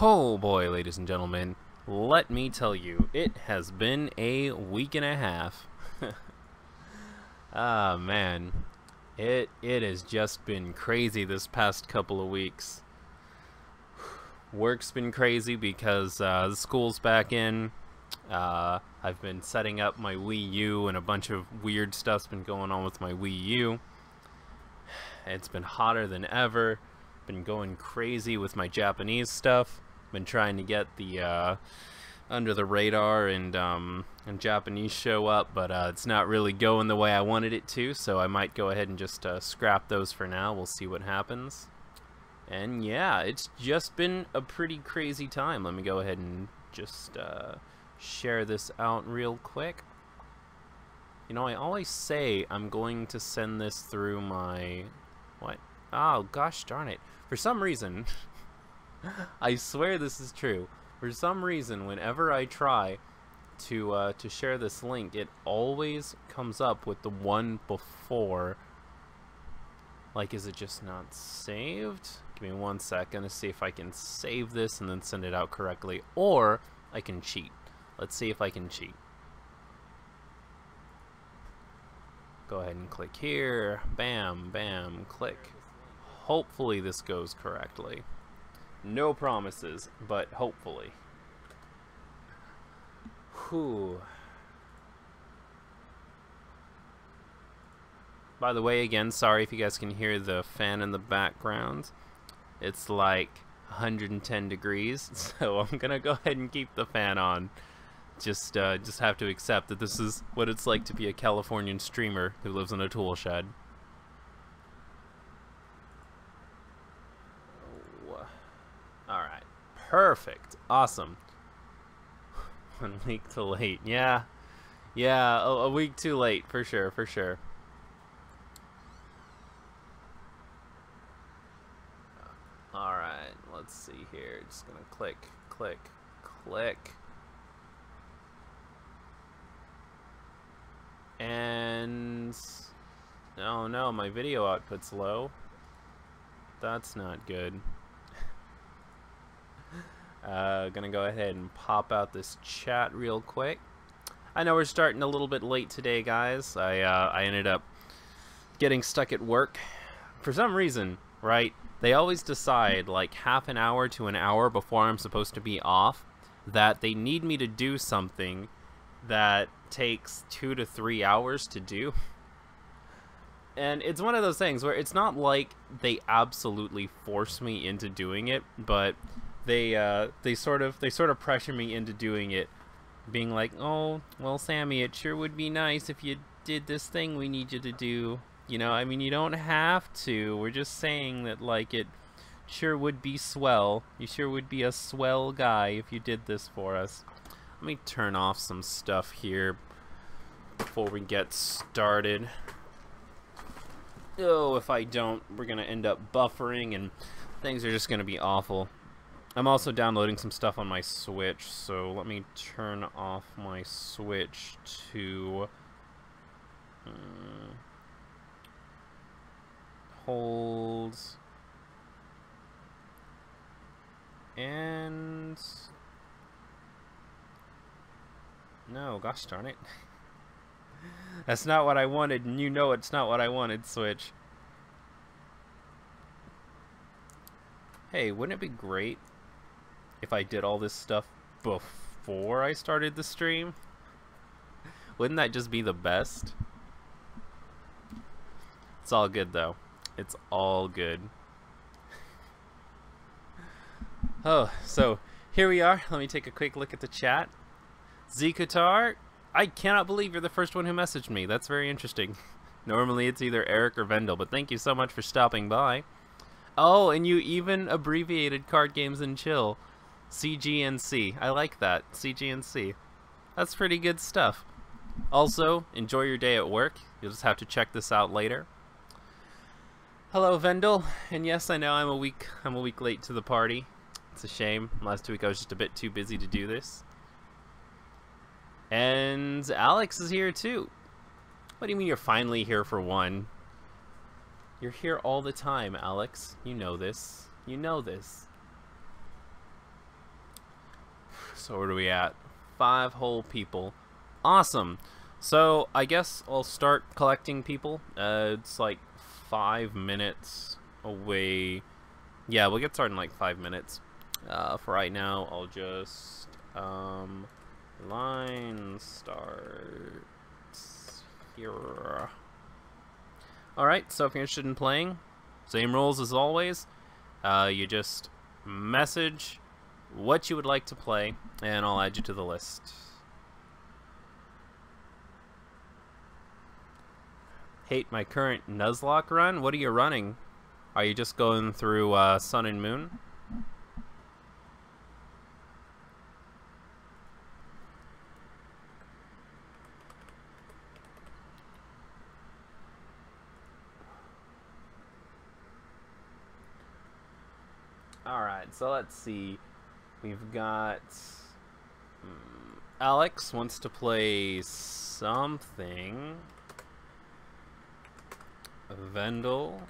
Oh boy, ladies and gentlemen, let me tell you, it has been a week and a half. Ah man, it has just been crazy this past couple of weeks. Work's been crazy because the school's back in. I've been setting up my Wii U, and a bunch of weird stuff's been going on with my Wii U. It's been hotter than ever. Been going crazy with my Japanese stuff. Been trying to get the under the radar and Japanese show up, but it's not really going the way I wanted it to, so I might go ahead and just scrap those for now. We'll see what happens. And yeah, it's just been a pretty crazy time. Let me go ahead and just share this out real quick. You know, I always say I'm going to send this through my... What? Oh, gosh darn it. For some reason, I swear this is true. For some reason, whenever I try to share this link, it always comes up with the one before. Like, is it just not saved? Give me 1 second to see if I can save this and then send it out correctly. Or I can cheat. Let's see if I can cheat. Go ahead and click here. Bam, bam, click. Hopefully this goes correctly. No promises, but hopefully. Whew. By the way, again, sorry if you guys can hear the fan in the background. It's like 110 degrees, so I'm gonna go ahead and keep the fan on. Just have to accept that this is what it's like to be a Californian streamer who lives in a tool shed. Alright. Perfect. Awesome. 1 week too late. Yeah. Yeah, a week too late, for sure, for sure. Alright, let's see here. Just gonna click, click, click. And... oh no, my video output's low. That's not good. Gonna go ahead and pop out this chat real quick. I know we're starting a little bit late today, guys. I ended up getting stuck at work. For some reason, right, they always decide like half an hour to an hour before I'm supposed to be off that they need me to do something that takes 2 to 3 hours to do. And it's one of those things where it's not like they absolutely force me into doing it, but they sort of pressure me into doing it, being like, oh, well, Sammy, it sure would be nice if you did this thing we need you to do. You know, I mean, you don't have to. We're just saying that, like, it sure would be swell. You sure would be a swell guy if you did this for us. Let me turn off some stuff here before we get started. Oh, if I don't, we're going to end up buffering and things are just going to be awful. I'm also downloading some stuff on my Switch, so let me turn off my Switch to hold and no, gosh darn it. That's not what I wanted, and you know it's not what I wanted, Switch. Hey, wouldn't it be great if I did all this stuff before I started the stream? Wouldn't that just be the best? It's all good, though. It's all good. Oh, so here we are. Let me take a quick look at the chat. Z-Qatar, I cannot believe you're the first one who messaged me. That's very interesting. Normally it's either Eric or Vendel, but thank you so much for stopping by. Oh, and you even abbreviated Card Games and Chill. CGNC. I like that. CGNC. That's pretty good stuff. Also, enjoy your day at work. You'll just have to check this out later. Hello, Vendel. And yes, I know I'm a week late to the party. It's a shame. Last week I was just a bit too busy to do this. And Alex is here too. What do you mean you're finally here for one? You're here all the time, Alex. You know this. You know this. So where are we at? 5 whole people. Awesome. So I guess I'll start collecting people. It's like 5 minutes away. Yeah, we'll get started in like 5 minutes. For right now, I'll just line starts here. Alright, so if you're interested in playing, same rules as always. You just message what you would like to play, and I'll add you to the list. Hate my current Nuzlocke run? What are you running? Are you just going through Sun and Moon? Alright, so let's see. We've got Alex wants to play something. Vendel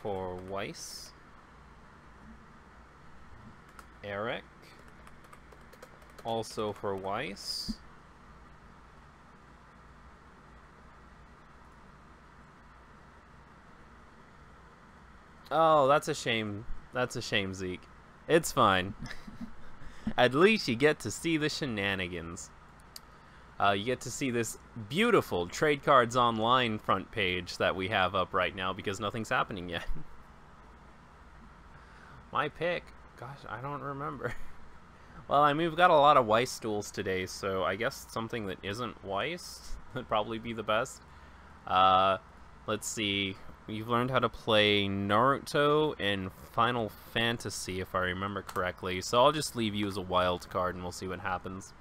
for Weiss. Eric also for Weiss. Oh, that's a shame. That's a shame, Zeke. It's fine. At least you get to see the shenanigans. You get to see this beautiful Trade Cards Online front page that we have up right now because nothing's happening yet. My pick? Gosh, I don't remember. Well, I mean, we've got a lot of Weiss stools today, so I guess something that isn't Weiss would probably be the best. Let's see. You've learned how to play Naruto and Final Fantasy, if I remember correctly. So I'll just leave you as a wild card, and we'll see what happens.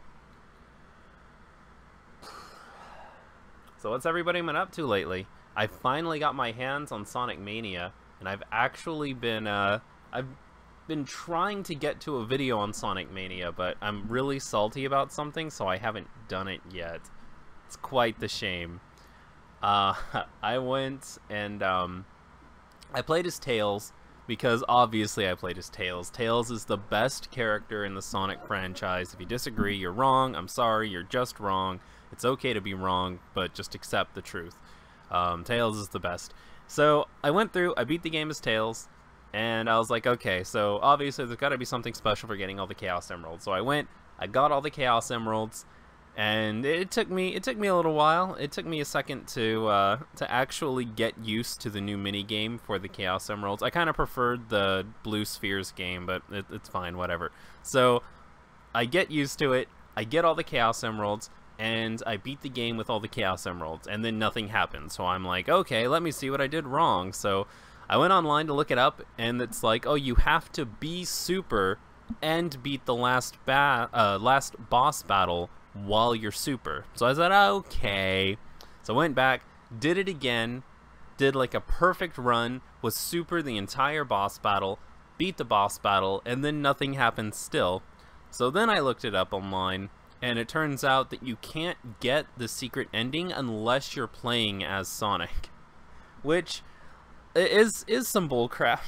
So what's everybody been up to lately? I finally got my hands on Sonic Mania, and I've actually been trying to get to a video on Sonic Mania, but I'm really salty about something, so I haven't done it yet. It's quite the shame. I went and I played as Tails because obviously I played as Tails. Tails is the best character in the Sonic franchise. If you disagree, you're wrong. I'm sorry, you're just wrong. It's okay to be wrong, but just accept the truth. Tails is the best. So I went through, I beat the game as Tails, and I was like, okay, so obviously there's got to be something special for getting all the Chaos Emeralds. So I went, I got all the Chaos Emeralds, and it took me a little while. It took me a second to actually get used to the new mini game for the Chaos Emeralds. I kind of preferred the Blue Spheres game, but it's fine, whatever. So I get used to it. I get all the Chaos Emeralds, and I beat the game with all the Chaos Emeralds, and then nothing happened. So I'm like, okay, let me see what I did wrong. So I went online to look it up, and it's like, oh, you have to be super and beat the last boss battle while you're super. So I said, okay. So I went back, did it again, did like a perfect run, was super the entire boss battle, beat the boss battle, and then nothing happened still. So then I looked it up online, and it turns out that you can't get the secret ending unless you're playing as Sonic, which is some bullcrap,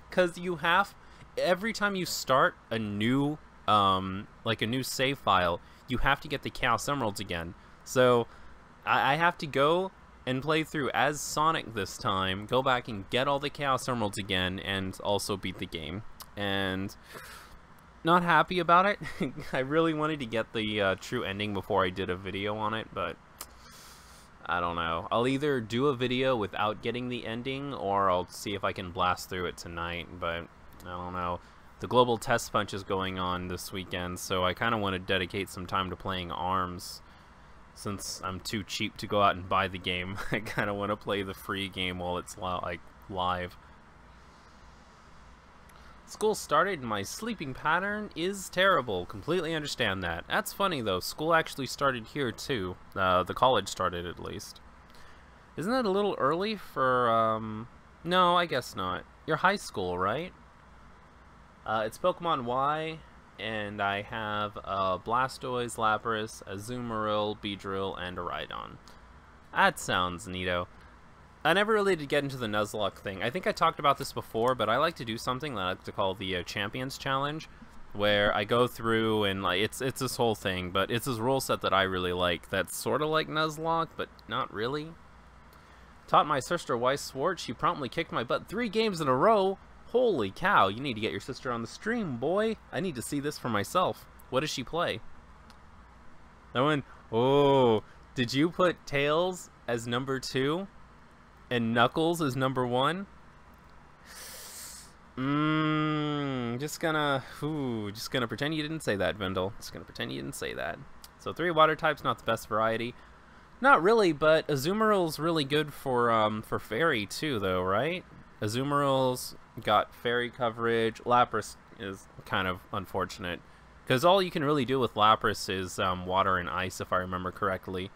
because you have, every time you start a new like a new save file, you have to get the Chaos Emeralds again. So I have to go and play through as Sonic this time, go back and get all the Chaos Emeralds again, and also beat the game. And not happy about it. I really wanted to get the true ending before I did a video on it, but I don't know. I'll either do a video without getting the ending, or I'll see if I can blast through it tonight, but I don't know. The Global Test Punch is going on this weekend, so I kind of want to dedicate some time to playing ARMS. Since I'm too cheap to go out and buy the game, I kind of want to play the free game while it's like live. School started and my sleeping pattern is terrible. Completely understand that. That's funny though. School actually started here too. The college started at least. Isn't that a little early for, no, I guess not. You're high school, right? It's Pokemon Y, and I have Blastoise, Lapras, Azumarill, Beedrill, and a Rhydon. That sounds neato. I never really did get into the Nuzlocke thing. I think I talked about this before, but I like to do something that I like to call the Champions Challenge, where I go through and like it's this whole thing, but it's this rule set that I really like. That's sort of like Nuzlocke, but not really. Taught my sister Weiss Schwarz. She promptly kicked my butt 3 games in a row. Holy cow! You need to get your sister on the stream, boy. I need to see this for myself. What does she play? That one. Oh, did you put Tails as number 2 and Knuckles as number 1? Just gonna pretend you didn't say that, Vendel. Just gonna pretend you didn't say that. So 3 water types, not the best variety. Not really, but Azumarill's really good for Fairy too, though, right? Azumarill's got Fairy coverage. Lapras is kind of unfortunate, because all you can really do with Lapras is water and ice, if I remember correctly.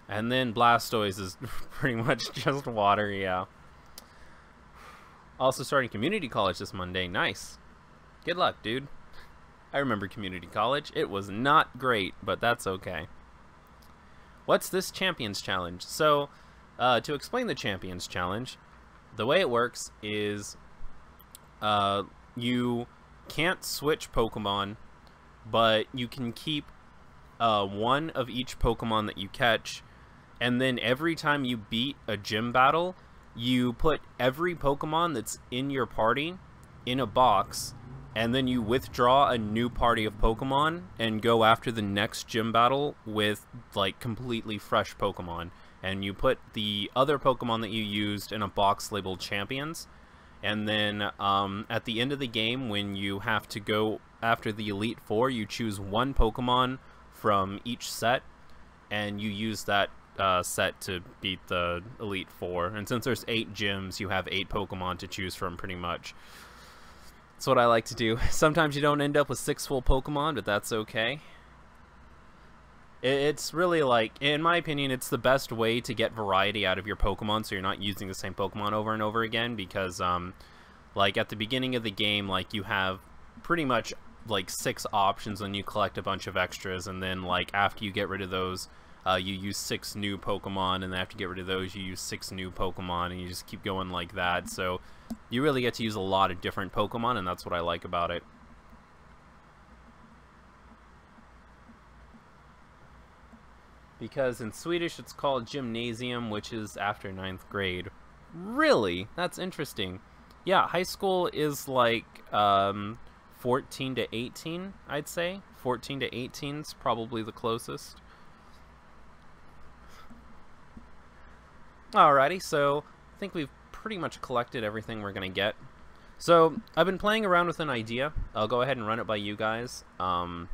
And then Blastoise is pretty much just water, yeah. Also starting community college this Monday. Nice. Good luck, dude. I remember community college. It was not great, but that's okay. What's this Champions Challenge? So, to explain the Champions Challenge, the way it works is you can't switch Pokemon, but you can keep 1 of each Pokemon that you catch, and then every time you beat a gym battle, you put every Pokemon that's in your party in a box, and then you withdraw a new party of Pokemon and go after the next gym battle with like completely fresh Pokemon. And you put the other Pokemon that you used in a box labeled Champions, and then at the end of the game, when you have to go after the Elite Four, you choose 1 Pokemon from each set, and you use that set to beat the Elite Four. And since there's 8 gyms, you have 8 Pokemon to choose from, pretty much. That's what I like to do. Sometimes you don't end up with 6 full Pokemon, but that's okay. It's really, like, in my opinion, it's the best way to get variety out of your Pokemon, so you're not using the same Pokemon over and over again, because like at the beginning of the game, like, you have pretty much like 6 options and you collect a bunch of extras, and then like after you get rid of those, you use 6 new Pokemon, and then after you get rid of those, you use 6 new Pokemon, and you just keep going like that. So you really get to use a lot of different Pokemon, and that's what I like about it. Because in Swedish it's called gymnasium, which is after 9th grade. Really? That's interesting. Yeah, high school is like 14 to 18, I'd say. 14 to 18 is probably the closest. Alrighty, so I think we've pretty much collected everything we're gonna get. So I've been playing around with an idea. I'll go ahead and run it by you guys. I'm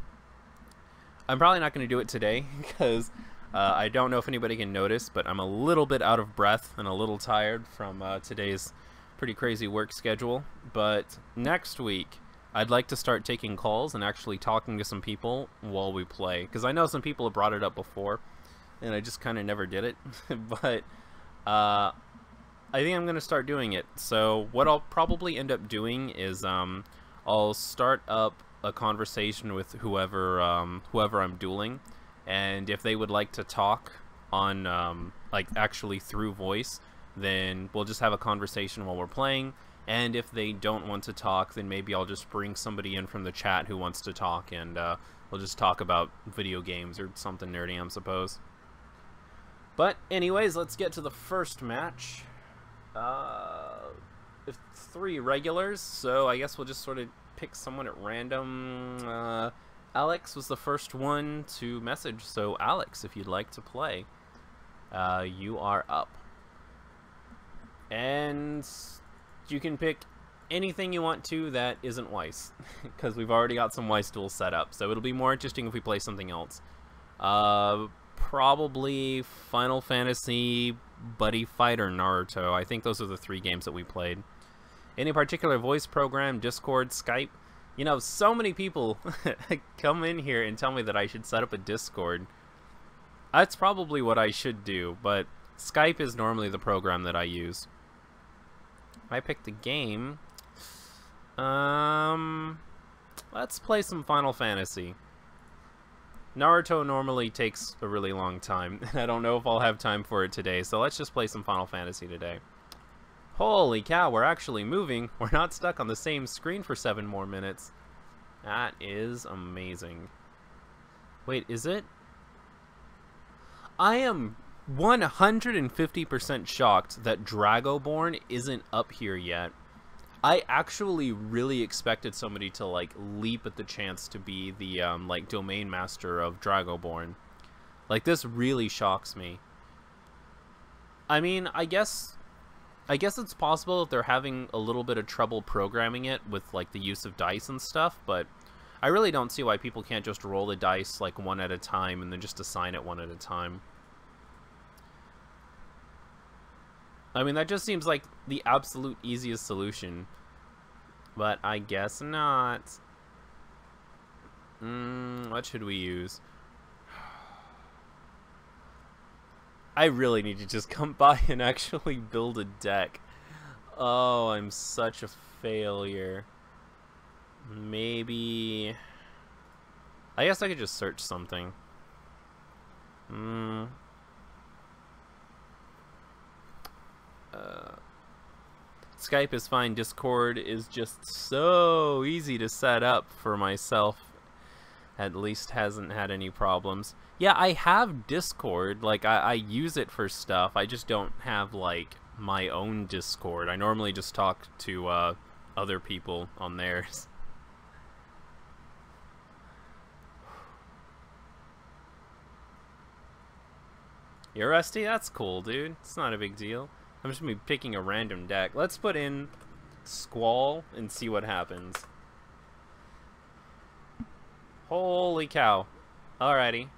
probably not gonna do it today because I don't know if anybody can notice, but I'm a little bit out of breath and a little tired from today's pretty crazy work schedule. But next week, I'd like to start taking calls and actually talking to some people while we play, because I know some people have brought it up before, and I just kind of never did it. But I think I'm going to start doing it. So what I'll probably end up doing is I'll start up a conversation with whoever I'm dueling, and if they would like to talk on like actually through voice, then we'll just have a conversation while we're playing. And if they don't want to talk, then maybe I'll just bring somebody in from the chat who wants to talk, and we'll just talk about video games or something nerdy, I suppose. But anyways, let's get to the first match. It's 3 regulars, so I guess we'll just sort of pick someone at random. Alex was the first one to message, so Alex, if you'd like to play, you are up. And you can pick anything you want to that isn't Weiss, because we've already got some Weiss duels set up, so it'll be more interesting if we play something else. Probably Final Fantasy, Buddyfight, or Naruto. I think those are the 3 games that we played. Any particular voice program, Discord, Skype? You know, so many people come in here and tell me that I should set up a Discord. That's probably what I should do, but Skype is normally the program that I use. I picked a game. Let's play some Final Fantasy. Naruto normally takes a really long time. I don't know if I'll have time for it today, so let's just play some Final Fantasy today. Holy cow, we're actually moving. We're not stuck on the same screen for 7 more minutes. That is amazing. Wait, is it? I am 150% shocked that Dragoborn isn't up here yet. I actually really expected somebody to, like, leap at the chance to be the, like, domain master of Dragoborn. Like, this really shocks me. I mean, I guess it's possible that they're having a little bit of trouble programming it with, like, the use of dice and stuff, but I really don't see why people can't just roll the dice, like, one at a time and then just assign it one at a time. I mean, that just seems like the absolute easiest solution. But I guess not. What should we use? I really need to just come by and actually build a deck. Oh, I'm such a failure. Maybe... I guess I could just search something. Skype is fine. Discord is just so easy to set up for myself. At least hasn't had any problems. Yeah, I have Discord. Like, I use it for stuff. I just don't have, like, my own Discord. I normally just talk to other people on theirs. You're rusty? That's cool, dude. It's not a big deal. I'm just gonna be picking a random deck. Let's put in Squall and see what happens. Holy cow. Alrighty.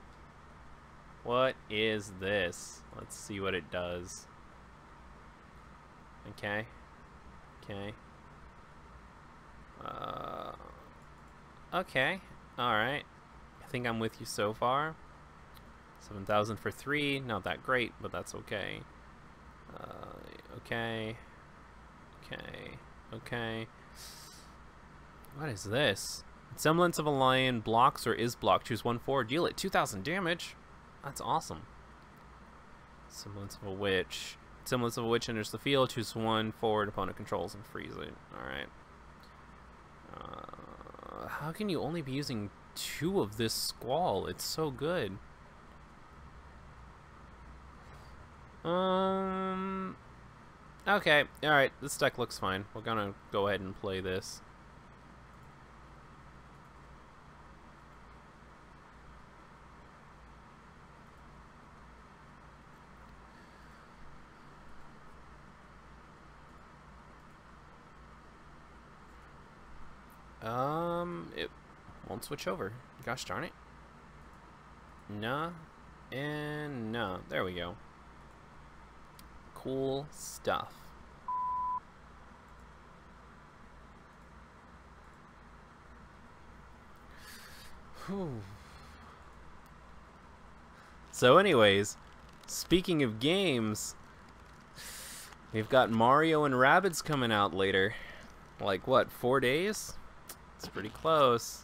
What is this? Let's see what it does. Okay. Okay. Okay. Alright. I think I'm with you so far. 7,000 for 3. Not that great, but that's okay. Okay. Okay. Okay. What is this? Semblance of a lion, blocks or is blocked. Choose 1/4. Deal it 2,000 damage. That's awesome. Semblance of a witch. Semblance of a witch enters the field. Choose 1/4. Opponent controls and freeze it. Alright. How can you only be using 2 of this Squall? It's so good. Okay. Alright. This deck looks fine. We're gonna go ahead and play this. It won't switch over. Gosh darn it. Nah. And no. There we go. Cool stuff. Whew. So anyways, speaking of games, we've got Mario and Rabbids coming out later. Like, what, 4 days? It's pretty close.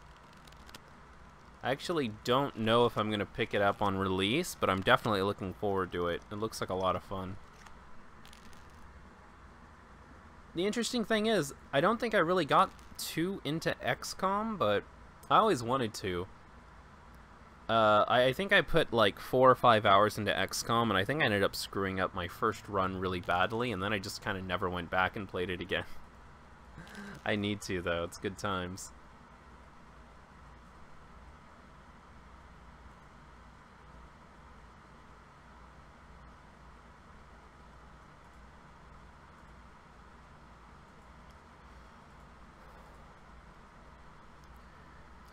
I actually don't know if I'm going to pick it up on release, but I'm definitely looking forward to it. It looks like a lot of fun. The interesting thing is, I don't think I really got too into XCOM, but I always wanted to. I think I put like 4 or 5 hours into XCOM, and I think I ended up screwing up my first run really badly, and then I just kind of never went back and played it again. I need to, though. It's good times.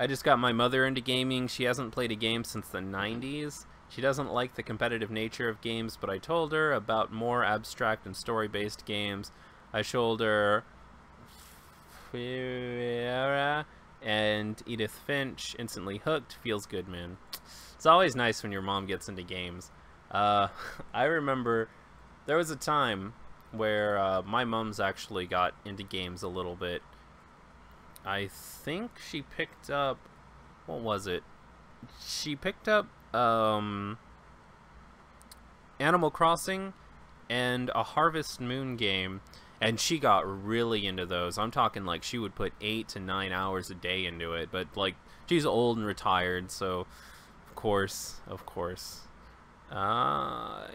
I just got my mother into gaming. She hasn't played a game since the 90s. She doesn't like the competitive nature of games, but I told her about more abstract and story-based games. I showed her and Edith Finch, instantly hooked. Feels good, man. It's always nice when your mom gets into games. I remember there was a time where my mom's actually got into games a little bit. I think she picked up, what was it? She picked up Animal Crossing and a Harvest Moon game. And she got really into those. I'm talking like she would put 8 to 9 hours a day into it. But like she's old and retired, so of course. I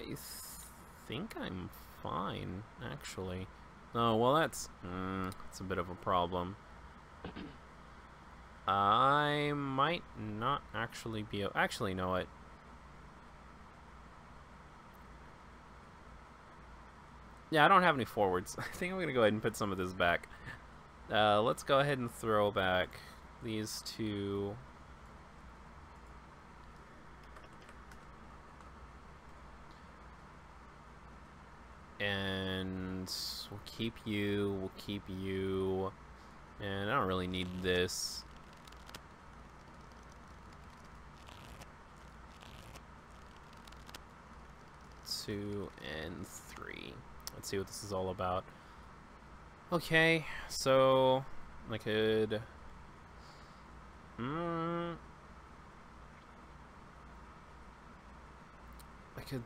think I'm fine, actually. Oh, well, that's a bit of a problem. I might not actually be able... Actually, know what? Yeah, I don't have any forwards. I think I'm going to go ahead and put some of this back. Let's go ahead and throw back these two. And we'll keep you, and I don't really need this. 2 and 3. Let's see what this is all about. Okay, so I could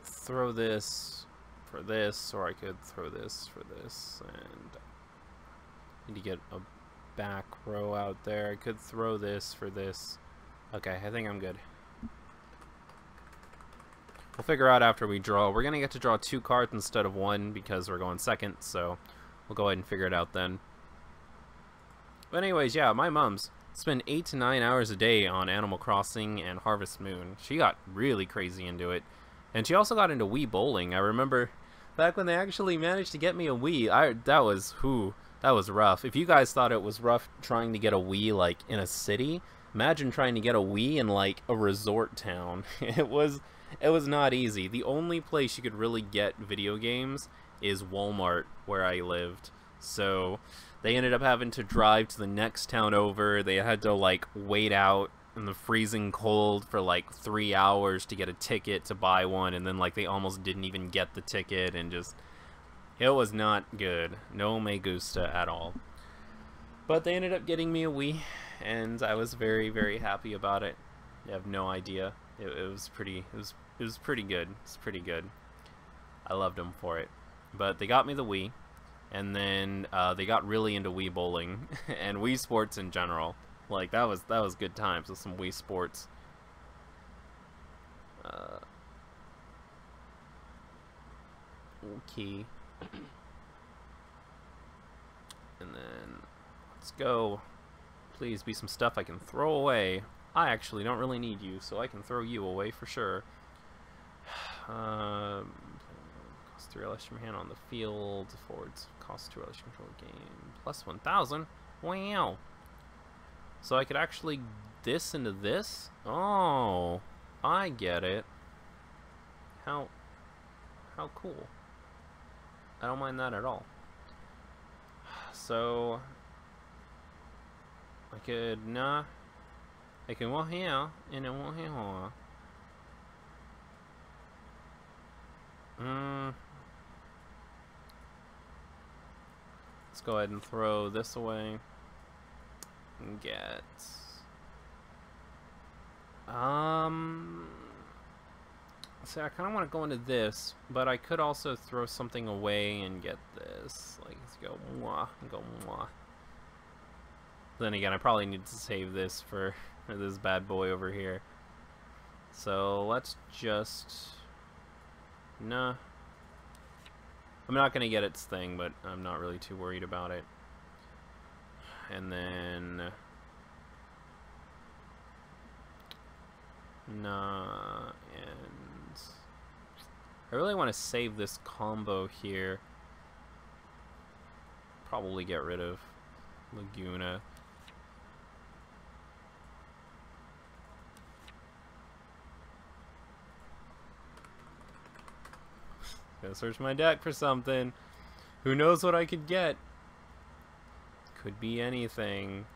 throw this for this, or I could throw this for this, and need to get a back row out there. I could throw this for this. Okay, I think I'm good. We'll figure out after we draw. We're gonna get to draw 2 cards instead of 1 because we're going second, so we'll go ahead and figure it out then. But anyways, yeah, my mom's spend 8 to 9 hours a day on Animal Crossing and Harvest Moon. She got really crazy into it. And she also got into Wii bowling. I remember back when they actually managed to get me a Wii, that was rough. If you guys thought it was rough trying to get a Wii like in a city, imagine trying to get a Wii in like a resort town. It was not easy. The only place you could really get video games is Walmart, where I lived. So they ended up having to drive to the next town over. They had to like wait out in the freezing cold for like 3 hours to get a ticket to buy one, and then like they almost didn't even get the ticket, and just it was not good. No me gusta at all. But they ended up getting me a Wii, and I was very, very happy about it. You have no idea. It was pretty good. It's pretty good. I loved them for it. But they got me the Wii, and then they got really into Wii bowling and Wii Sports in general. Like that was good times with some Wii Sports. Okay. And then let's go. Please be some stuff I can throw away. I actually don't really need you, so I can throw you away for sure. Cost 3 less from hand on the field. Forwards cost 2 less control game. Plus 1,000. Wow. So I could actually this into this? Oh, I get it. How cool. I don't mind that at all. So I could I can walk here and then walk here. Let's go ahead and throw this away and get so I kind of want to go into this, but I could also throw something away and get this. Like, let's go mwah and go mwah. Then again, I probably need to save this for this bad boy over here. So let's just I'm not gonna get its thing, but I'm not really too worried about it. And then and I really want to save this combo here. Probably get rid of Laguna. Gotta search my deck for something. Who knows what I could get? Could be anything.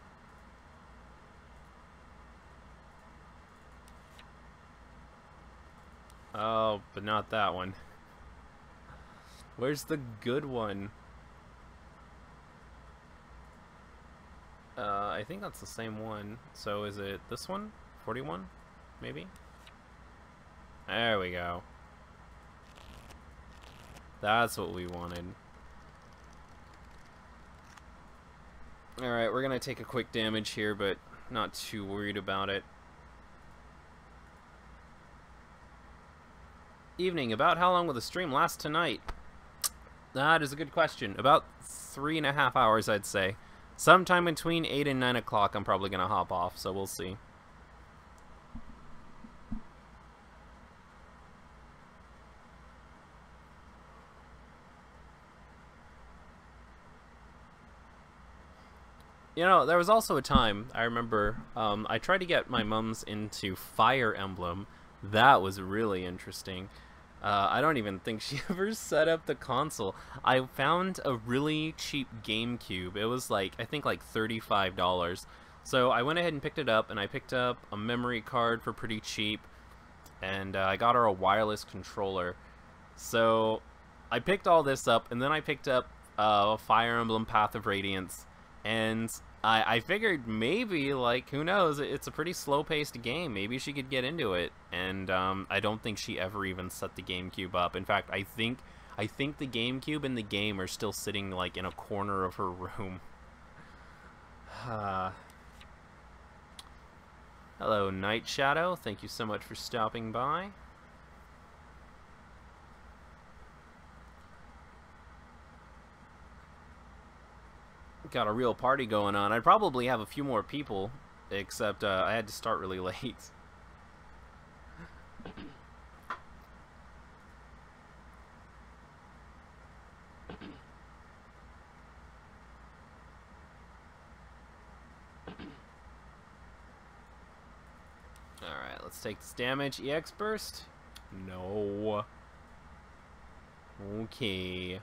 Oh, but not that one. Where's the good one? I think that's the same one. So is it this one? 41? Maybe? There we go. That's what we wanted. Alright, we're gonna take a quick damage here, but not too worried about it. Evening, about how long will the stream last tonight? That is a good question. About 3.5 hours, I'd say. Sometime between 8 and 9 o'clock, I'm probably gonna hop off, so we'll see. You know, there was also a time, I remember, I tried to get my mums into Fire Emblem. That was really interesting. I don't even think she ever set up the console. I found a really cheap GameCube. It was like, I think like $35. So I went ahead and picked it up, and I picked up a memory card for pretty cheap, and I got her a wireless controller. So I picked all this up, and then I picked up Fire Emblem Path of Radiance. And I figured maybe, like, who knows, it's a pretty slow-paced game. Maybe she could get into it. And I don't think she ever even set the GameCube up. In fact, I think the GameCube and the game are still sitting, like, in a corner of her room. Hello, Night Shadow. Thank you so much for stopping by. Got a real party going on. I'd probably have a few more people, except I had to start really late. Alright, let's take this damage. EX Burst? No. Okay.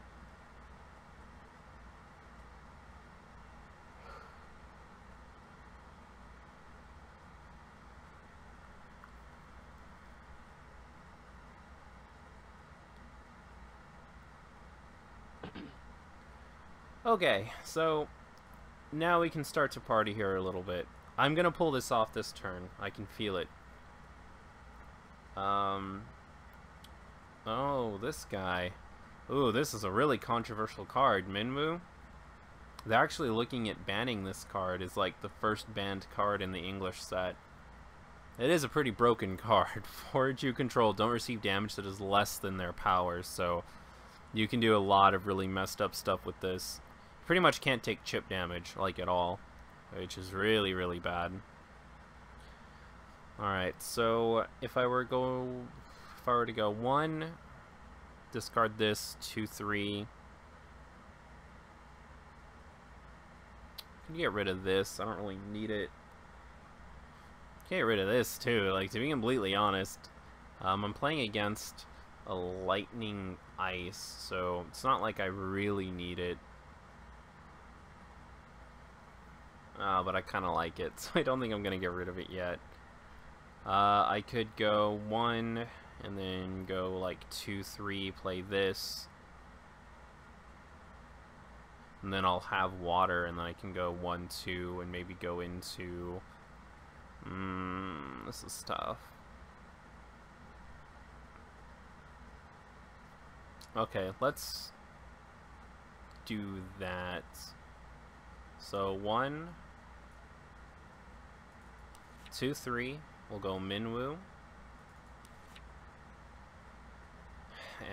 Okay, so now we can start to party here a little bit. I'm gonna pull this off this turn. I can feel it. Oh, this guy. Ooh, this is a really controversial card. Minwu? They're actually looking at banning this card as like the first banned card in the English set. It is a pretty broken card. Forward you control don't receive damage that is less than their powers, so you can do a lot of really messed up stuff with this. Pretty much can't take chip damage, like, at all, which is really, really bad. Alright, so if I were to go 1, discard this, 2, 3. Can get rid of this. I don't really need it. Get rid of this too. Like, to be completely honest, I'm playing against a lightning ice, so it's not like I really need it. But I kind of like it, so I don't think I'm gonna get rid of it yet. I could go 1 and then go like 2, 3, play this. And then I'll have water, and then I can go 1, 2, and maybe go into... this is tough. Okay, let's do that. So 1, 2, 3, we'll go Minwu.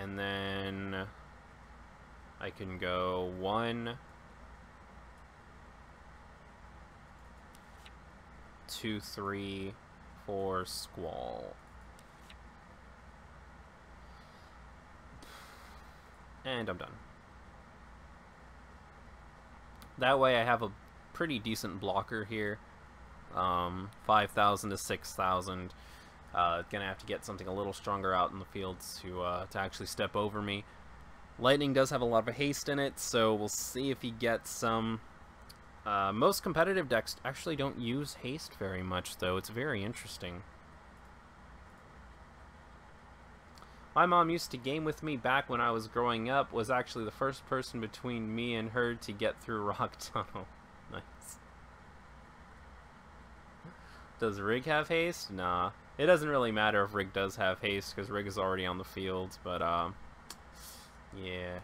And then I can go 1, 2, 3, 4, Squall. And I'm done. That way I have a pretty decent blocker here. 5,000 to 6,000. Gonna have to get something a little stronger out in the field to actually step over me. Lightning does have a lot of haste in it, so we'll see if he gets some. Most competitive decks actually don't use haste very much, though. It's very interesting. My mom used to game with me back when I was growing up, was actually the first person between me and her to get through Rock Tunnel. Nice. Does Rig have haste? Nah. It doesn't really matter if Rig does have haste, because Rig is already on the field, but, yeah.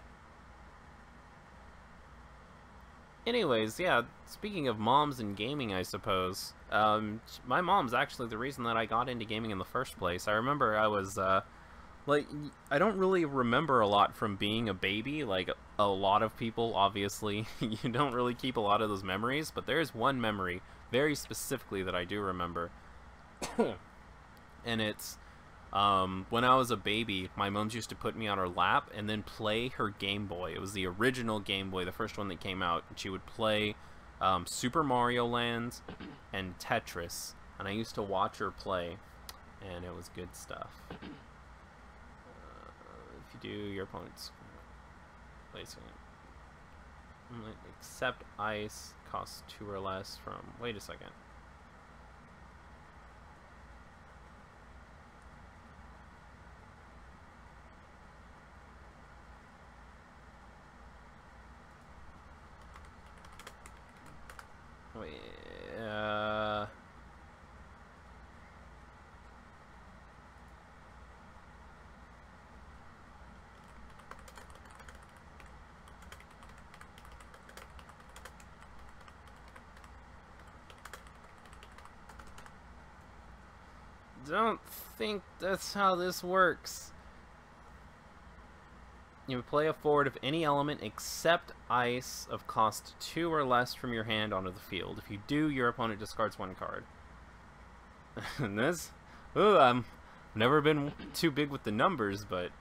Anyways, yeah, speaking of moms and gaming, I suppose, my mom's actually the reason that I got into gaming in the first place. I remember I was, like, I don't really remember a lot from being a baby. Like, a lot of people, obviously, you don't really keep a lot of those memories, but there's one memory, very specifically, that I do remember. And it's, when I was a baby, my mom's used to put me on her lap and then play her Game Boy. It was the original Game Boy, the first one that came out. And she would play Super Mario Land and Tetris. And I used to watch her play, and it was good stuff. If you do, your opponent's placing it. Accept ice, costs 2 or less from... Wait a second. Wait, don't think that's how this works. You play a forward of any element except ice of cost 2 or less from your hand onto the field. If you do, your opponent discards 1 card. And this... Ooh, I've never been too big with the numbers, but...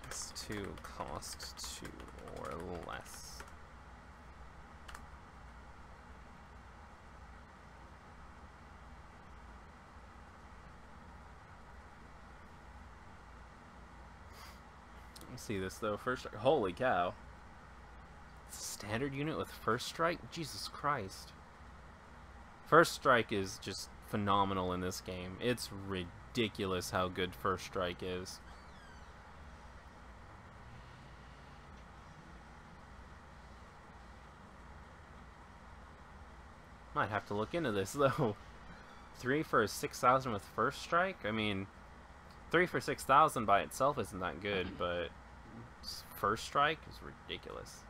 It's 2 cost 2 or less. See this though. First, holy cow! Standard unit with first strike. Jesus Christ! First strike is just phenomenal in this game. It's ridiculous how good first strike is. Might have to look into this though. 3 for 6,000 with first strike. I mean, 3 for 6,000 by itself isn't that good, but first strike is ridiculous.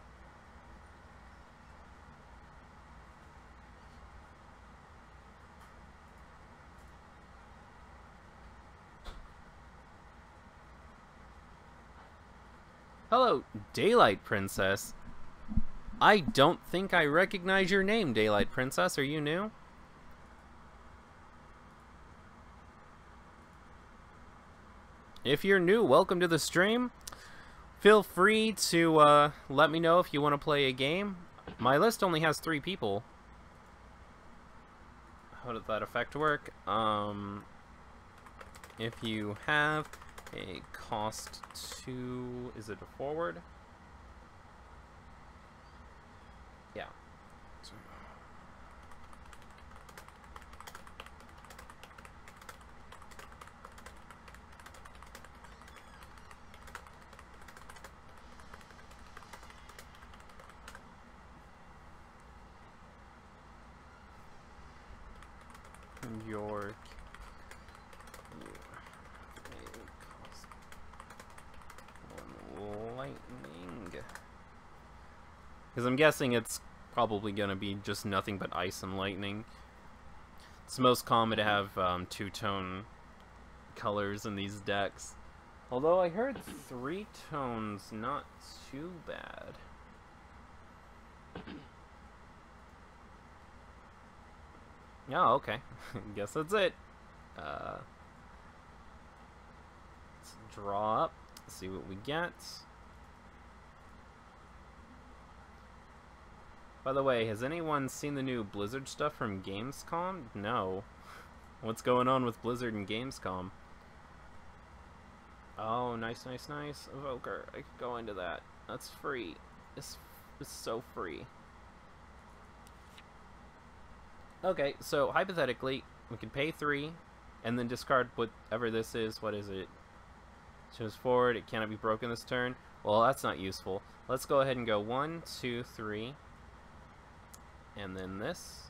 Hello, Daylight Princess. I don't think I recognize your name, Daylight Princess. Are you new? If you're new, welcome to the stream. Feel free to let me know if you want to play a game. My list only has 3 people. How does that effect work? If you have a cost 2, is it a forward? Yeah. Your lightning, because I'm guessing it's probably gonna be just nothing but ice and lightning. It's most common to have 2-tone colors in these decks, although I heard 3 tones not too bad. Oh, okay. Guess that's it. Let's draw up, see what we get. By the way, has anyone seen the new Blizzard stuff from Gamescom? No. What's going on with Blizzard and Gamescom? Oh, nice, nice, nice. Evoker. I could go into that. That's free. It's so free. Okay, so hypothetically, we can pay 3 and then discard whatever this is. What is it? Choose forward. It cannot be broken this turn. Well, that's not useful. Let's go ahead and go 1, 2, 3. And then this.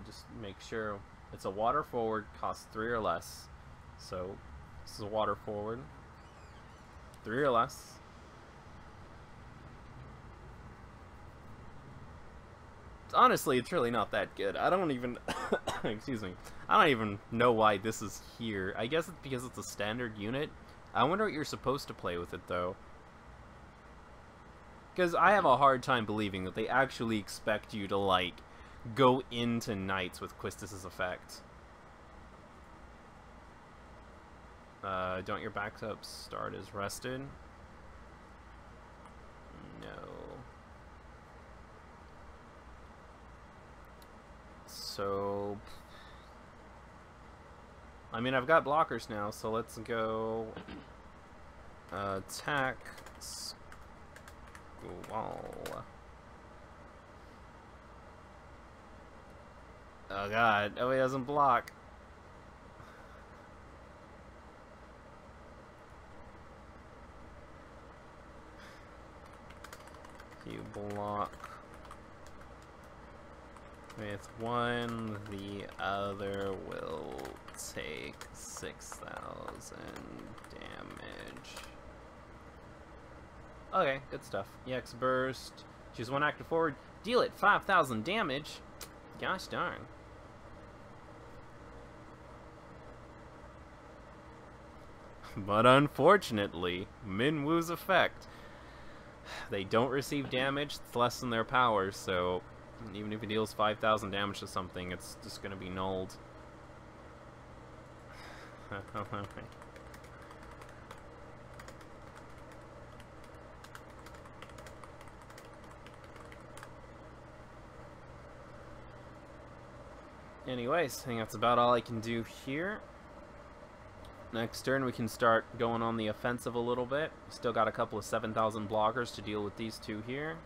just make sure it's a water forward, costs 3 or less. So this is a water forward, 3 or less. Honestly, it's really not that good. I don't even excuse me. I don't even know why this is here. I guess it's because it's a standard unit. I wonder what you're supposed to play with it though. Because I have a hard time believing that they actually expect you to like go into knights with Quistis's effect. Don't your backups start as rested? No. So, I mean, I've got blockers now, so let's go attack Squall. Oh god, oh he doesn't block. You block with one, the other will take 6,000 damage. Okay, good stuff. EX burst. Choose one active forward. Deal it 5,000 damage. Gosh darn. But unfortunately, Minwoo's effect, they don't receive damage. It's less than their power, so even if he deals 5,000 damage to something, it's just going to be nulled. Anyways, I think that's about all I can do here. Next turn, we can start going on the offensive a little bit. Still got a couple of 7,000 blockers to deal with these two here.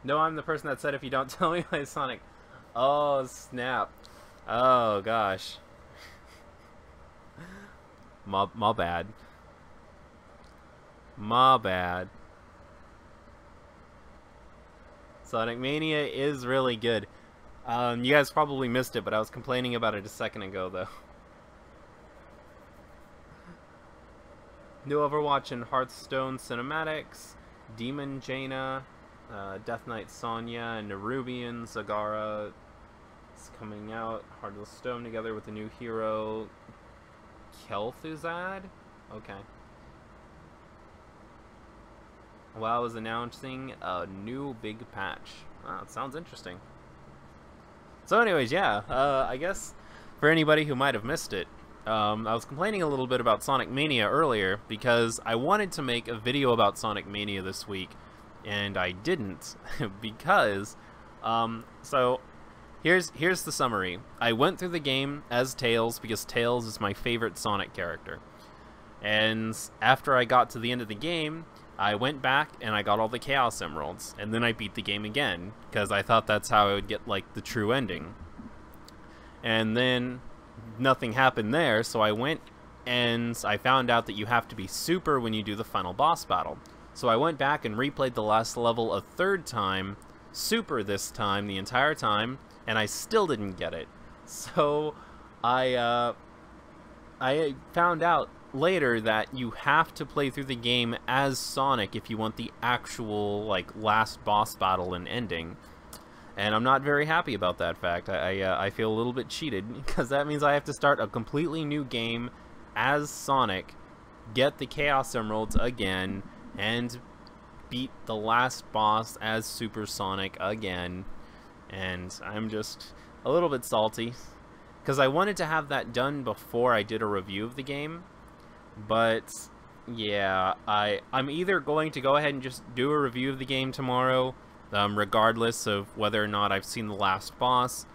No, I'm the person that said if you don't tell me my Sonic. Oh, snap. Oh, gosh. My bad. My bad. Sonic Mania is really good. You guys probably missed it, but I was complaining about it a second ago, though. New Overwatch and Hearthstone cinematics. Demon Jaina. Death Knight Sonya and Nerubian Zagara is coming out. Heartless Stone together with the new hero Kel'Thuzad? Okay. WoW is announcing a new big patch. Wow, it sounds interesting. So anyways, yeah, I guess for anybody who might have missed it, I was complaining a little bit about Sonic Mania earlier because I wanted to make a video about Sonic Mania this week, and I didn't because so here's the summary. I went through the game as Tails because Tails is my favorite Sonic character, and after I got to the end of the game, I went back and I got all the Chaos Emeralds, and then I beat the game again because I thought that's how I would get like the true ending. And then nothing happened there, so I went and I found out that you have to be super when you do the final boss battle. So I went back and replayed the last level a third time, super this time, the entire time, and I still didn't get it. So I found out later that you have to play through the game as Sonic if you want the actual like last boss battle and ending. And I'm not very happy about that fact. I feel a little bit cheated because that means I have to start a completely new game as Sonic, get the Chaos Emeralds again, and beat the last boss as Super Sonic again. And I'm just a little bit salty because I wanted to have that done before I did a review of the game. But yeah, I'm either going to go ahead and just do a review of the game tomorrow, regardless of whether or not I've seen the last boss,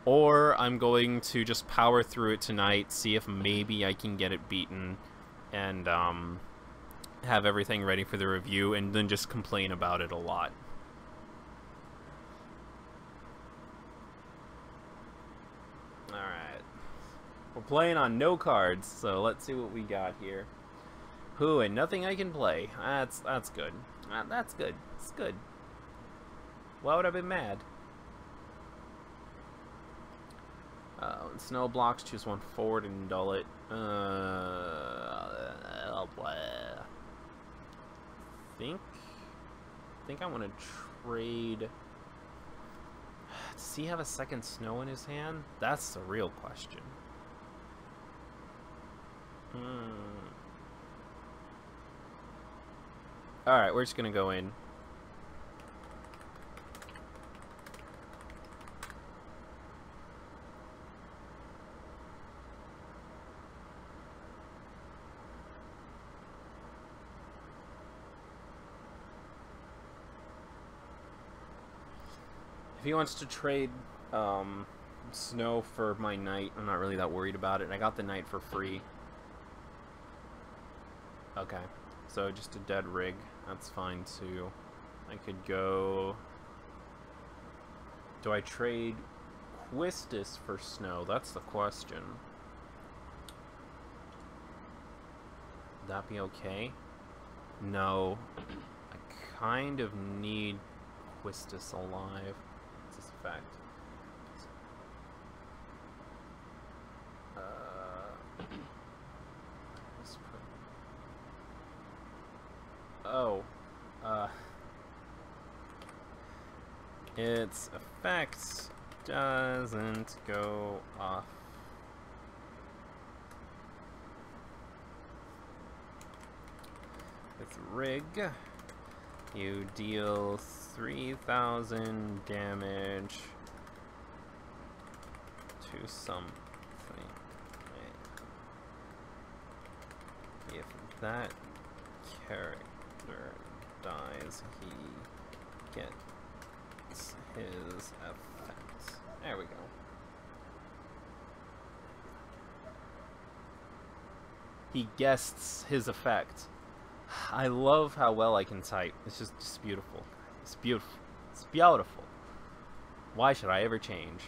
or I'm going to just power through it tonight, see if maybe I can get it beaten, and have everything ready for the review, and then just complain about it a lot. Alright. We're playing on no cards, so let's see what we got here. Who and nothing I can play. That's good. That's good. It's good. Why would I be mad? When snow blocks, choose one forward and dull it. Think I want to trade. Does he have a second snow in his hand? That's the real question. Alright, we're just gonna go in. If he wants to trade snow for my knight, I'm not really that worried about it. I got the knight for free. Okay, so just a dead rig. That's fine too. I could go... Do I trade Quistis for snow? That's the question. Would that be okay? No. I kind of need Quistis alive. What's this effect? Its effects doesn't go off. With rig, you deal 3,000 damage to something. If that character dies, he gets his effect. There we go. He guesses his effect. I love how well I can type. It's just beautiful. It's beautiful. It's beautiful. Why should I ever change?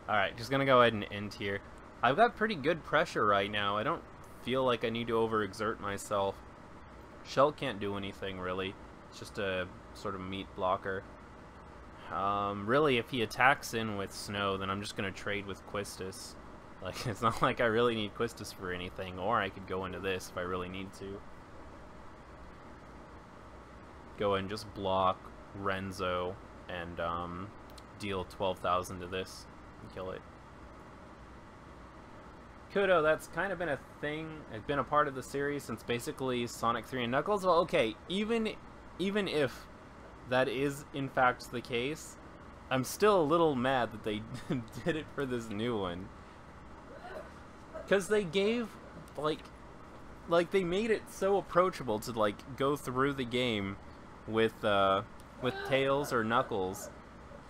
Alright, just gonna go ahead and end here. I've got pretty good pressure right now. I don't feel like I need to overexert myself. Shell can't do anything, really. It's just a sort of meat blocker. Really, if he attacks in with Snow, then I'm just gonna trade with Quistis. Like, it's not like I really need Quistis for anything, or I could go into this if I really need to. Go and just block Renzo and deal 12,000 to this and kill it. Kudo, that's kind of been a thing. It's been a part of the series since basically Sonic 3 and Knuckles. Well, okay, even if that is in fact the case, I'm still a little mad that they did it for this new one. Because they gave, like they made it so approachable to, like, go through the game with Tails or Knuckles.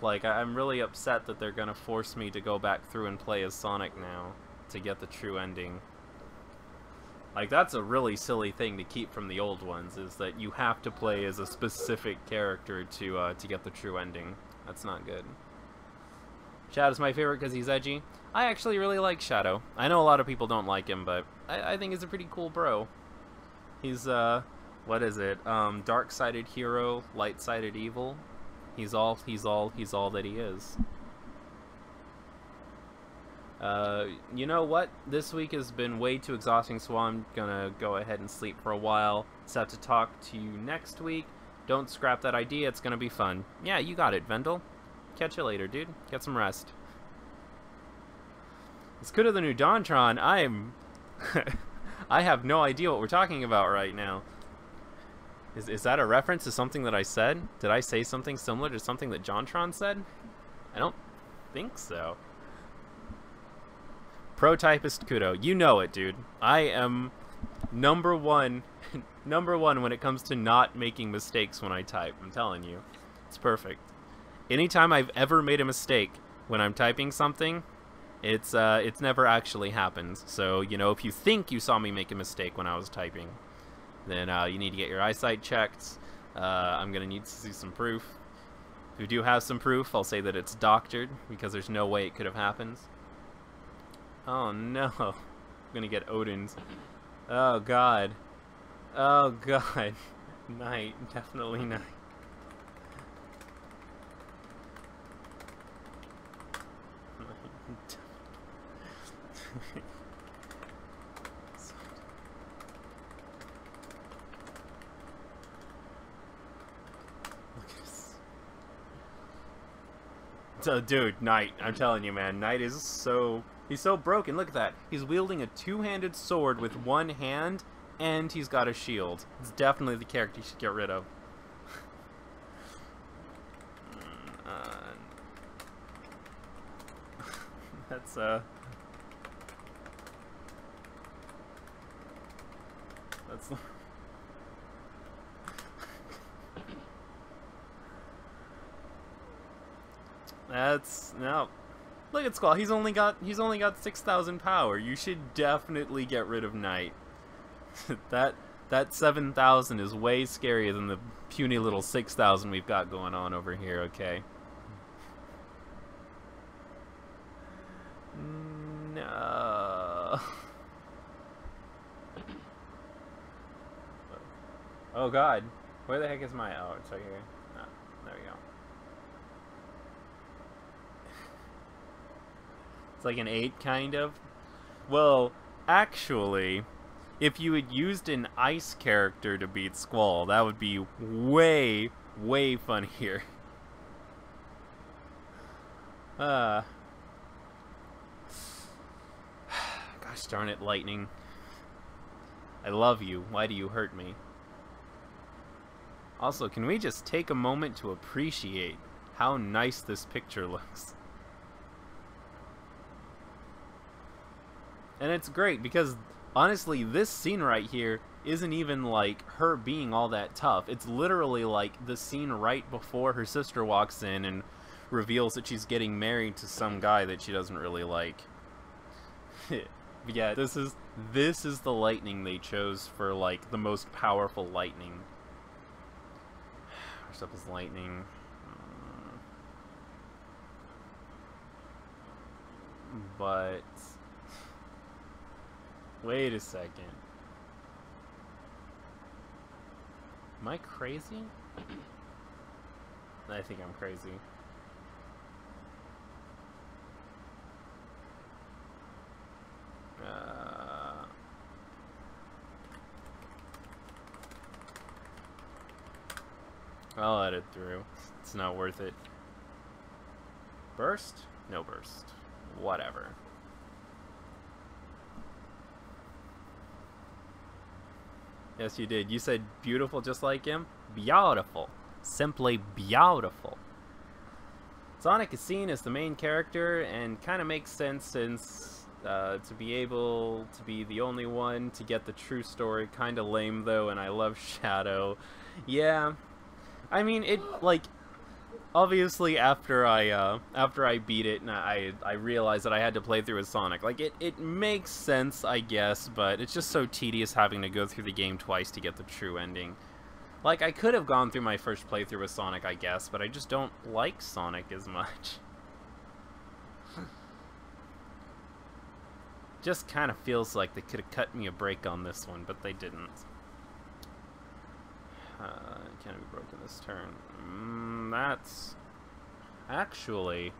Like, I'm really upset that they're gonna force me to go back through and play as Sonic now to get the true ending. Like, that's a really silly thing to keep from the old ones, is that you have to play as a specific character to get the true ending. That's not good. Shadow's my favorite because he's edgy. I actually really like Shadow. I know a lot of people don't like him, but I think he's a pretty cool bro. He's, what is it? Dark-sided hero, light-sided evil. He's all that he is. You know what? This week has been way too exhausting, so I'm gonna go ahead and sleep for a while. Set to talk to you next week. Don't scrap that idea, it's gonna be fun. Yeah, you got it, Vendel. Catch you later, dude. Get some rest. It's good of the new Dontron. I have no idea what we're talking about right now. Is that a reference to something that I said? Did I say something similar to something that Jontron said? I don't think so. Pro-typist Kudo. You know it, dude. I am number one when it comes to not making mistakes when I type. I'm telling you. It's perfect. Anytime I've ever made a mistake when I'm typing something, It's never actually happened. So, you know, if you think you saw me make a mistake when I was typing, then you need to get your eyesight checked. I'm going to need to see some proof. If you do have some proof, I'll say that it's doctored, because there's no way it could have happened. Oh no. I'm going to get Odin's. Oh god. Oh god. Night. Definitely night. So, dude, Knight, I'm telling you, man, Knight is so... He's so broken. Look at that. He's wielding a two-handed sword with one hand, and he's got a shield. It's definitely the character you should get rid of. That's, That's no. Look at Squall. He's only got 6,000 power. You should definitely get rid of Knight. that 7,000 is way scarier than the puny little 6,000 we've got going on over here. Okay. No. Oh God. Where the heck is my? Oh, it's right here. Oh, there we go. It's like an 8, kind of. Well, actually, if you had used an ice character to beat Squall, that would be way, way funnier. Gosh darn it, Lightning. I love you. Why do you hurt me? Also, can we just take a moment to appreciate how nice this picture looks? And it's great because, honestly, this scene right here isn't even like her being all that tough. It's literally like the scene right before her sister walks in and reveals that she's getting married to some guy that she doesn't really like. But yeah, this is the Lightning they chose for like the most powerful Lightning. First up is Lightning. But wait a second. Am I crazy? I think I'm crazy. I'll let it through. It's not worth it. Burst? No burst. Whatever. Yes, you did. You said beautiful just like him? Beautiful. Simply beautiful. Sonic is seen as the main character and kind of makes sense since to be able to be the only one to get the true story. Kind of lame though, and I love Shadow. Yeah. I mean, it, like, obviously after I beat it and I realized that I had to play through as Sonic. Like, it makes sense, I guess, but it's just so tedious having to go through the game twice to get the true ending. Like, I could have gone through my first playthrough with Sonic, I guess, but I just don't like Sonic as much. Just kind of feels like they could have cut me a break on this one, but they didn't. Can be broken this turn. That's... Actually...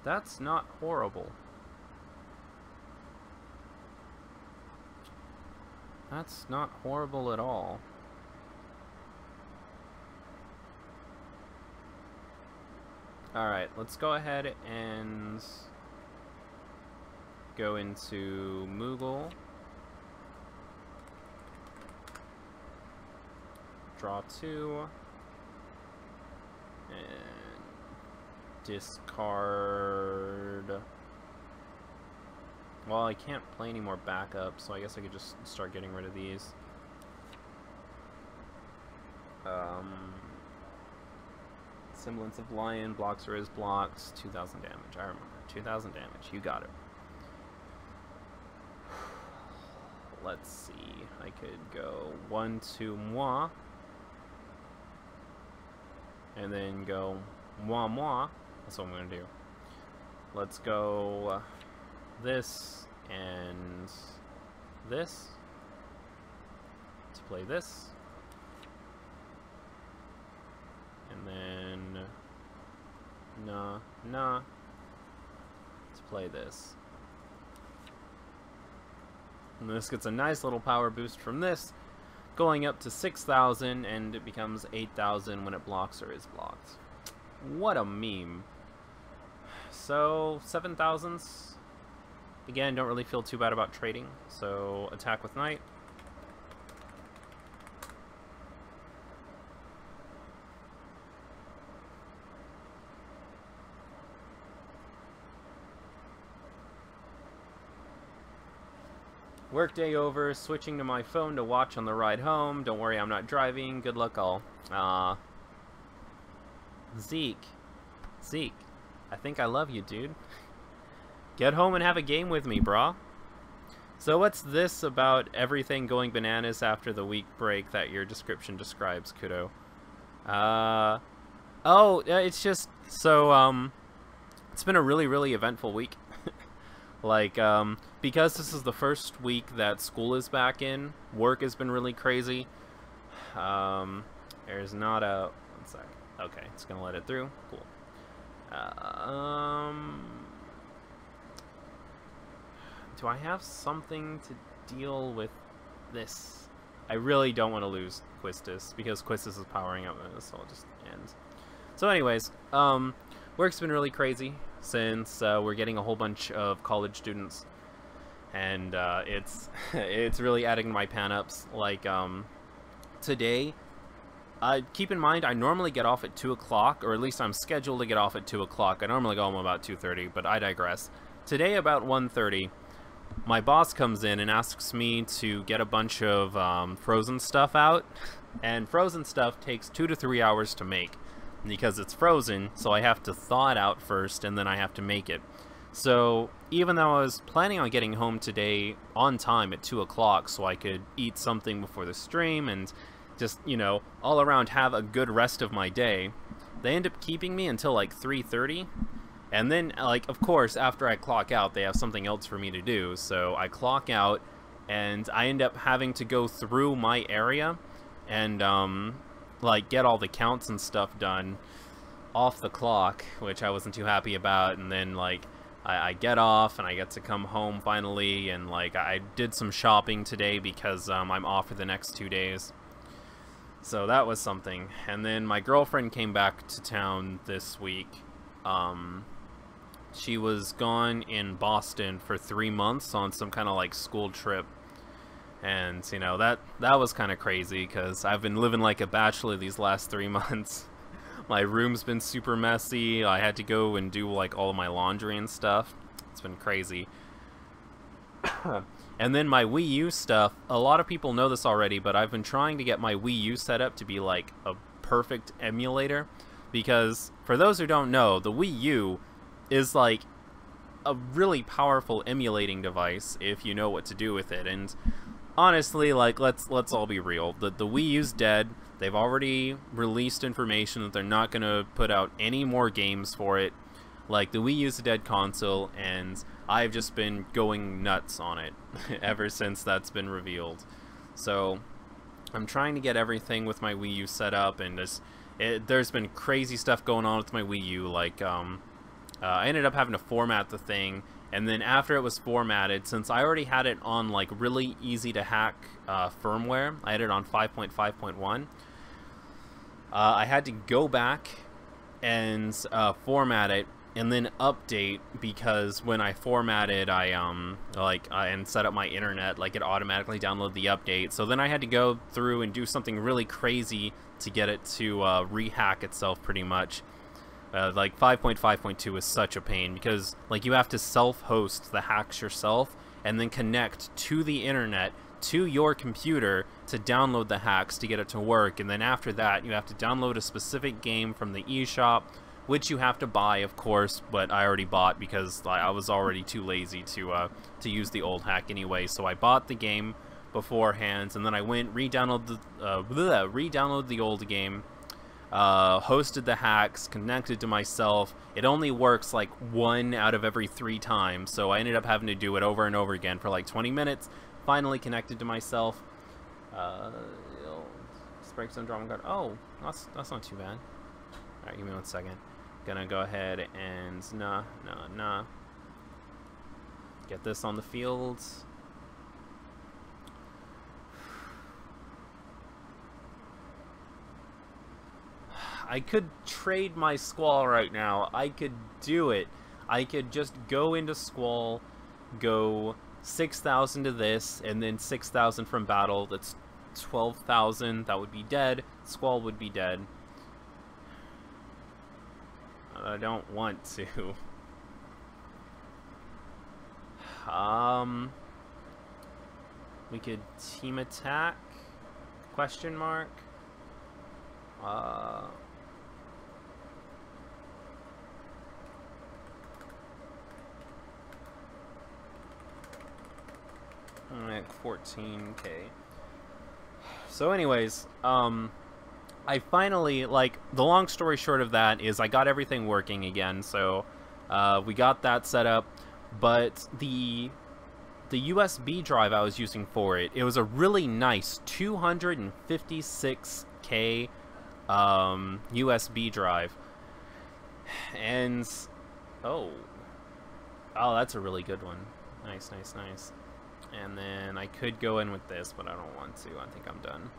That's not horrible. That's not horrible at all. Alright, let's go ahead and go into Moogle. Draw 2. And discard... Well, I can't play any more backup, so I guess I could just start getting rid of these. Let's Semblance of lion, blocks or is blocked, 2,000 damage. I remember. 2,000 damage. You got it. Let's see. I could go 1, 2, moi. And then go moi, moi. That's what I'm going to do. Let's go this and this to play this. And then nah to play this. And this gets a nice little power boost from this, going up to 6,000, and it becomes 8,000 when it blocks or is blocked. What a meme. So 7,000s. Again, don't really feel too bad about trading. So attack with knight. Workday over, switching to my phone to watch on the ride home. Don't worry, I'm not driving. Good luck all. Zeke, I think I love you, dude. Get home and have a game with me, brah. So what's this about everything going bananas after the week break that your description describes, Kudo? It's just, so, it's been a really, really eventful week. Like, because this is the first week that school is back in, work has been really crazy. There's not a... One sec. Okay, it's gonna let it through. Cool. Do I have something to deal with this? I really don't want to lose Quistis, because Quistis is powering up, so I'll just end. So anyways, work's been really crazy since we're getting a whole bunch of college students, and it's really adding to my pan-ups. Like, today, keep in mind, I normally get off at 2 o'clock, or at least I'm scheduled to get off at 2 o'clock. I normally go home about 2:30, but I digress. Today, about 1:30, my boss comes in and asks me to get a bunch of frozen stuff out, and frozen stuff takes 2 to 3 hours to make. Because it's frozen, so I have to thaw it out first, and then I have to make it. So even though I was planning on getting home today on time at 2 o'clock so I could eat something before the stream and just, you know, all around have a good rest of my day, they end up keeping me until like 3:30. And then, like, of course, after I clock out, they have something else for me to do. So I clock out, and I end up having to go through my area and, like, get all the counts and stuff done off the clock, which I wasn't too happy about. And then, like, I get off and I get to come home finally, and like I did some shopping today because I'm off for the next 2 days, so that was something. And then my girlfriend came back to town this week. She was gone in Boston for 3 months on some kind of like school trip. And, you know, that was kind of crazy because I've been living like a bachelor these last 3 months. My room's been super messy. I had to go and do like all of my laundry and stuff. It's been crazy. And then my Wii U stuff, a lot of people know this already, but I've been trying to get my Wii U set up to be like a perfect emulator. Because, for those who don't know, the Wii U is like a really powerful emulating device if you know what to do with it. And honestly, like, let's all be real. The Wii U's dead. They've already released information that they're not going to put out any more games for it. Like, the Wii U's a dead console, and I've just been going nuts on it ever since that's been revealed. So, I'm trying to get everything with my Wii U set up, and there's been crazy stuff going on with my Wii U. Like, I ended up having to format the thing, and then after it was formatted, since I already had it on like really easy to hack firmware, I had it on 5.5.1, I had to go back and format it and then update, because when I formatted, and set up my internet, like, it automatically downloaded the update. So then I had to go through and do something really crazy to get it to rehack itself, pretty much. Like, 5.5.2 is such a pain, because like you have to self-host the hacks yourself and then connect to the internet to your computer to download the hacks to get it to work, and then after that you have to download a specific game from the eShop, which you have to buy, of course, but I already bought because I was already too lazy to use the old hack anyway. So I bought the game beforehand, and then I went re-download the old game, hosted the hacks, connected to myself. It only works like 1 out of every 3 times, so I ended up having to do it over and over again for like 20 minutes. Finally connected to myself. Break some drum guard. Oh, that's not too bad. All right, give me 1 second. Gonna go ahead and get this on the field. I could trade my Squall right now. I could do it. I could just go into Squall, go 6,000 to this, and then 6,000 from battle. That's 12,000. That would be dead. Squall would be dead. I don't want to. We could team attack? Question mark. Like 14k. So anyways, I finally, like, the long story short of that is I got everything working again, so we got that set up, but the USB drive I was using for it, it was a really nice 256k USB drive, and oh, that's a really good one. Nice, nice, nice. And then I could go in with this, but I don't want to. I think I'm done.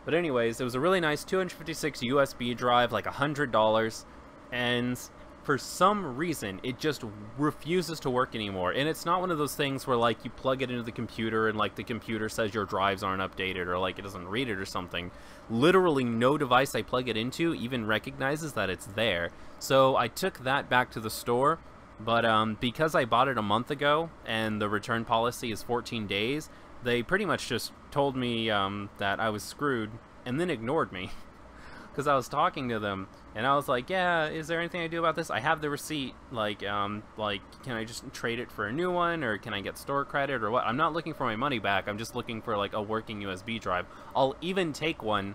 But anyways, it was a really nice 256 USB drive, like $100, and for some reason it just refuses to work anymore. And it's not one of those things where like you plug it into the computer and like the computer says your drives aren't updated or like it doesn't read it or something. Literally no device I plug it into even recognizes that it's there. So I took that back to the store, but because I bought it a month ago and the return policy is 14 days, they pretty much just told me that I was screwed and then ignored me. Because I was talking to them and I was like, yeah, is there anything I do about this? I have the receipt, like can I just trade it for a new one, or can I get store credit or what? I'm not looking for my money back, I'm just looking for like a working USB drive. I'll even take one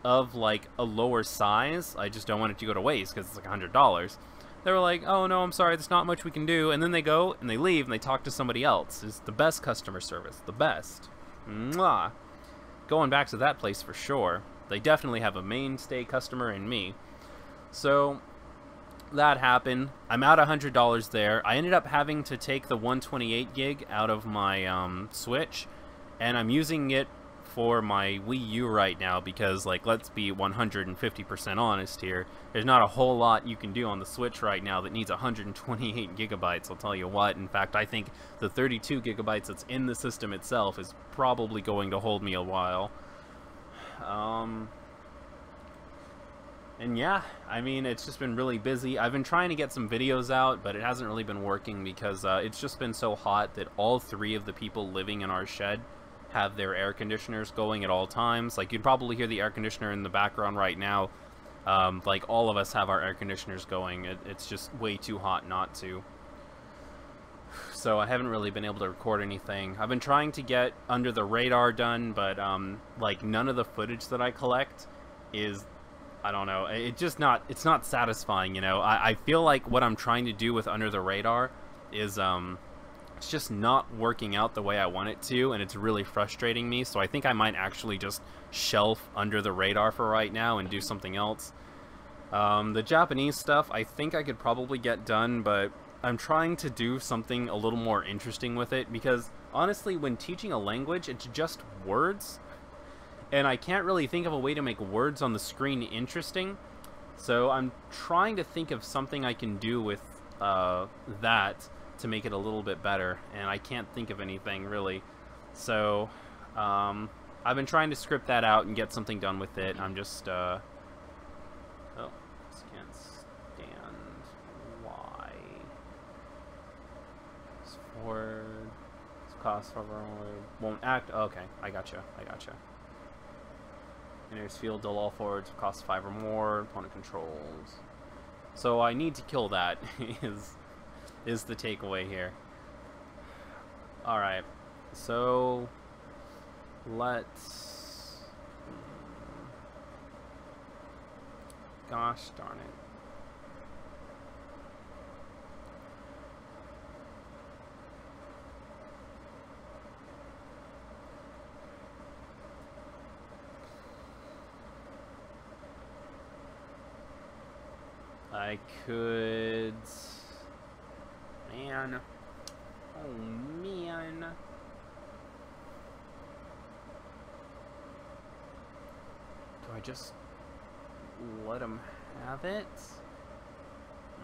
of like a lower size, I just don't want it to go to waste because it's like $100. They were like, oh no, I'm sorry, there's not much we can do, and then they go and they leave and they talk to somebody else. It's the best customer service, the best. Mwah. Going back to that place for sure. They definitely have a mainstay customer in me. So that happened. I'm out $100 there. I ended up having to take the 128 gig out of my Switch, and I'm using it for my Wii U right now because, like, let's be 150% honest here, there's not a whole lot you can do on the Switch right now that needs 128 gigabytes, I'll tell you what. In fact, I think the 32 gigabytes that's in the system itself is probably going to hold me a while. And yeah, I mean, it's just been really busy. I've been trying to get some videos out, but it hasn't really been working because it's just been so hot that all 3 of the people living in our shed have their air conditioners going at all times. Like, you'd probably hear the air conditioner in the background right now. Like, all of us have our air conditioners going. It's just way too hot not to. So I haven't really been able to record anything. I've been trying to get Under the Radar done, but like, none of the footage that I collect is, I don't know, it's not satisfying, you know. I feel like what I'm trying to do with Under the Radar is it's just not working out the way I want it to, and it's really frustrating me. So I think I might actually just shelf Under the Radar for right now and do something else. The Japanese stuff I think I could probably get done, but I'm trying to do something a little more interesting with it, because honestly, when teaching a language, it's just words, and I can't really think of a way to make words on the screen interesting. So I'm trying to think of something I can do with that to make it a little bit better, and I can't think of anything really. So I've been trying to script that out and get something done with it. I'm just oh, just can't stand why. Forward. Let's cost won't act. Okay, I gotcha. I gotcha. Enters field, dull all forwards, cost 5 or more. Opponent controls. So I need to kill that. is the takeaway here. All right. So let's. Gosh darn it. I could... Man. Oh, man. Do I just let him have it?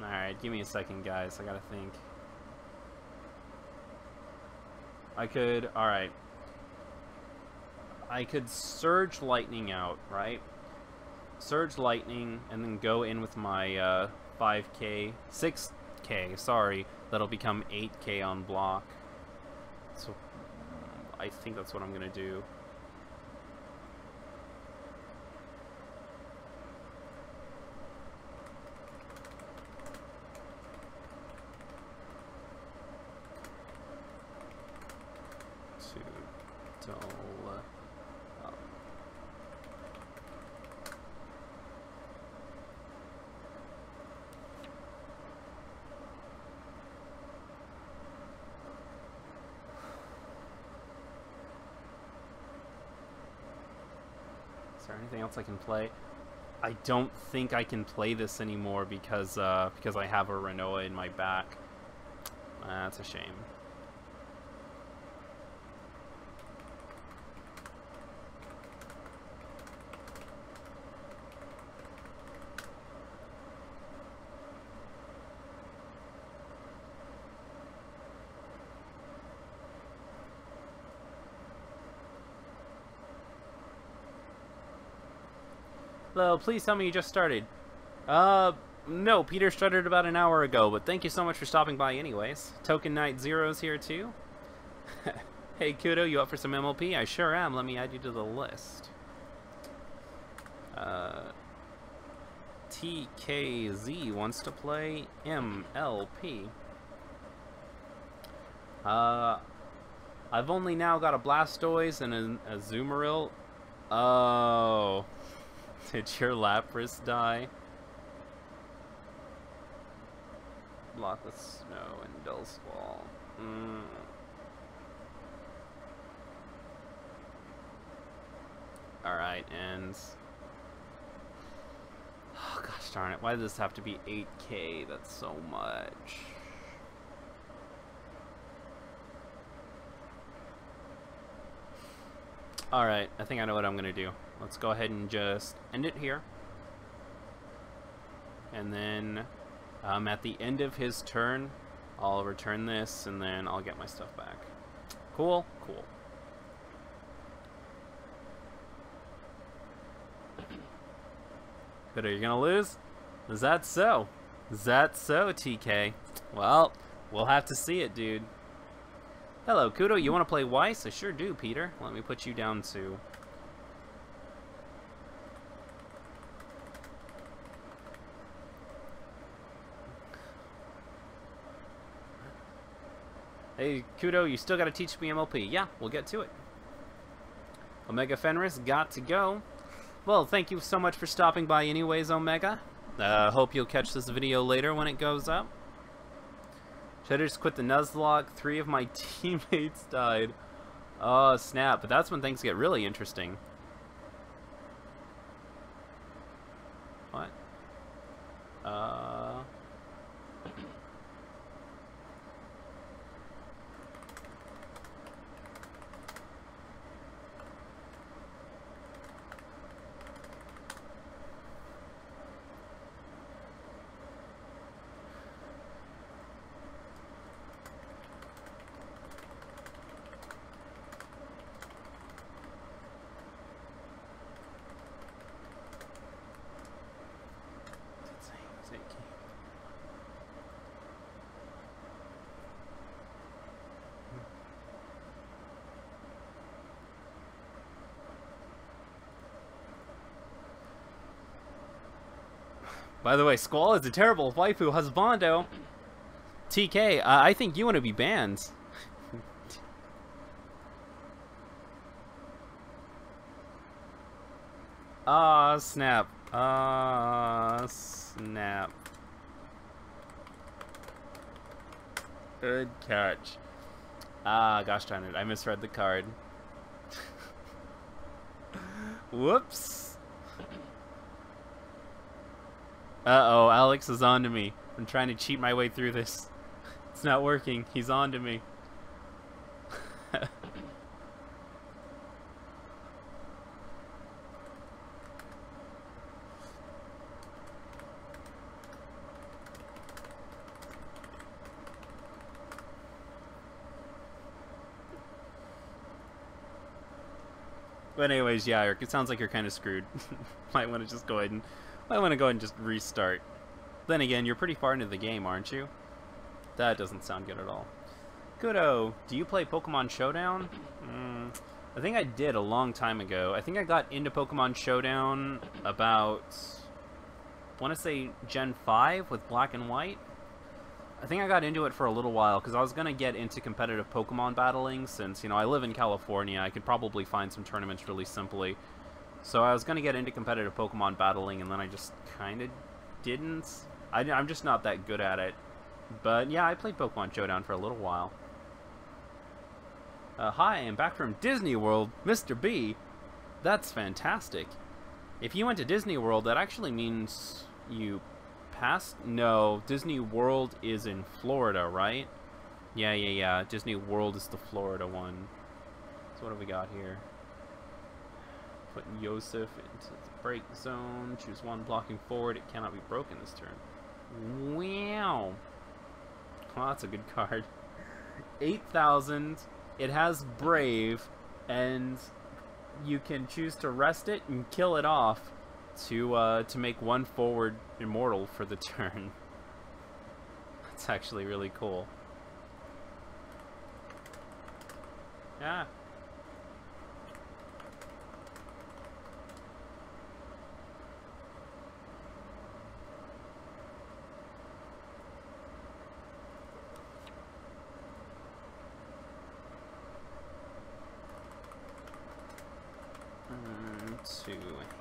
Alright, give me a second, guys. I gotta think. I could... Alright. I could Surge Lightning out, right? Surge Lightning, and then go in with my 5k, 6k, sorry, that'll become 8k on block. So I think that's what I'm gonna do. Is there anything else I can play? I don't think I can play this anymore because I have a Renoa in my back. That's a shame. Hello, please tell me you just started. No, Peter started about an hour ago, but thank you so much for stopping by anyways. Token Knight Zero's here too. Hey Kudo, you up for some MLP? I sure am. Let me add you to the list. TKZ wants to play MLP. I've only now got a Blastoise and a Azumarill. Oh... Did your Lapras die? Block with Snow and Dullsquall. Alright, and... Oh, gosh darn it. Why does this have to be 8k? That's so much. Alright, I think I know what I'm gonna do. Let's go ahead and just end it here. And then at the end of his turn, I'll return this and then I'll get my stuff back. Cool? Cool. But are you gonna lose? Is that so? Is that so, TK? Well, we'll have to see it, dude. Hello, Kudo. You want to play Weiss? I sure do, Peter. Let me put you down to... Hey, Kudo, you still got to teach me MLP. Yeah, we'll get to it. Omega Fenris got to go. Well, thank you so much for stopping by anyways, Omega. Hope you'll catch this video later when it goes up. Should I just quit the Nuzlocke? 3 of my teammates died. Oh, snap. But that's when things get really interesting. What? By the way, Squall is a terrible waifu husbando. TK, I think you want to be banned. Ah, snap. Ah, snap. Good catch. Ah, gosh darn it. I misread the card. Whoops. Uh-oh, Alex is on to me. I'm trying to cheat my way through this. It's not working. He's on to me. But anyways, yeah, Eric, it sounds like you're kind of screwed. Might want to just go ahead and just restart. Then again, you're pretty far into the game, aren't you? That doesn't sound good at all. Goodo, do you play Pokemon Showdown? I think I did a long time ago. I think I got into Pokemon Showdown about, I want to say Gen 5 with Black and White. I think I got into it for a little while because I was going to get into competitive Pokemon battling since, you know, I live in California. I could probably find some tournaments really simply. So I was going to get into competitive Pokemon battling, and then I just kind of didn't. I'm just not that good at it. But yeah, I played Pokemon Showdown for a little while. Hi, I'm back from Disney World, Mr. B. That's fantastic. If you went to Disney World, that actually means you passed? No, Disney World is in Florida, right? Yeah. Disney World is the Florida one. So what have we got here? Put Yosef into the break zone. Choose one blocking forward. It cannot be broken this turn. Wow. Well, that's a good card. 8,000. It has Brave, and you can choose to rest it and kill it off to make one forward immortal for the turn. That's actually really cool. Yeah. Two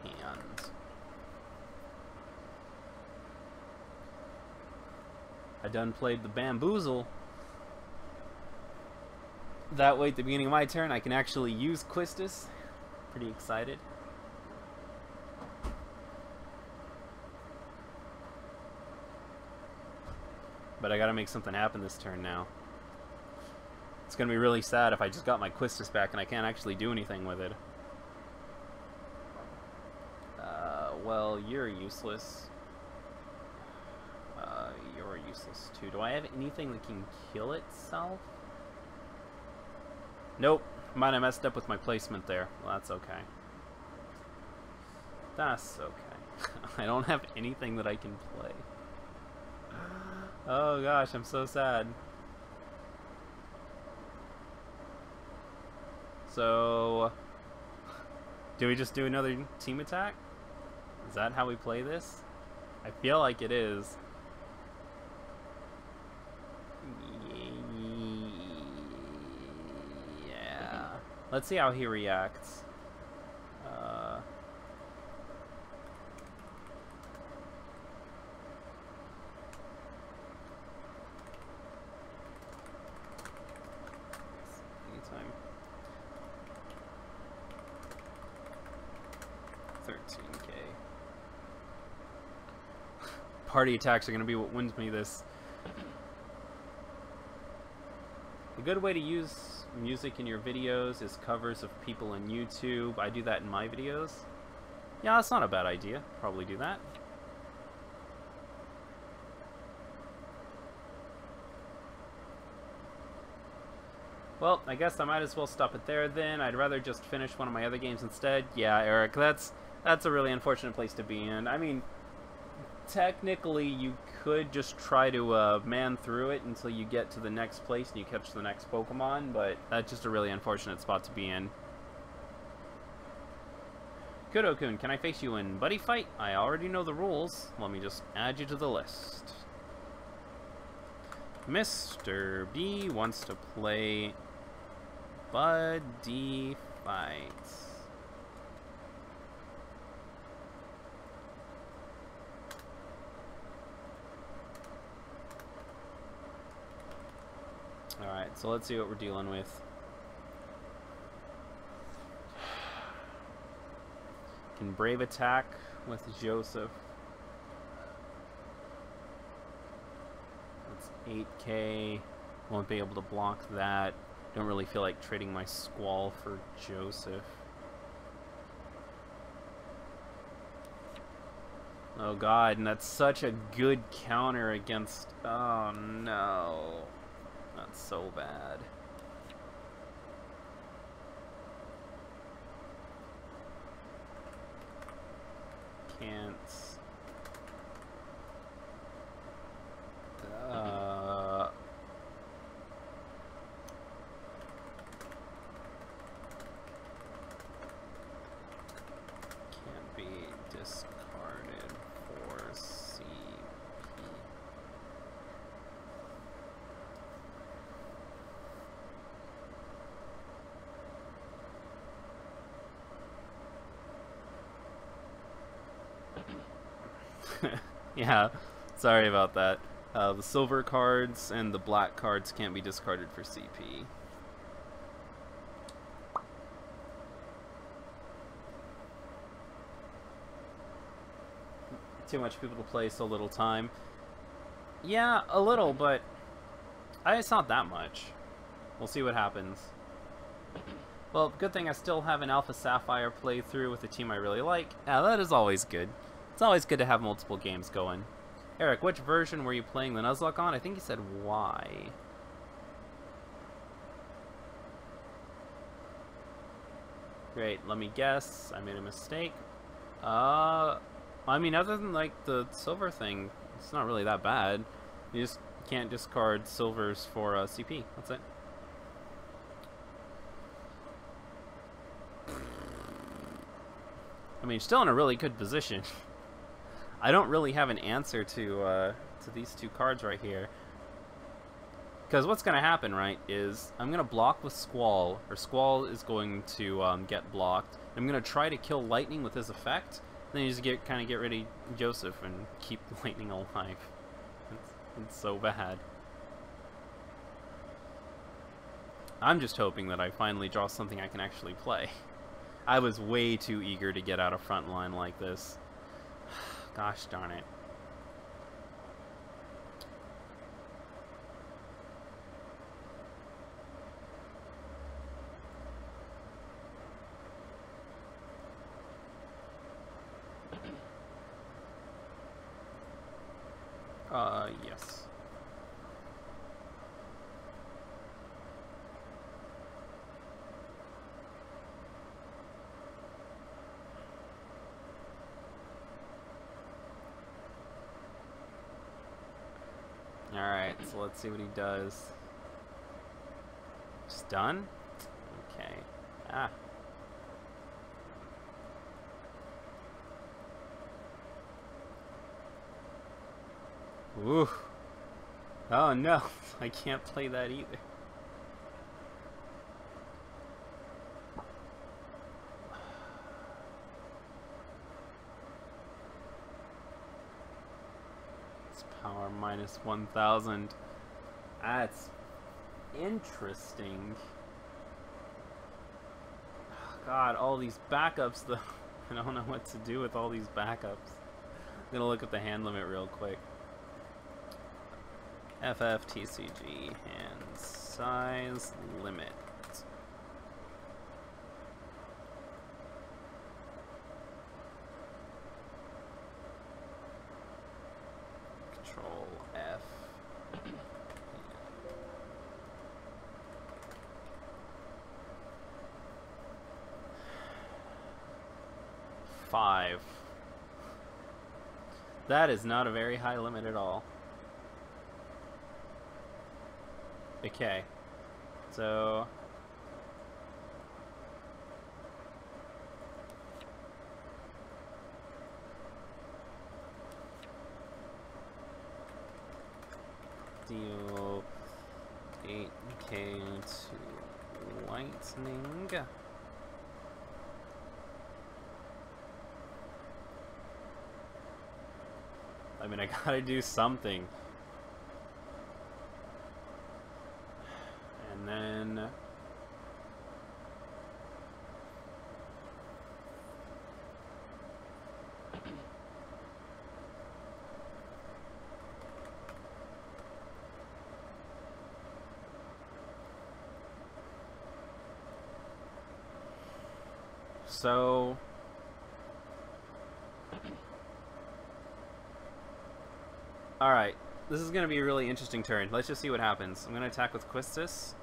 hands. I done played the Bamboozle. That way at the beginning of my turn I can actually use Quistis. Pretty excited. But I gotta make something happen this turn now. It's gonna be really sad if I just got my Quistis back and I can't actually do anything with it. Well, you're useless. You're useless too. Do I have anything that can kill itself? Nope. Might have messed up with my placement there. Well, that's okay. That's okay. I don't have anything that I can play. Oh gosh, I'm so sad. So, do we just do another team attack? Is that how we play this? I feel like it is. Yeah. Let's see how he reacts. Anytime. 13k. Party attacks are going to be what wins me this. A good way to use music in your videos is covers of people on YouTube. I do that in my videos. Yeah, that's not a bad idea. Probably do that. Well, I guess I might as well stop it there then. I'd rather just finish one of my other games instead. Yeah, Eric, that's a really unfortunate place to be in. I mean, technically you could just try to man through it until you get to the next place and you catch the next Pokemon, but that's just a really unfortunate spot to be in. Kudo-kun, can I face you in Buddyfight? I already know the rules. Let me just add you to the list. Mr. B wants to play Buddyfight. Alright, so let's see what we're dealing with. Can Brave attack with Joseph. That's 8k. Won't be able to block that. Don't really feel like trading my Squall for Joseph. Oh god, and that's such a good counter against... Oh no. That's so bad. Can't... Can't be discarded for CP. Yeah, sorry about that. The silver cards and the black cards can't be discarded for CP. Too much people to play, so little time. Yeah, a little, but it's not that much. We'll see what happens. Well, good thing I still have an Alpha Sapphire playthrough with a team I really like. Yeah, that is always good. It's always good to have multiple games going. Eric, which version were you playing the Nuzlocke on? I think you said Y. Great, let me guess. I made a mistake. I mean, other than, like, the silver thing, it's not really that bad. You just can't discard silvers for CP. That's it. I mean, still in a really good position. I don't really have an answer to these two cards right here. Because what's going to happen, right, is I'm going to block with Squall, or Squall is going to get blocked. I'm going to try to kill Lightning with his effect. Then you just kind of get rid of Joseph and keep Lightning alive. It's so bad. I'm just hoping that I finally draw something I can actually play. I was way too eager to get out of front line like this. Gosh darn it. Yes. Alright, so let's see what he does. Stun? Okay. Ah. Ooh. Oh no, I can't play that either. It's power minus 1000. That's interesting. God, all these backups though. I don't know what to do with all these backups. I'm gonna look at the hand limit real quick. TCG hand size limit. Control F. 5. That is not a very high limit at all. Okay, so listening. I mean, I gotta do something. And then... So... Alright, this is going to be a really interesting turn. Let's just see what happens. I'm going to attack with Quistis.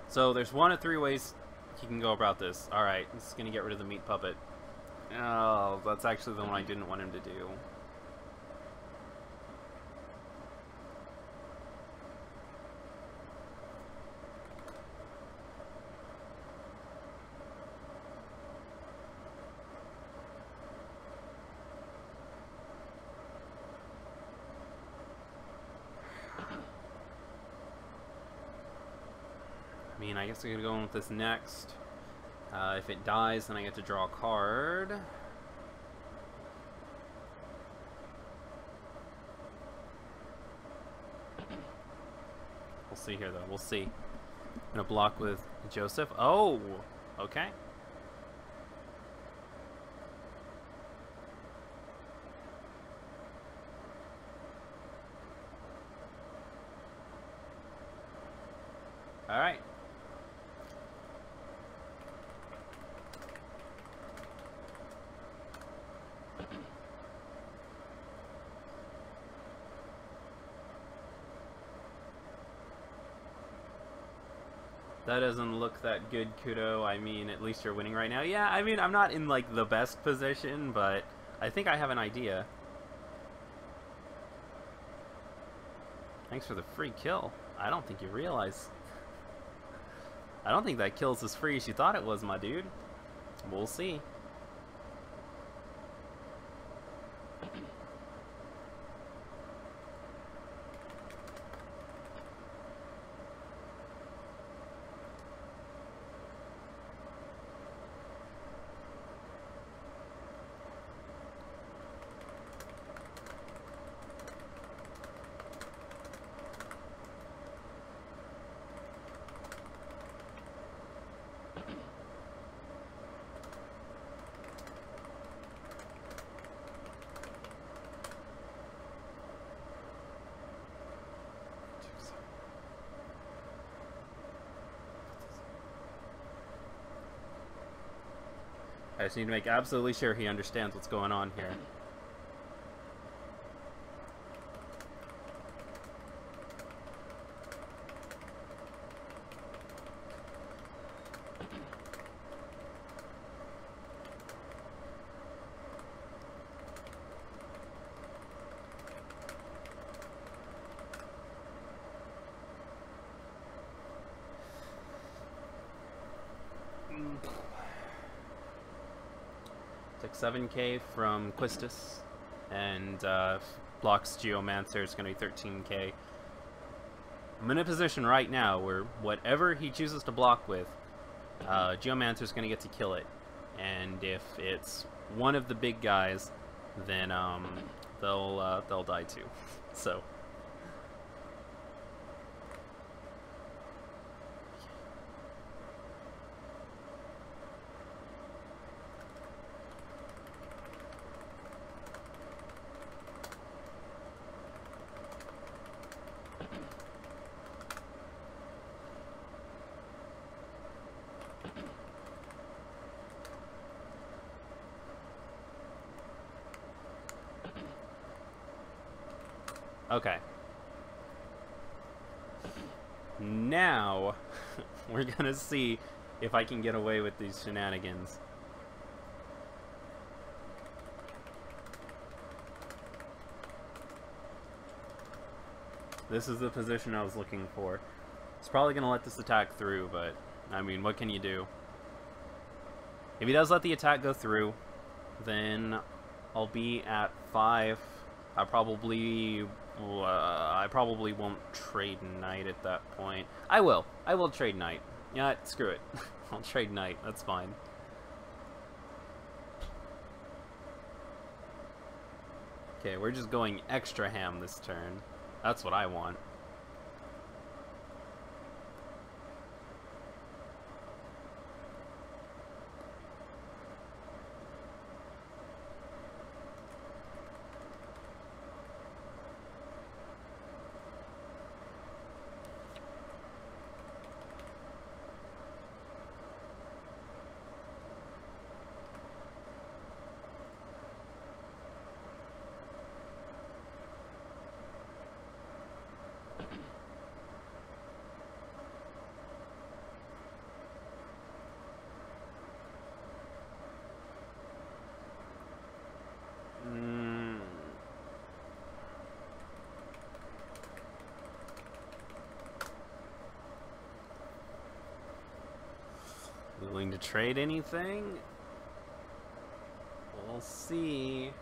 So there's one of three ways you can go about this. Alright, this is going to get rid of the meat puppet. Oh, that's actually the one I didn't want him to do. I mean, I guess I'm gonna go in with this next. If it dies, then I get to draw a card. We'll see here, though. We'll see. I'm gonna block with Joseph. Oh! Okay. Alright. That doesn't look that good, Kudo. I mean, at least you're winning right now. Yeah, I mean, I'm not in, like, the best position, but I think I have an idea. Thanks for the free kill. I don't think you realize. I don't think that kill's as free as you thought it was, my dude. We'll see. I just need to make absolutely sure he understands what's going on here. Took 7k from Quistis, and blocks Geomancer is going to be 13k. I'm in a position right now where whatever he chooses to block with, Geomancer is going to get to kill it. And if it's one of the big guys, then they'll die too. So. Okay. Now, we're gonna see if I can get away with these shenanigans. This is the position I was looking for. It's probably gonna let this attack through, but, I mean, what can you do? If he does let the attack go through, then I'll be at 5. I probably won't trade Knight at that point. I will trade Knight. Yeah, screw it. I'll trade Knight. That's fine. Okay, we're just going extra ham this turn. That's what I want. Willing to trade anything? We'll see.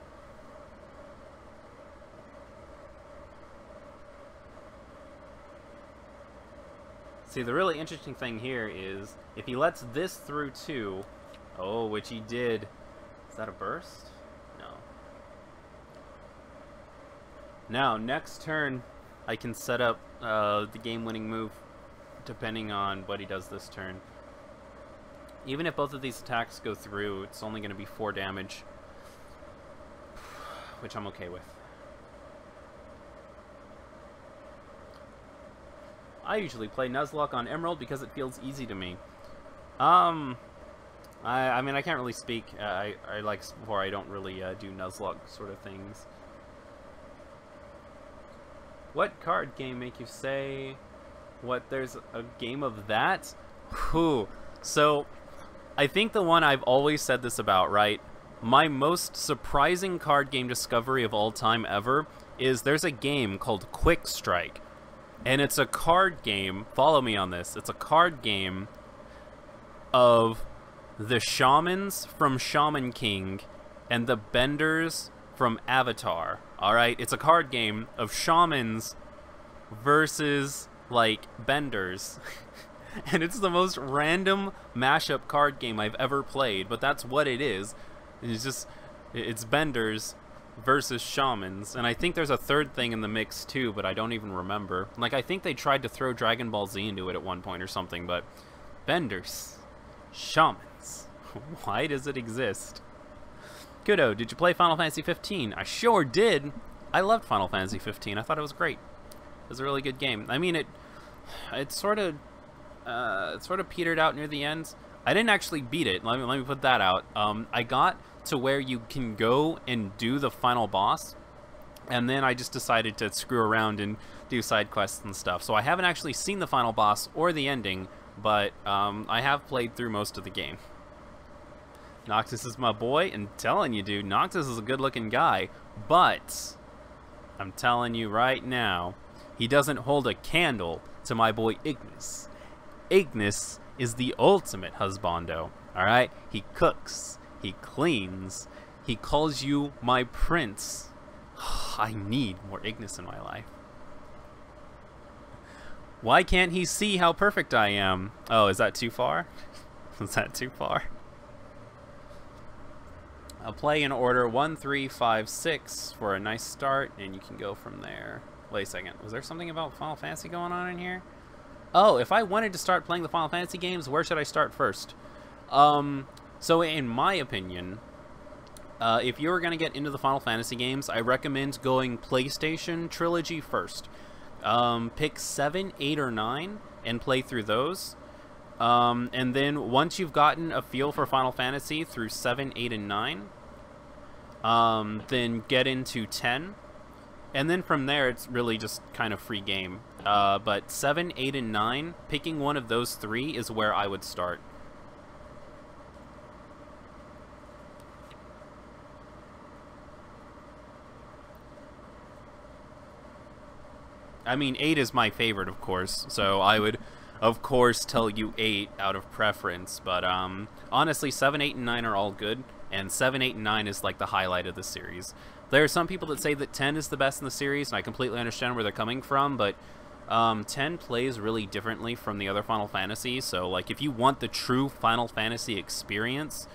See, the really interesting thing here is if he lets this through too, oh, which he did. Is that a burst? No. Now, next turn, I can set up the game-winning move depending on what he does this turn. Even if both of these attacks go through, it's only going to be 4 damage, which I'm okay with. I usually play Nuzlocke on Emerald because it feels easy to me. I mean, I can't really speak. I like before, I don't really do Nuzlocke sort of things. What card game make you say, what, there's a game of that? Whew. So, I think the one I've always said this about, right? My most surprising card game discovery of all time ever is there's a game called Quick Strike. And it's a card game, follow me on this, it's a card game of the shamans from Shaman King and the benders from Avatar. Alright, it's a card game of shamans versus, like, benders. And it's the most random mashup card game I've ever played, but that's what it is. It's benders versus shamans, and I think there's a third thing in the mix too, but I don't even remember. Like, I think they tried to throw Dragon Ball Z into it at one point or something, but benders, shamans, why does it exist? Kudo, did you play Final Fantasy 15? I sure did. I loved Final Fantasy 15. I thought it was great. It was a really good game. I mean, it sort of petered out near the end. I didn't actually beat it. Let me put that out. I got to where you can go and do the final boss, and then I just decided to screw around and do side quests and stuff. So I haven't actually seen the final boss or the ending, but I have played through most of the game. Noctis is my boy, and telling you, dude, Noctis is a good-looking guy, but I'm telling you right now, he doesn't hold a candle to my boy Ignis. Ignis is the ultimate husbando, alright? He cooks, he cleans, he calls you my prince. I need more Ignis in my life. Why can't he see how perfect I am? Oh, is that too far? Is that too far? I'll play in order 1, 3, 5, 6 for a nice start, and you can go from there. Wait a second, was there something about Final Fantasy going on in here? Oh, if I wanted to start playing the Final Fantasy games, where should I start first? So in my opinion, if you were going to get into the Final Fantasy games, I recommend going PlayStation Trilogy first. Pick 7, 8, or 9 and play through those. And then once you've gotten a feel for Final Fantasy through 7, 8, and 9, then get into 10. And then from there, it's really just kind of free game. But 7, 8, and 9, picking one of those 3 is where I would start. I mean, 8 is my favorite, of course, so I would, of course, tell you 8 out of preference. But honestly, 7, 8, and 9 are all good. and 7, 8, and 9 is like the highlight of the series. There are some people that say that 10 is the best in the series, and I completely understand where they're coming from, but 10 plays really differently from the other Final Fantasy, so like if you want the true Final Fantasy experience,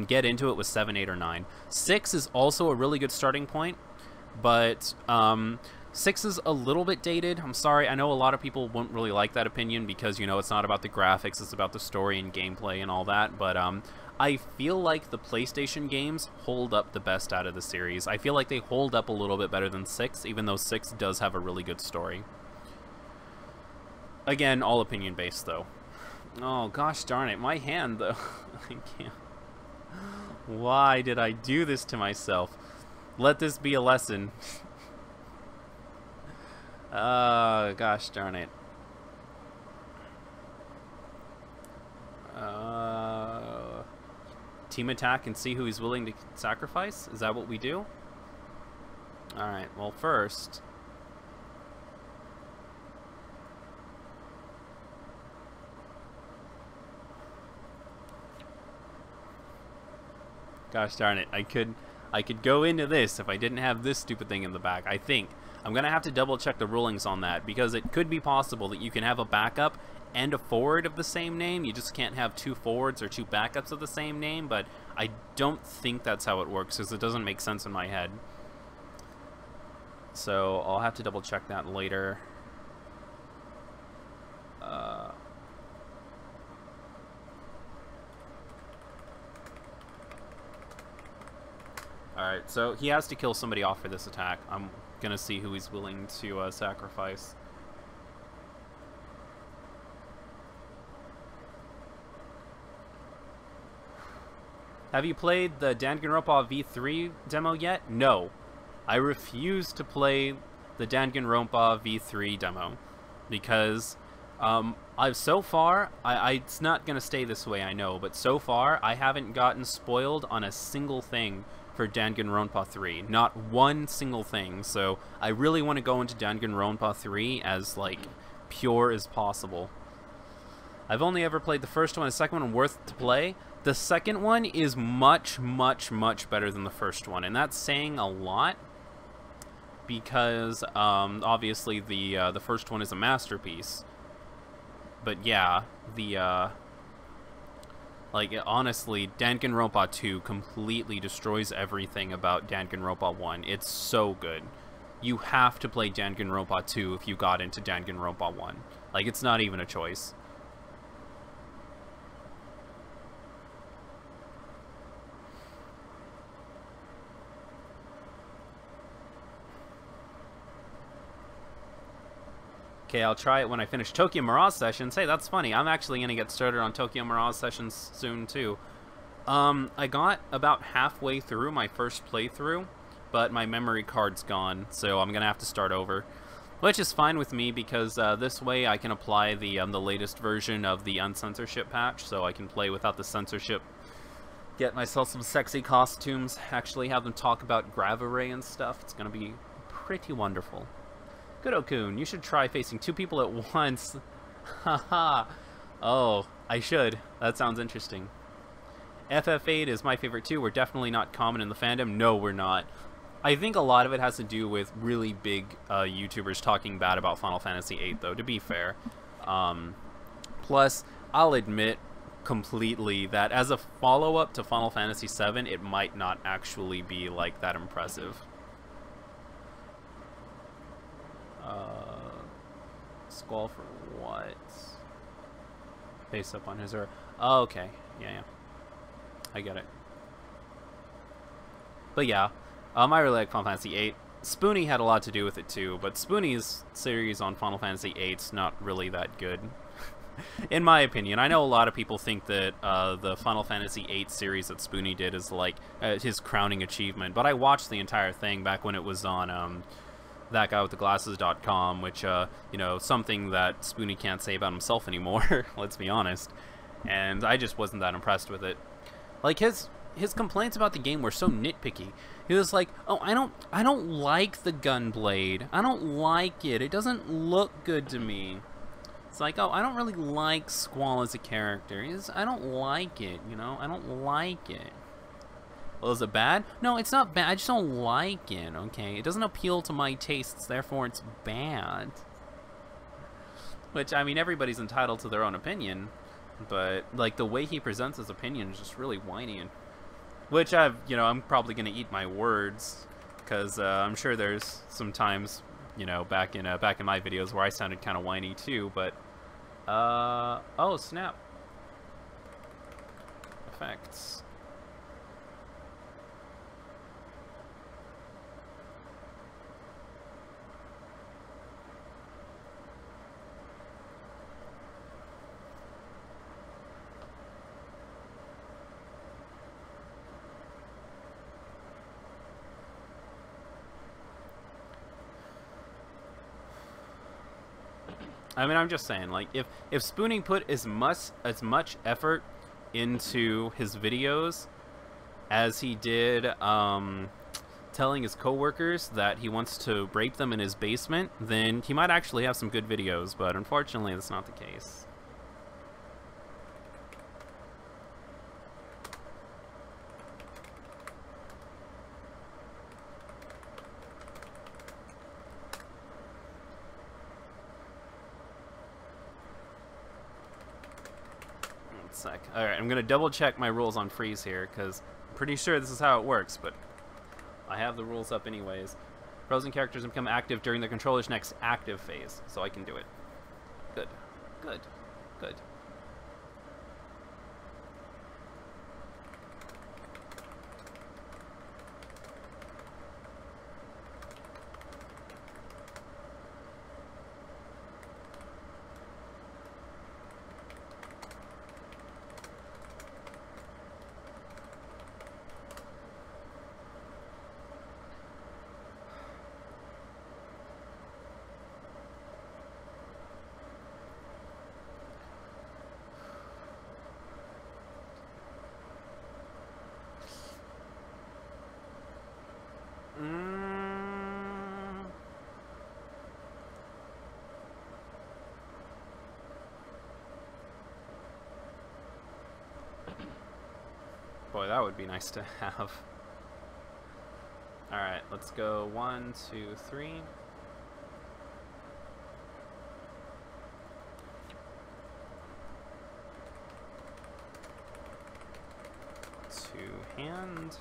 get into it with 7, 8, or 9. 6 is also a really good starting point, but 6 is a little bit dated. I'm sorry, I know a lot of people won't really like that opinion because, you know, it's not about the graphics, it's about the story and gameplay and all that, but I feel like the PlayStation games hold up the best out of the series. I feel like they hold up a little bit better than 6, even though 6 does have a really good story. Again, all opinion-based, though. Oh, gosh darn it, my hand, though. I can't. Why did I do this to myself? Let this be a lesson. Gosh darn it. Team attack and see who he's willing to sacrifice? Is that what we do? Alright, well first... Gosh darn it, I could go into this if I didn't have this stupid thing in the back, I think. I'm gonna have to double check the rulings on that, because it could be possible that you can have a backup and a forward of the same name. You just can't have 2 forwards or 2 backups of the same name, but I don't think that's how it works, because it doesn't make sense in my head. So I'll have to double check that later. Alright, so he has to kill somebody off for this attack. I'm gonna see who he's willing to sacrifice. Have you played the Danganronpa V3 demo yet? No. I refuse to play the Danganronpa V3 demo because so far, it's not gonna stay this way, I know, but so far I haven't gotten spoiled on a single thing for Danganronpa 3. Not one single thing, so I really want to go into Danganronpa 3 as, like, pure as possible. I've only ever played the first one. The second one worth to play. The second one is much, much, much better than the first one, and that's saying a lot because, obviously, the first one is a masterpiece. But yeah, like, honestly, Danganronpa 2 completely destroys everything about Danganronpa 1. It's so good. You have to play Danganronpa 2 if you got into Danganronpa 1. Like, it's not even a choice. Okay, I'll try it when I finish Tokyo Mirage Sessions. Hey, that's funny. I'm actually going to get started on Tokyo Mirage Sessions soon, too. I got about halfway through my first playthrough, but my memory card's gone, so I'm going to have to start over. Which is fine with me, because this way I can apply the latest version of the uncensorship patch, so I can play without the censorship. Get myself some sexy costumes, actually have them talk about Graveray and stuff. It's going to be pretty wonderful. Good Okun, you should try facing 2 people at once. Haha. Oh, I should. That sounds interesting. FF8 is my favorite too. We're definitely not common in the fandom. No, we're not. I think a lot of it has to do with really big YouTubers talking bad about Final Fantasy VIII, though, to be fair. Plus, I'll admit completely that as a follow-up to Final Fantasy VII, it might not actually be, like, that impressive. Squall for what? Face up on his or... Oh, okay. Yeah. I get it. But yeah, I really like Final Fantasy VIII. Spoony had a lot to do with it too, but Spoony's series on Final Fantasy VIII's not really that good. In my opinion. I know a lot of people think that the Final Fantasy VIII series that Spoony did is like his crowning achievement, but I watched the entire thing back when it was on thatguywiththeglasses.com, which, you know, something that Spoony can't say about himself anymore, let's be honest. And I just wasn't that impressed with it. Like, his complaints about the game were so nitpicky. He was like, oh, I don't like the gunblade. I don't like it. It doesn't look good to me. It's like, oh, I don't really like Squall as a character. I don't like it, you know? I don't like it. Well, is it bad? No, it's not bad. I just don't like it, okay? It doesn't appeal to my tastes, therefore it's bad. Which, I mean, everybody's entitled to their own opinion, but, like, the way he presents his opinion is just really whiny. And, which I'm probably going to eat my words, because I'm sure there's some times, back in my videos where I sounded kind of whiny too, but, oh, snap. Effects. I mean, I'm just saying, like, if Spooning put as much effort into his videos as he did telling his coworkers that he wants to rape them in his basement, then he might actually have some good videos, but unfortunately that's not the case. Alright, I'm going to double check my rules on freeze here, because I'm pretty sure this is how it works, but I have the rules up anyways. Frozen characters become active during the controller's next active phase, so I can do it. Good. Good. Good. Boy, that would be nice to have. Alright, let's go 1, 2, 3. Two hand.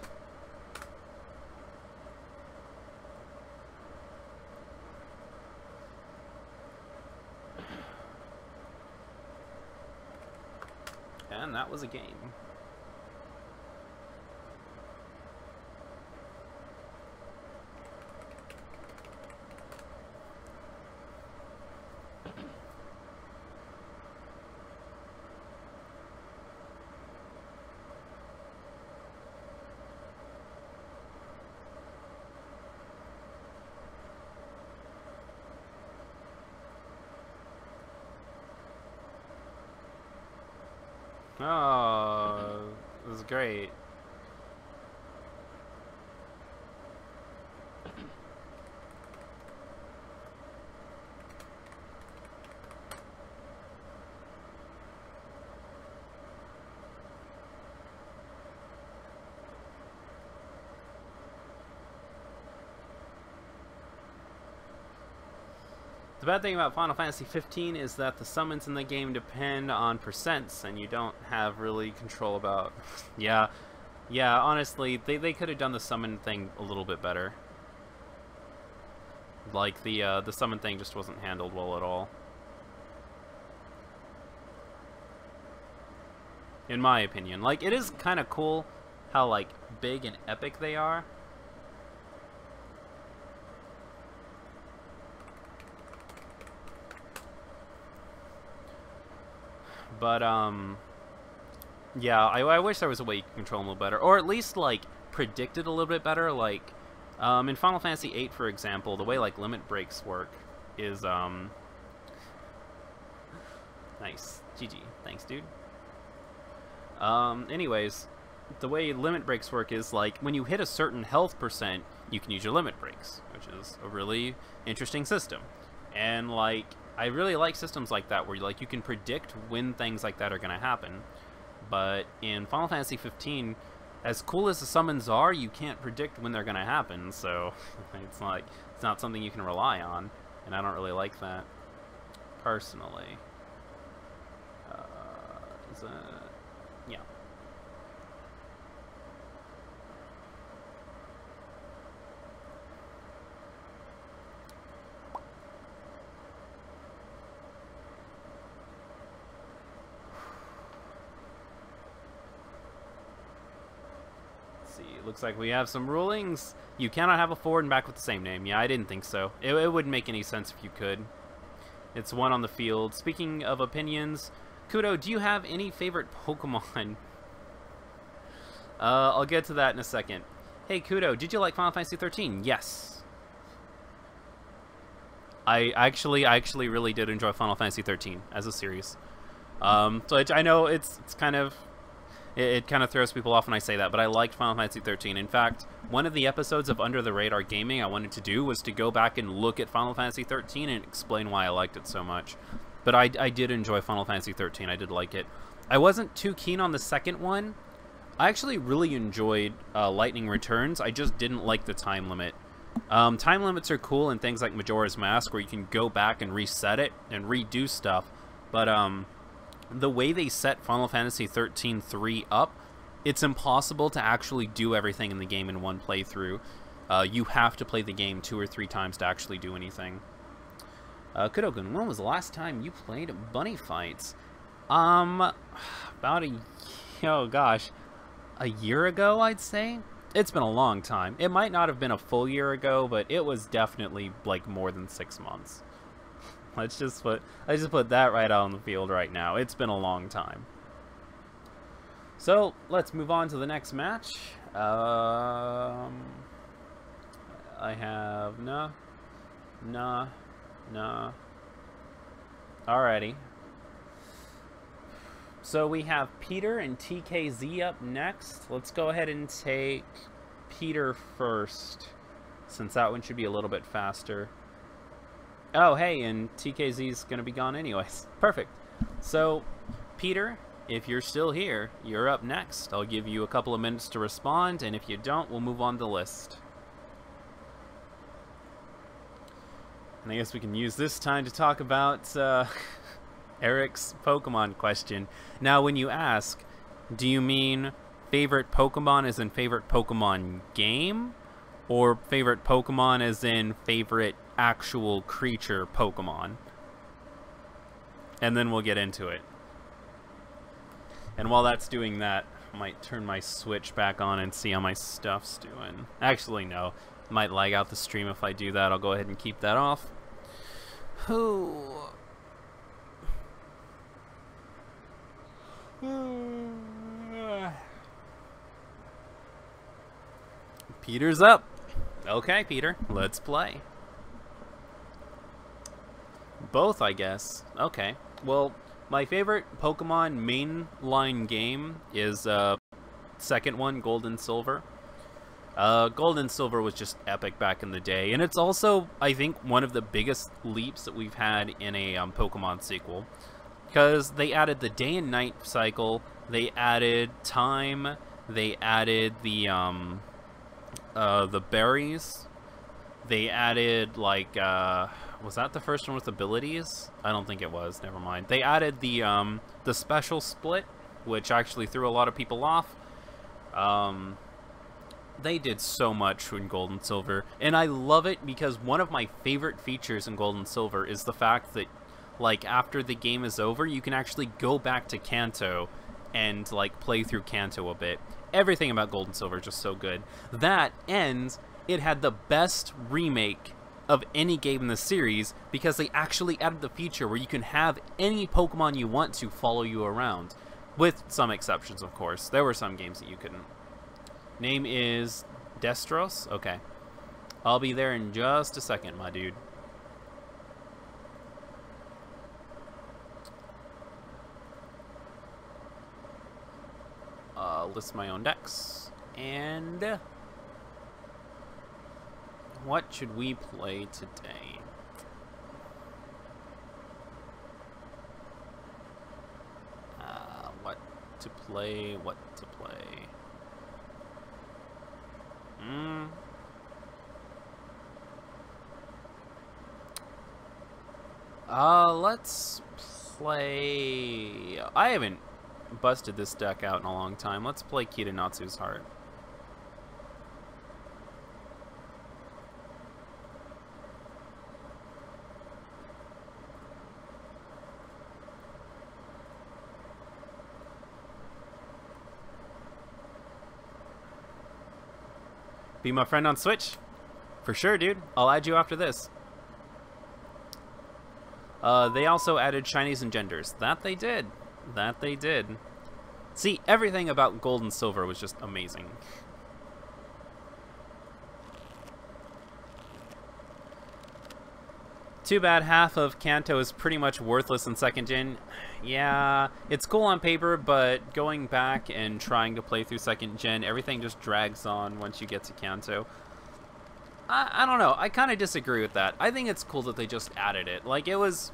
And that was a game. Oh, it was great. The bad thing about Final Fantasy 15 is that the summons in the game depend on percents, and you don't have really control about... yeah, honestly, they could have done the summon thing a little bit better. Like, the summon thing just wasn't handled well at all. In my opinion. Like, it is kind of cool how, like, big and epic they are. But, yeah, I wish there was a way you could control them a little better. Or at least, like, predict it a little bit better. Like, in Final Fantasy VIII, for example, the way, like, limit breaks work is, nice. GG. Thanks, dude. Anyways, the way limit breaks work is, like, when you hit a certain health percent, you can use your limit breaks, which is a really interesting system. And, like, I really like systems like that where, like, you can predict when things like that are going to happen. But in Final Fantasy 15, as cool as the summons are, you can't predict when they're going to happen, so it's not something you can rely on, and I don't really like that, personally. Yeah. Looks like we have some rulings. You cannot have a forward and back with the same name. Yeah, I didn't think so. It wouldn't make any sense if you could. It's one on the field. Speaking of opinions, Kudo, do you have any favorite Pokemon? I'll get to that in a second. Hey, Kudo, did you like Final Fantasy 13? Yes. I actually really did enjoy Final Fantasy 13 as a series. So I know it's kind of... It kind of throws people off when I say that, but I liked Final Fantasy 13. In fact, one of the episodes of Under the Radar Gaming I wanted to do was to go back and look at Final Fantasy 13 and explain why I liked it so much. But I did enjoy Final Fantasy 13. I did like it. I wasn't too keen on the second one. I actually really enjoyed Lightning Returns. I just didn't like the time limit. Time limits are cool in things like Majora's Mask, where you can go back and reset it and redo stuff. But the way they set Final Fantasy 13-3 up, it's impossible to actually do everything in the game in one playthrough. You have to play the game 2 or 3 times to actually do anything. Kudogun, when was the last time you played Buddyfight? About a year ago, I'd say. It's been a long time. It might not have been a full year ago, but it was definitely like more than 6 months. I just put that right out on the field right now. It's been a long time. So let's move on to the next match. I have nah. Alrighty. So we have Peter and TKZ up next. Let's go ahead and take Peter first, since that one should be a little bit faster. Oh, hey, and TKZ's going to be gone anyways. Perfect. So, Peter, if you're still here, you're up next. I'll give you a couple of minutes to respond, and if you don't, we'll move on the list. And I guess we can use this time to talk about Eric's Pokemon question. Now, when you ask, do you mean favorite Pokemon as in favorite Pokemon game? Or favorite Pokemon as in favorite actual creature Pokemon? And then we'll get into it. And while that's doing that, I might turn my Switch back on and see how my stuff's doing. Actually, no. Might lag out the stream if I do that. I'll go ahead and keep that off. Peter's up. Okay, Peter, let's play. Both, I guess. Okay. Well, my favorite Pokemon mainline game is second one, Gold and Silver. Gold and Silver was just epic back in the day, and it's also, I think, one of the biggest leaps that we've had in a Pokemon sequel, because they added the day and night cycle, they added time, they added the berries, they added, like, was that the first one with abilities? I don't think it was, never mind. They added the special split, which actually threw a lot of people off. They did so much in Gold and Silver, and I love it because one of my favorite features in Gold and Silver is the fact that, like, after the game is over, you can actually go back to Kanto and, like, play through Kanto a bit. Everything about Gold and Silver is just so good. That, and it had the best remake of any game in the series because they actually added the feature where you can have any Pokemon you want to follow you around. With some exceptions, of course. There were some games that you couldn't. Name is Destros? Okay. I'll be there in just a second, my dude. List my own decks. And what should we play today? What to play? Mm. Let's play... I haven't busted this deck out in a long time. Let's play Kitanatsu's Heart. Be my friend on Switch? For sure, dude. I'll add you after this. They also added Chinese engenders. That they did. That they did. See, everything about Gold and Silver was just amazing. Too bad half of Kanto is pretty much worthless in 2nd gen. Yeah, it's cool on paper, but going back and trying to play through 2nd gen, everything just drags on once you get to Kanto. I don't know. I kind of disagree with that. I think it's cool that they just added it. Like, it was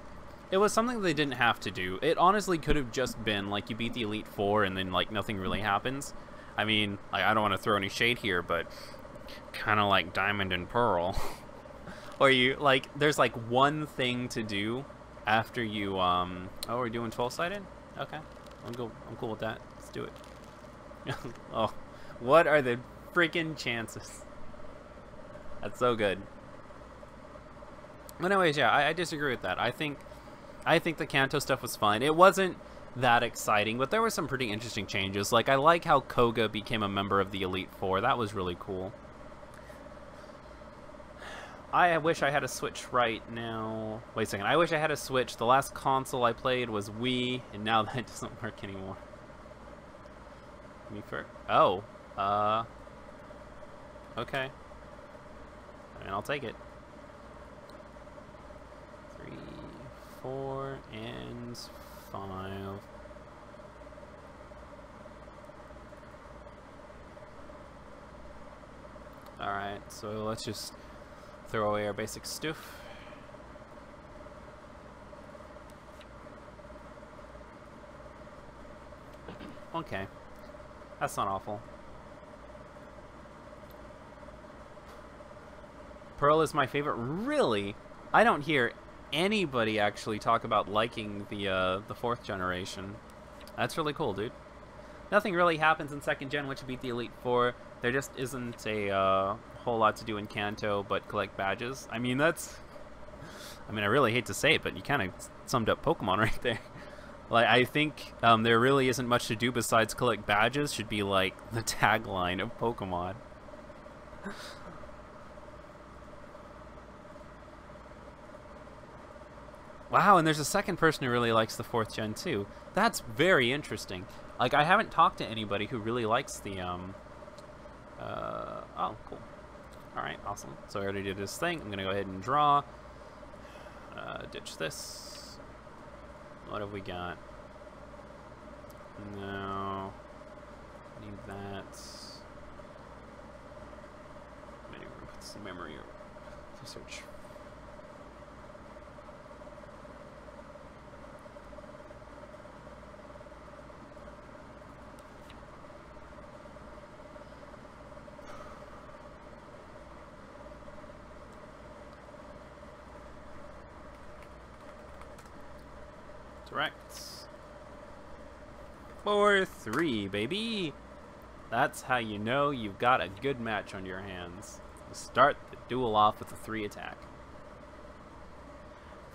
something they didn't have to do. It honestly could have just been, like, you beat the Elite Four and then, like, nothing really happens. I mean, like, I don't want to throw any shade here, but kind of like Diamond and Pearl. Or you, like, there's, like, one thing to do after you, oh, we're doing 12-sided? Okay. I'm cool with that. Let's do it. Oh, what are the freaking chances? That's so good. But anyways, yeah, I disagree with that. I think the Kanto stuff was fine. It wasn't that exciting, but there were some pretty interesting changes. Like, I like how Koga became a member of the Elite Four. That was really cool. I wish I had a Switch right now. Wait a second. I wish I had a Switch. The last console I played was Wii, and now that doesn't work anymore. Oh. Okay. And I'll take it. 3, 4, and 5. Alright, so let's just throw away our basic stuff. Okay. That's not awful. Pearl is my favorite. Really? I don't hear anybody actually talk about liking the 4th generation. That's really cool, dude. Nothing really happens in 2nd gen once you beat the Elite Four. There just isn't a whole lot to do in Kanto but collect badges. I mean, that's... I mean, I really hate to say it, but you kind of summed up Pokemon right there. Like, I think there really isn't much to do besides collect badges. Should be, like, the tagline of Pokemon. Wow, and there's a second person who really likes the 4th gen too. That's very interesting. Like, I haven't talked to anybody who really likes the, oh, cool. Alright, awesome. So I already did this thing. I'm gonna go ahead and draw. Ditch this. What have we got? No. Need that. What's the memory research? Direct. 4-3, baby. That's how you know you've got a good match on your hands. You start the duel off with a 3 attack.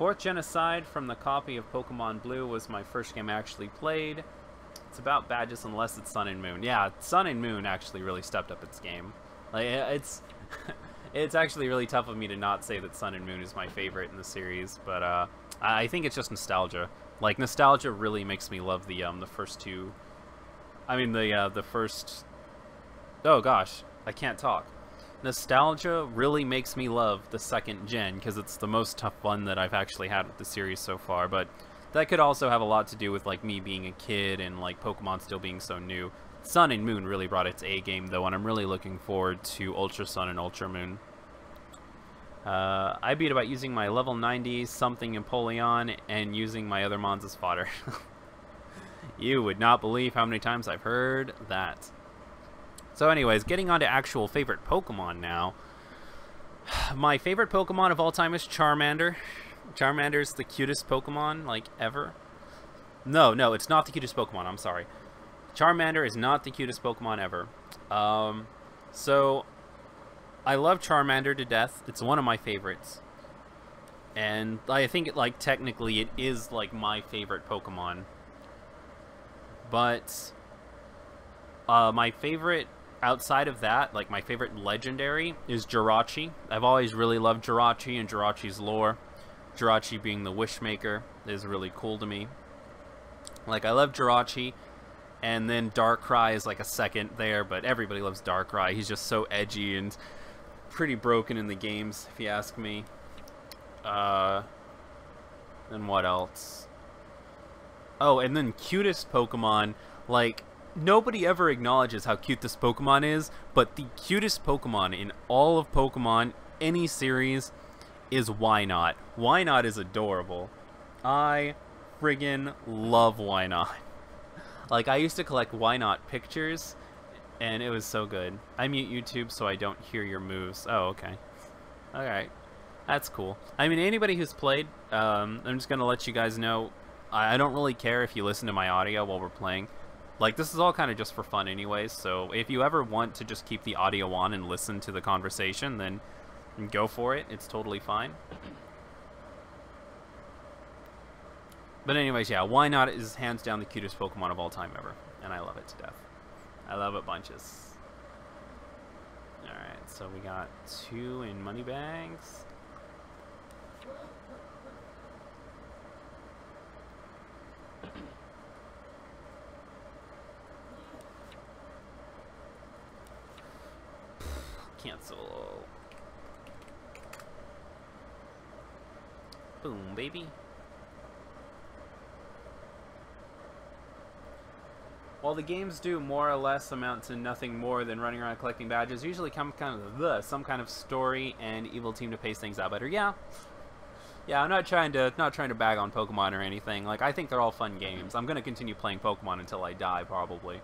4th gen aside from the copy of Pokemon Blue was my first game I actually played. It's about badges unless it's Sun and Moon. Yeah, Sun and Moon actually really stepped up its game. Like, it's it's actually really tough of me to not say that Sun and Moon is my favorite in the series, but I think it's just nostalgia. Like, nostalgia really makes me love the first two. I mean, the first... Oh, gosh. I can't talk. Nostalgia really makes me love the 2nd gen, because it's the most tough fun that I've actually had with the series so far, but that could also have a lot to do with, like, me being a kid and, like, Pokemon still being so new. Sun and Moon really brought its A game, though, and I'm really looking forward to Ultra Sun and Ultra Moon. I beat about using my level 90 something Empoleon and using my other mons as fodder. You would not believe how many times I've heard that. So anyways, getting on to actual favorite Pokemon now. My favorite Pokemon of all time is Charmander. Charmander's the cutest Pokemon, like, ever. No, it's not the cutest Pokemon, I'm sorry. Charmander is not the cutest Pokemon ever. So, I love Charmander to death. It's one of my favorites. And I think, like, technically it is, like, my favorite Pokemon. But, my favorite, outside of that, like, my favorite legendary is Jirachi. I've always really loved Jirachi and Jirachi's lore. Jirachi being the Wishmaker is really cool to me. Like, I love Jirachi, and then Darkrai is like a second there, but everybody loves Darkrai. He's just so edgy and pretty broken in the games, if you ask me. Then what else? Oh, and then cutest Pokemon, like, nobody ever acknowledges how cute this Pokemon is, but the cutest Pokemon in all of Pokemon, any series, is Wynot. Wynot is adorable. I friggin' love Wynot. Like, I used to collect Wynot pictures, and it was so good. I mute YouTube so I don't hear your moves. Oh, okay. Alright. That's cool. I mean, anybody who's played, I'm just gonna let you guys know, I don't really care if you listen to my audio while we're playing. Like, this is all kind of just for fun anyways, so if you ever want to just keep the audio on and listen to the conversation, then go for it. It's totally fine. But anyways, yeah, Wynot is hands down the cutest Pokemon of all time ever, and I love it to death. I love it bunches. Alright, so we got 2 in money bags. Cancel. Boom, baby. While the games do more or less amount to nothing more than running around collecting badges, usually come kind of some kind of story and evil team to pace things out better. Yeah, I'm not trying to bag on Pokemon or anything. Like, I think they're all fun games. I'm gonna continue playing Pokemon until I die, probably.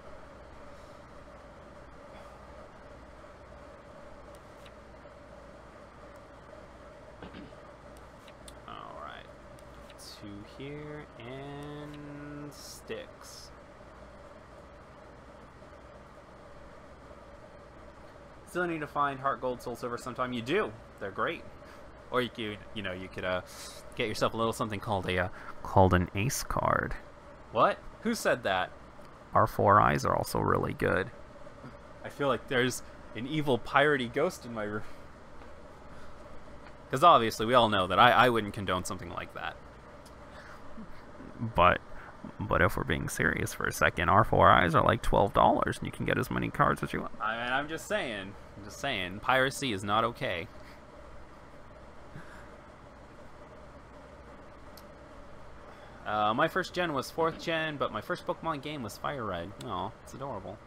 All right, 2 here and sticks. Still need to find Heart Gold, Soul Silver sometime. You do. They're great. Or you could, you could get yourself a little something called an Ace card. What? Who said that? Our 4 eyes are also really good. I feel like there's an evil piratey ghost in my room. Because obviously we all know that I wouldn't condone something like that. But if we're being serious for a second, our 4 eyes are like $12, and you can get as many cards as you want. I mean, I'm just saying, piracy is not okay. My first gen was 4th gen, but my first Pokemon game was Fire Red. Oh, it's adorable.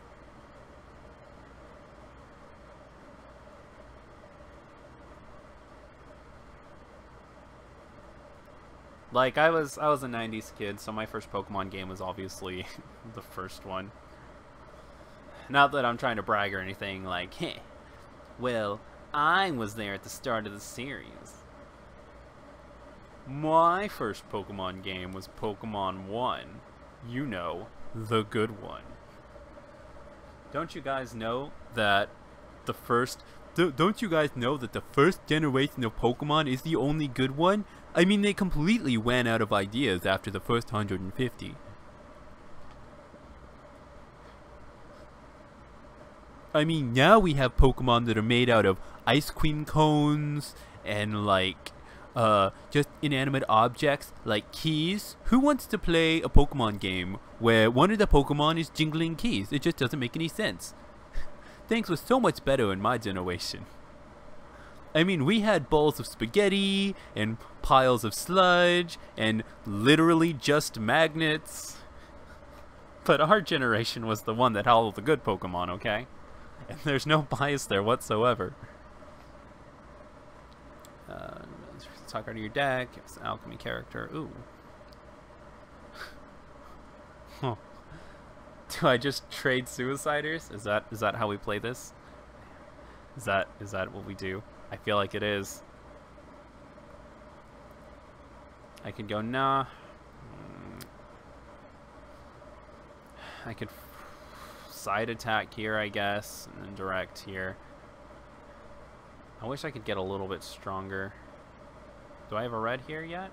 Like, I was a 90s kid, so my first Pokemon game was obviously the first one. Not that I'm trying to brag or anything, like, hey, well, I was there at the start of the series. My first Pokemon game was Pokemon 1. You know, the good one. Don't you guys know that the first... Don't you guys know that the first generation of Pokemon is the only good one? I mean, they completely ran out of ideas after the first 150. I mean, now we have Pokemon that are made out of ice cream cones and, like, just inanimate objects like keys. Who wants to play a Pokemon game where one of the Pokemon is jingling keys? It just doesn't make any sense. Things were so much better in my generation. I mean, we had bowls of spaghetti and piles of sludge and literally just magnets. But our generation was the one that had all the good Pokemon, okay? And there's no bias there whatsoever. Talk out of your deck. It's an alchemy character. Ooh. Huh. Do I just trade Suiciders? Is that how we play this? Is that what we do? I feel like it is. I could go nah. I could side attack here, I guess, and then direct here. I wish I could get a little bit stronger. Do I have a red here yet?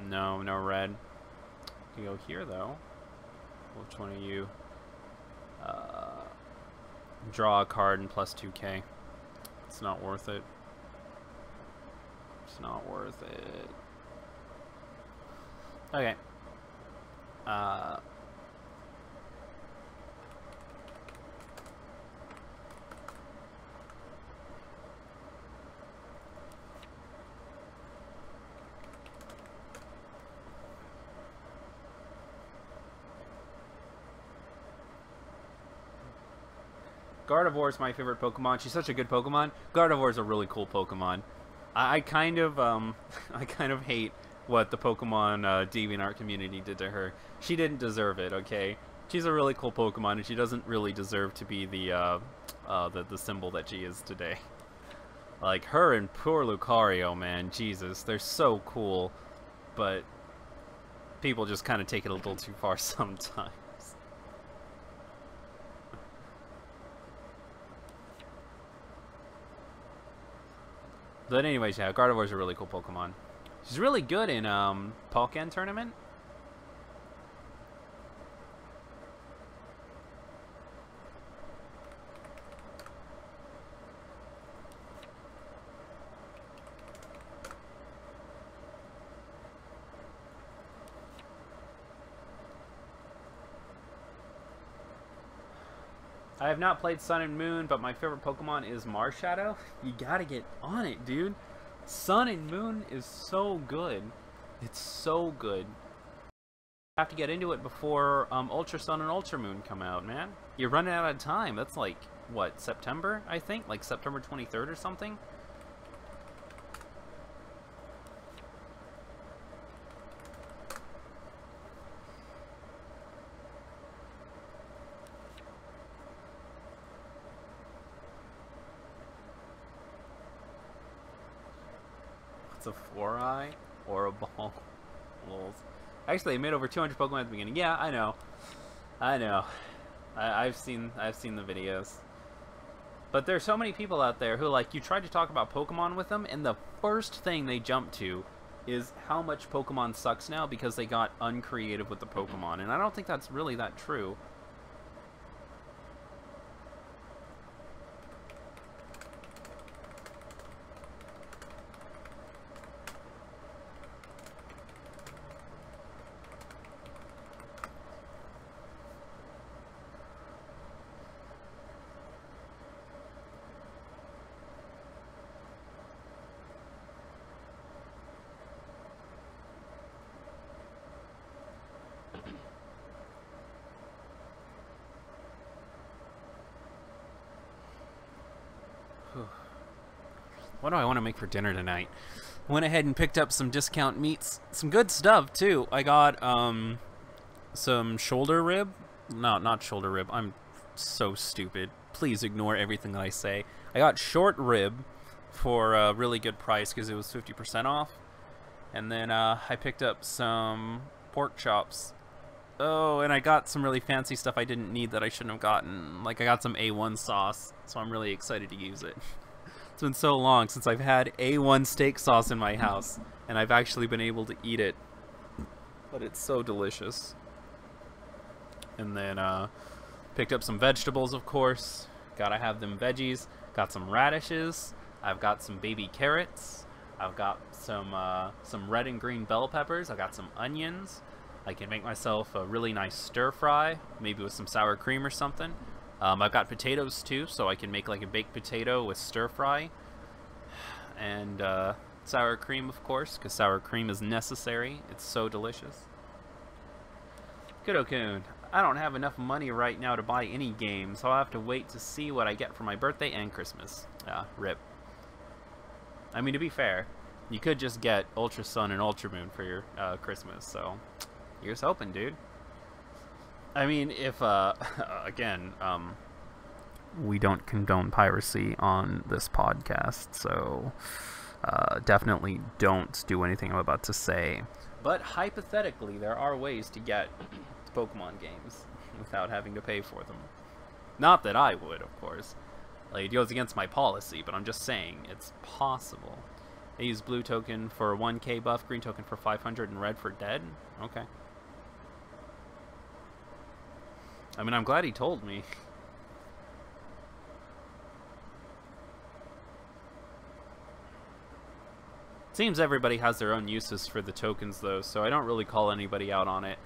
No, no red. You go here though. Which one are you? Draw a card and plus 2k. It's not worth it. It's not worth it. Okay. Gardevoir is my favorite Pokemon. She's such a good Pokemon. Gardevoir is a really cool Pokemon. I kind of hate what the Pokemon DeviantArt community did to her. She didn't deserve it. Okay, she's a really cool Pokemon, and she doesn't really deserve to be the symbol that she is today. Like her and poor Lucario, man, Jesus, they're so cool, but people just kind of take it a little too far sometimes. But anyways, yeah, Gardevoir's a really cool Pokemon. She's really good in Pokken Tournament. I have not played Sun and Moon, but my favorite Pokemon is Marshadow. You gotta get on it, dude. Sun and Moon is so good. It's so good. I have to get into it before Ultra Sun and Ultra Moon come out, man. You're running out of time. That's like, what, September, I think? Like September 23rd or something? A 4-eye or a ball. Lols. Actually, they made over 200 Pokemon at the beginning. Yeah, I know. I've seen the videos. But there's so many people out there who, like, you try to talk about Pokemon with them, and the first thing they jump to is how much Pokemon sucks now because they got uncreative with the Pokemon, and I don't think that's really that true. What do I want to make for dinner tonight? Went ahead and picked up some discount meats. Some good stuff, too. I got some shoulder rib. No, not shoulder rib. I'm so stupid. Please ignore everything that I say. I got short rib for a really good price because it was 50% off. And then I picked up some pork chops. Oh, and I got some really fancy stuff I didn't need that I shouldn't have gotten. Like, I got some A1 sauce, so I'm really excited to use it. It's been so long since I've had A1 steak sauce in my house, and I've actually been able to eat it. But it's so delicious. And then picked up some vegetables, of course. Gotta have them veggies. Got some radishes. I've got some baby carrots. I've got some red and green bell peppers. I've got some onions. I can make myself a really nice stir fry, maybe with some sour cream or something. I've got potatoes too, so I can make like a baked potato with stir fry. And sour cream, of course, because sour cream is necessary. It's so delicious. Good-o-kun. I don't have enough money right now to buy any games, so I'll have to wait to see what I get for my birthday and Christmas. Rip. I mean, to be fair, you could just get Ultra Sun and Ultra Moon for your Christmas, so here's hoping, dude. I mean, if, again, we don't condone piracy on this podcast, so definitely don't do anything I'm about to say. But hypothetically, there are ways to get Pokemon games without having to pay for them. Not that I would, of course. Like, it goes against my policy, but I'm just saying it's possible. They use blue token for 1k buff, green token for 500, and red for dead? Okay. I mean, I'm glad he told me. Seems everybody has their own uses for the tokens, though, so I don't really call anybody out on it.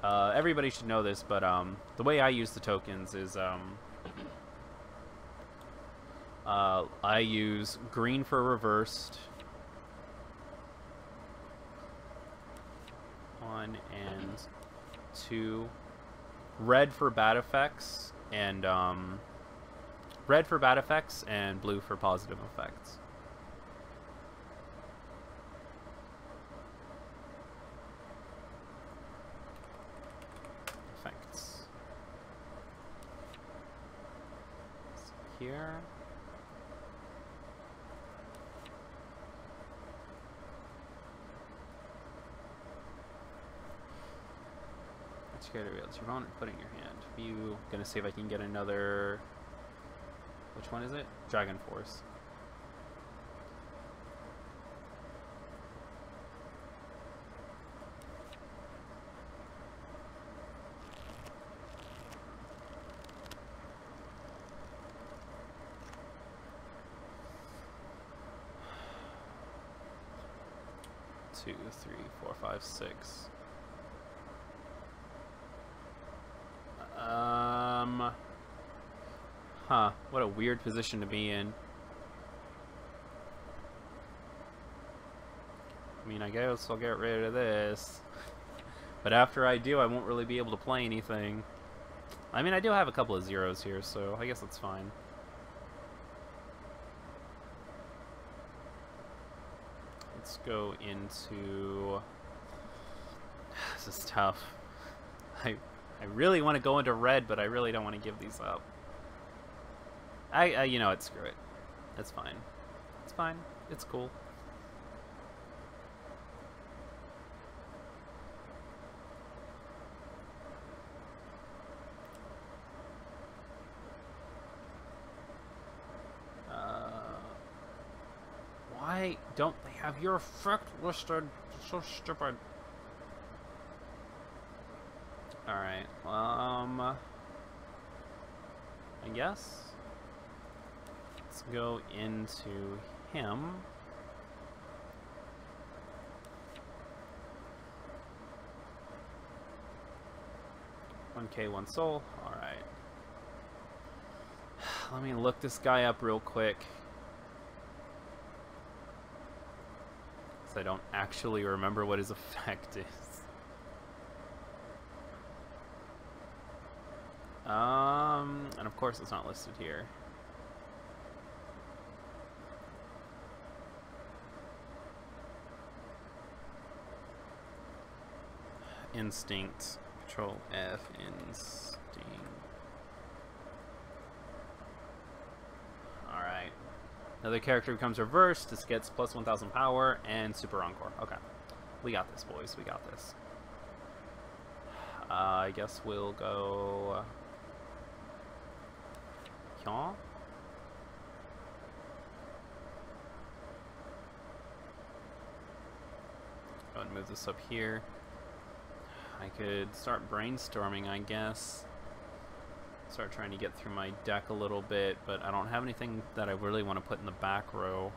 Everybody should know this, but the way I use the tokens is I use green for reversed. 1 and 2. Red for bad effects, and blue for positive effects. Here. Which character wields your opponent? Put it in your hand. You gonna see if I can get another. Which one is it? Dragon Force. Two, 3, 4, 5, 6. Huh. What a weird position to be in. I mean, I guess I'll get rid of this. But after I do, I won't really be able to play anything. I mean, I do have a couple of zeros here, so I guess that's fine. Let's go into... This is tough. I really want to go into red, but I really don't want to give these up. You know what, screw it. That's fine. It's fine. It's cool. Why don't they have your effect listed? So stupid. Alright, I guess let's go into him. $1K, 1 soul. Alright. Let me look this guy up real quick. I don't actually remember what his effect is. And of course it's not listed here. Instinct. Control F. Instinct. Alright. Another character becomes reversed. This gets plus 1000 power and super encore. Okay. We got this, boys. We got this. I guess we'll go... Go and move this up here. I could start brainstorming, I guess. Start trying to get through my deck a little bit, but I don't have anything that I really want to put in the back row.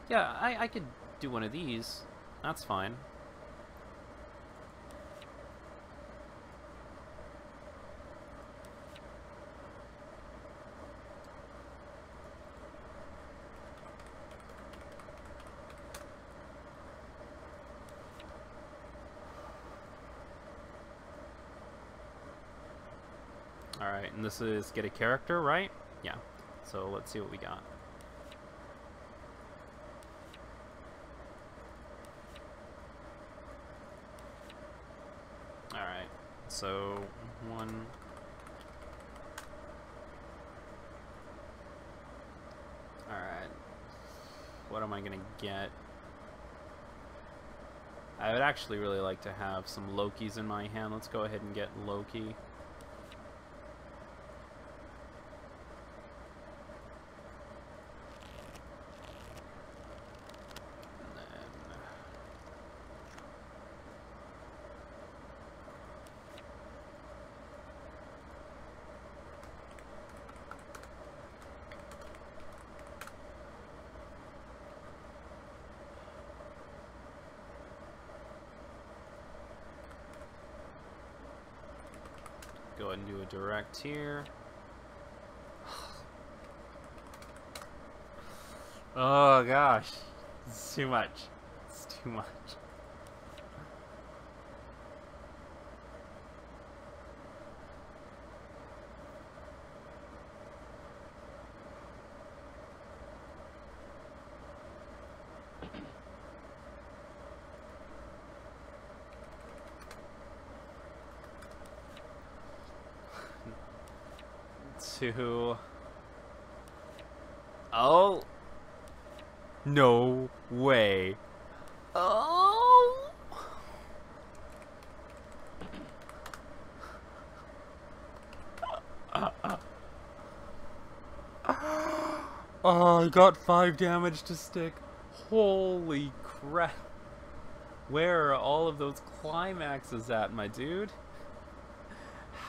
Yeah, I could do one of these. That's fine. Alright, and this is get a character, right? Yeah. So let's see what we got. Alright. So, one... Alright. What am I gonna get? I would actually really like to have some Lokis in my hand. Let's go ahead and get Loki. Go ahead and do a direct here. Oh gosh, it's too much. It's too much. Two. Oh. No way. Oh. Oh, I got 5 damage to stick. Holy crap. Where are all of those climaxes at, my dude?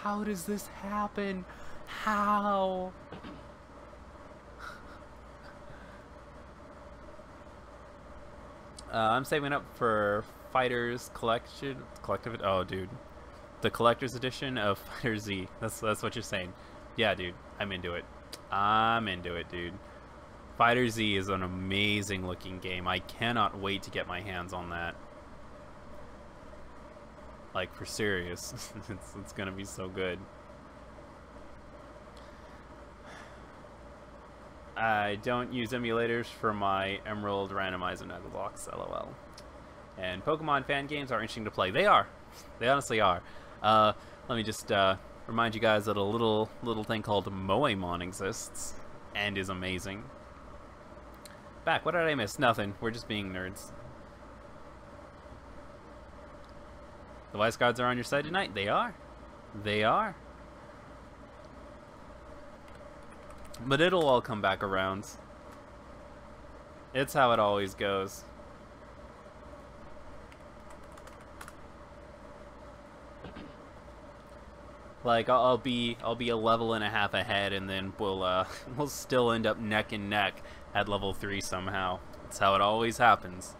How does this happen? How? I'm saving up for Fighters Collective. Oh, dude, the collector's edition of Fighter Z. That's what you're saying. Yeah, dude, I'm into it. I'm into it, dude. Fighter Z is an amazing looking game. I cannot wait to get my hands on that. Like, for serious. It's gonna be so good. I don't use emulators for my Emerald Randomizer Nugget blocks, lol. And Pokemon fan games are interesting to play. They are. They honestly are. Let me just remind you guys that a little thing called Moemon exists and is amazing. Back, what did I miss? Nothing. We're just being nerds. The Weiss Guards are on your side tonight? They are. They are. But it'll all come back around. It's how it always goes. Like, I'll be a level and a half ahead, and then we'll still end up neck and neck at level 3 somehow. That's how it always happens.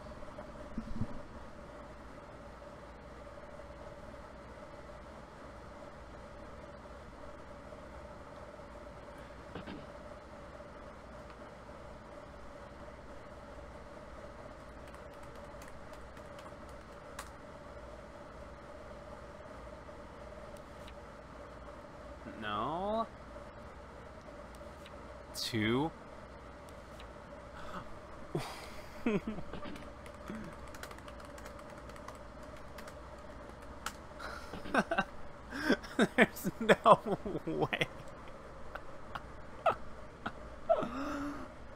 No. 2. There's no way.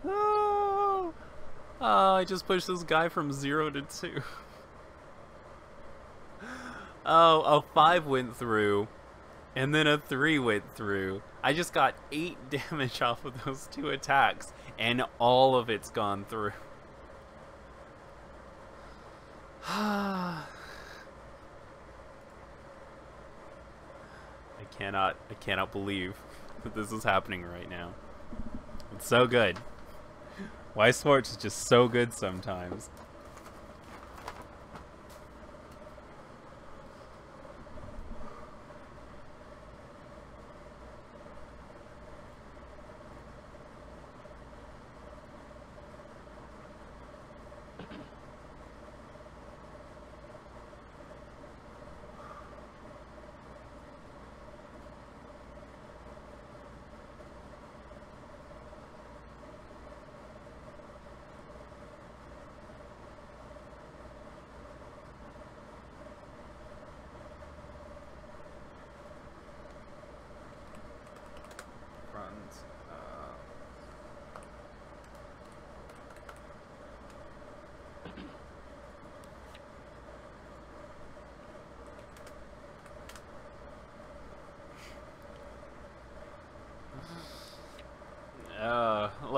Oh, I just pushed this guy from 0 to 2. Oh, a 5 went through. And then a 3 went through. I just got 8 damage off of those 2 attacks, and all of it's gone through. I cannot believe that this is happening right now. It's so good. Weiss Schwarz is just so good sometimes.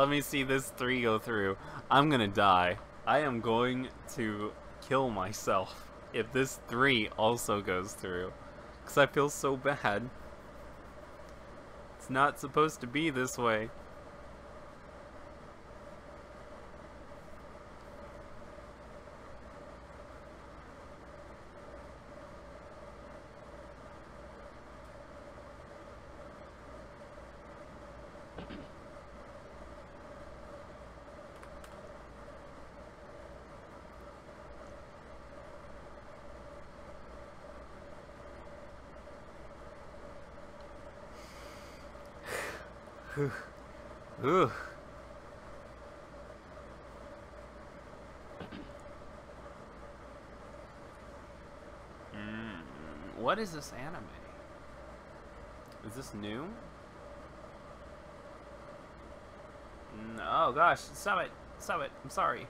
Let me see this 3 go through. I'm gonna die. I am going to kill myself if this 3 also goes through. Because I feel so bad. It's not supposed to be this way. Ugh. What is this anime? Is this new? Oh gosh, stop it. Stop it. I'm sorry.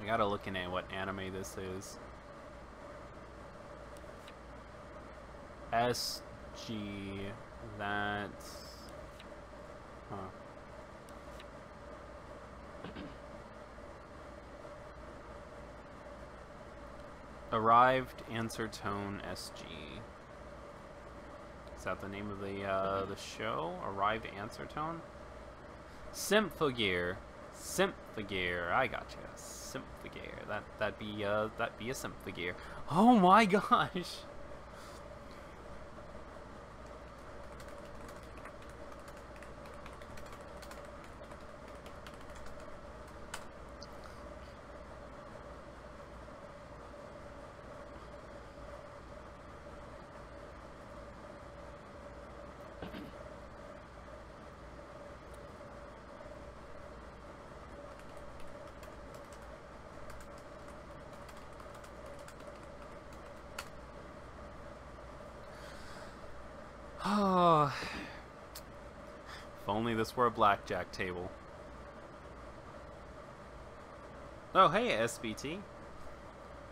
I gotta look in at what anime this is. SG. That's... Huh. Arrived Answer Tone SG. Is that the name of the show? Arrived Answer Tone? Symphogear. Symphogear. I gotcha. Symphogear. That'd be a Symphogear. Oh my gosh. Oh, if only this were a blackjack table. Oh, hey, SBT.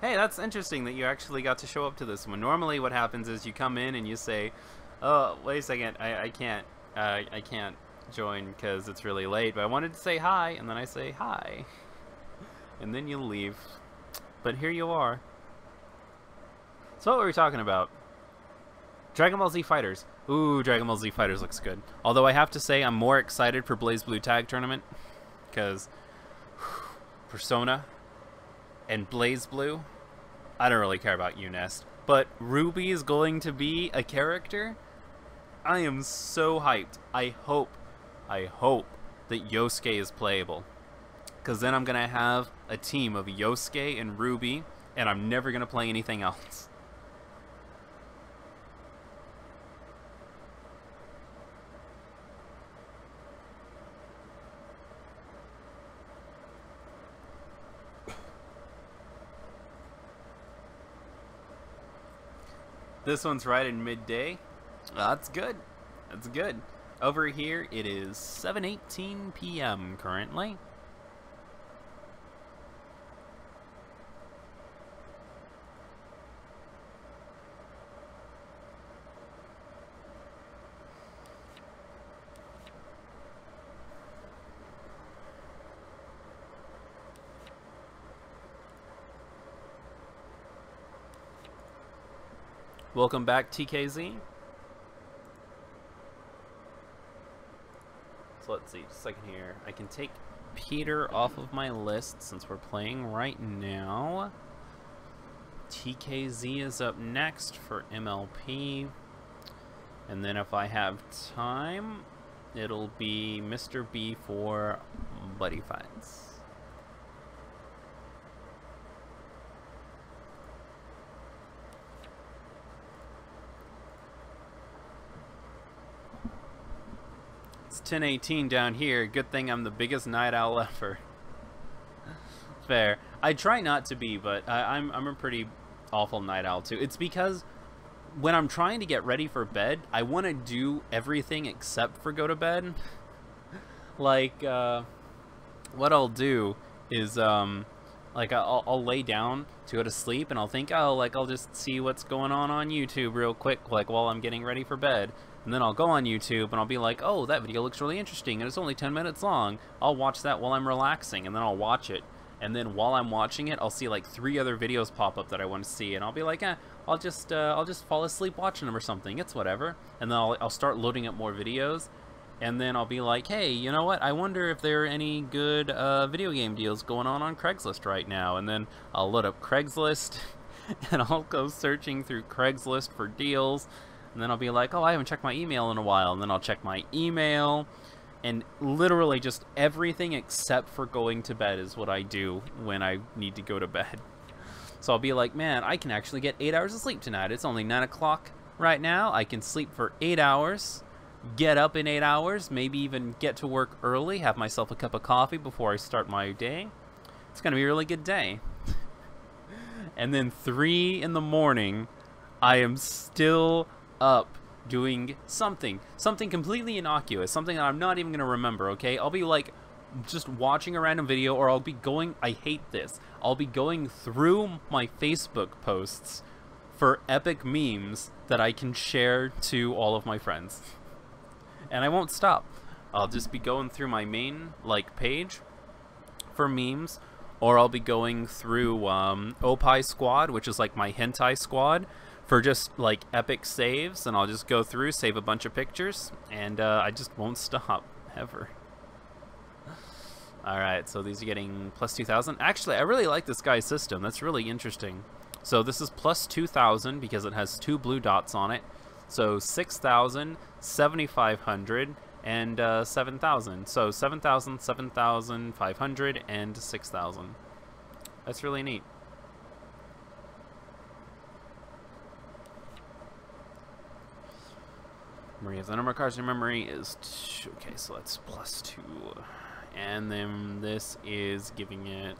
Hey, that's interesting that you actually got to show up to this one. Normally what happens is you come in and you say, oh, wait a second, I can't join because it's really late, but I wanted to say hi, and then I say hi. And then you leave. But here you are. So what were we talking about? Dragon Ball Z Fighters. Ooh, Dragon Ball Z Fighters looks good. Although I have to say I'm more excited for Blaze Blue Tag Tournament. Because Persona and Blaze Blue, I don't really care about UNEST. But Ruby is going to be a character? I am so hyped. I hope that Yosuke is playable. Because then I'm going to have a team of Yosuke and Ruby, and I'm never going to play anything else. This one's right in midday. That's good. That's good. Over here, it is 7:18 p.m. currently. Welcome back, TKZ. So let's see, just a second here. I can take Peter off of my list since we're playing right now. TKZ is up next for MLP. And then if I have time, it'll be Mr. B for Buddyfights. It's 10:18 down here. Good thing I'm the biggest night owl ever. Fair. I try not to be, but I'm a pretty awful night owl too. It's because when I'm trying to get ready for bed, I want to do everything except for go to bed. Like, what I'll do is, like, I'll lay down to go to sleep, and I'll think, oh, like, I'll just see what's going on YouTube real quick, like, while I'm getting ready for bed. And then I'll go on YouTube and I'll be like, oh, that video looks really interesting and it's only 10 minutes long. I'll watch that while I'm relaxing, and then I'll watch it. And then while I'm watching it, I'll see like 3 other videos pop up that I want to see, and I'll be like, I'll just fall asleep watching them or something. It's whatever. And then I'll start loading up more videos, and then I'll be like, hey, you know what? I wonder if there are any good video game deals going on Craigslist right now. And then I'll load up Craigslist, and I'll go searching through Craigslist for deals. And then I'll be like, oh, I haven't checked my email in a while. And then I'll check my email. And literally just everything except for going to bed is what I do when I need to go to bed. So I'll be like, man, I can actually get 8 hours of sleep tonight. It's only 9 o'clock right now. I can sleep for 8 hours, get up in 8 hours, maybe even get to work early, have myself a cup of coffee before I start my day. It's going to be a really good day. And then 3 in the morning, I am still up doing something completely innocuous, something that I'm not even gonna remember. Okay, I'll be like just watching a random video, or I'll be going, I hate this, I'll be going through my Facebook posts for epic memes that I can share to all of my friends, and I won't stop. I'll just be going through my main like page for memes, or I'll be going through Opie Squad, which is like my hentai squad, for just like epic saves, and I'll just go through, save a bunch of pictures, and I just won't stop ever. Alright, so these are getting plus 2,000. Actually, I really like this guy's system. That's really interesting. So this is plus 2,000 because it has 2 blue dots on it. So 6,000, 7,500, and 7,000. So 7,000, 7,500, and 6,000. That's really neat. Memory of the number of cards in your memory is 2. Okay, so that's plus 2. And then this is giving it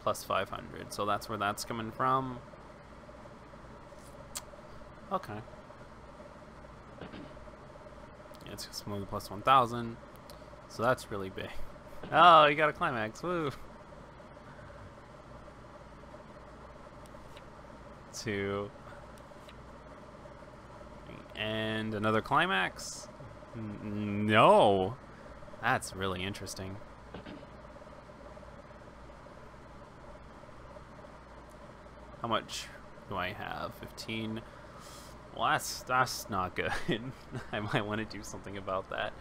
plus 500. So that's where that's coming from. Okay. Yeah, it's just more than plus 1,000. So that's really big. Oh, you got a climax. Woo. 2. And another climax? No. That's really interesting. How much do I have? 15. Well, that's not good. I might want to do something about that.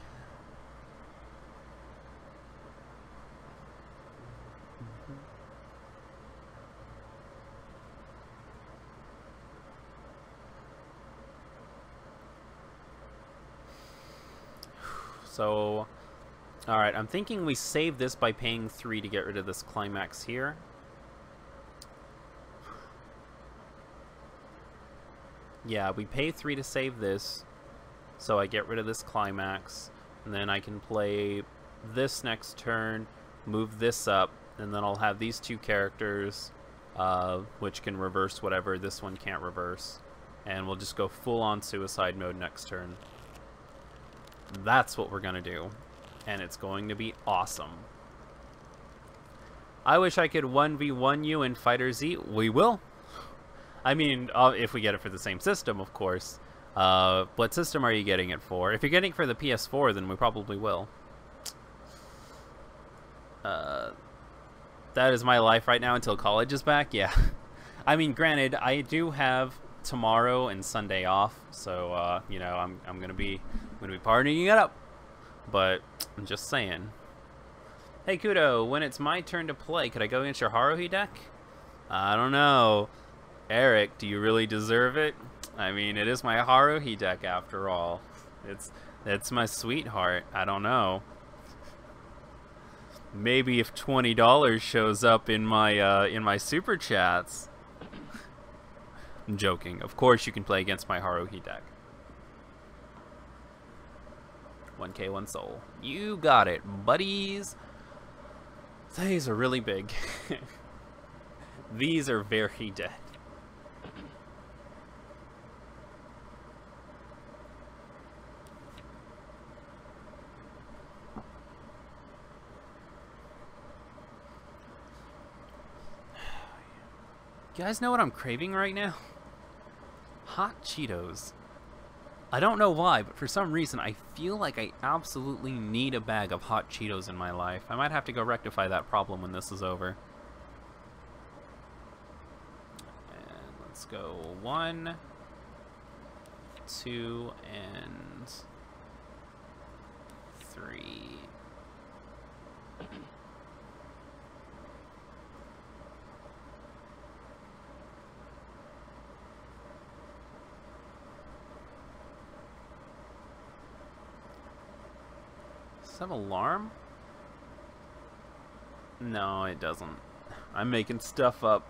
So, alright, I'm thinking we save this by paying 3 to get rid of this climax here. Yeah, we pay 3 to save this, so I get rid of this climax, and then I can play this next turn, move this up, and then I'll have these 2 characters, which can reverse whatever this one can't reverse, and we'll just go full-on suicide mode next turn. That's what we're gonna do, and it's going to be awesome. I wish I could 1v1 you in Fighter Z. We will. I mean, if we get it for the same system, of course. What system are you getting it for? If you're getting it for the PS4, then we probably will. That is my life right now until college is back. Yeah. I mean, granted, I do have tomorrow and Sunday off, so you know, I'm gonna be partying it up. But I'm just saying. Hey Kudo, when it's my turn to play, could I go against your Haruhi deck? I don't know. Eric, do you really deserve it? I mean, it is my Haruhi deck after all. It's my sweetheart. I don't know. Maybe if $20 shows up in my super chats. I'm joking. Of course you can play against my Haruhi deck. 1K, 1 soul. You got it, buddies. These are really big. These are very dead. You guys know what I'm craving right now? Hot Cheetos. I don't know why, but for some reason I feel like I absolutely need a bag of hot Cheetos in my life. I might have to go rectify that problem when this is over. And let's go 1, 2, and 3. Does it have alarm? No, it doesn't. I'm making stuff up.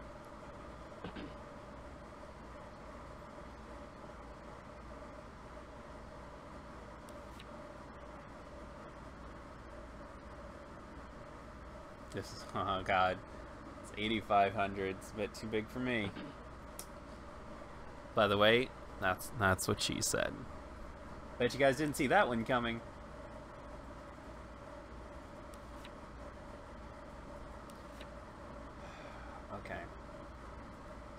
This is, oh god, it's 8,500. It's a bit too big for me. By the way, that's what she said. Bet you guys didn't see that one coming. Okay.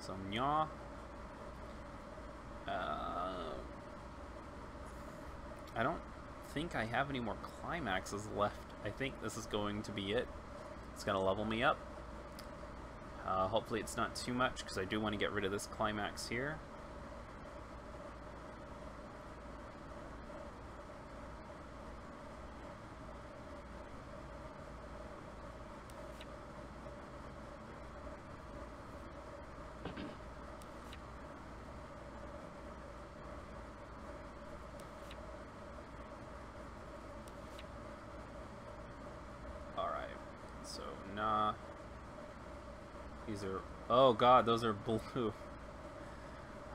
So Nya. I don't think I have any more climaxes left. I think this is going to be it. It's gonna level me up. Hopefully it's not too much, because I do want to get rid of this climax here. So, nah. These are... Oh god, those are blue.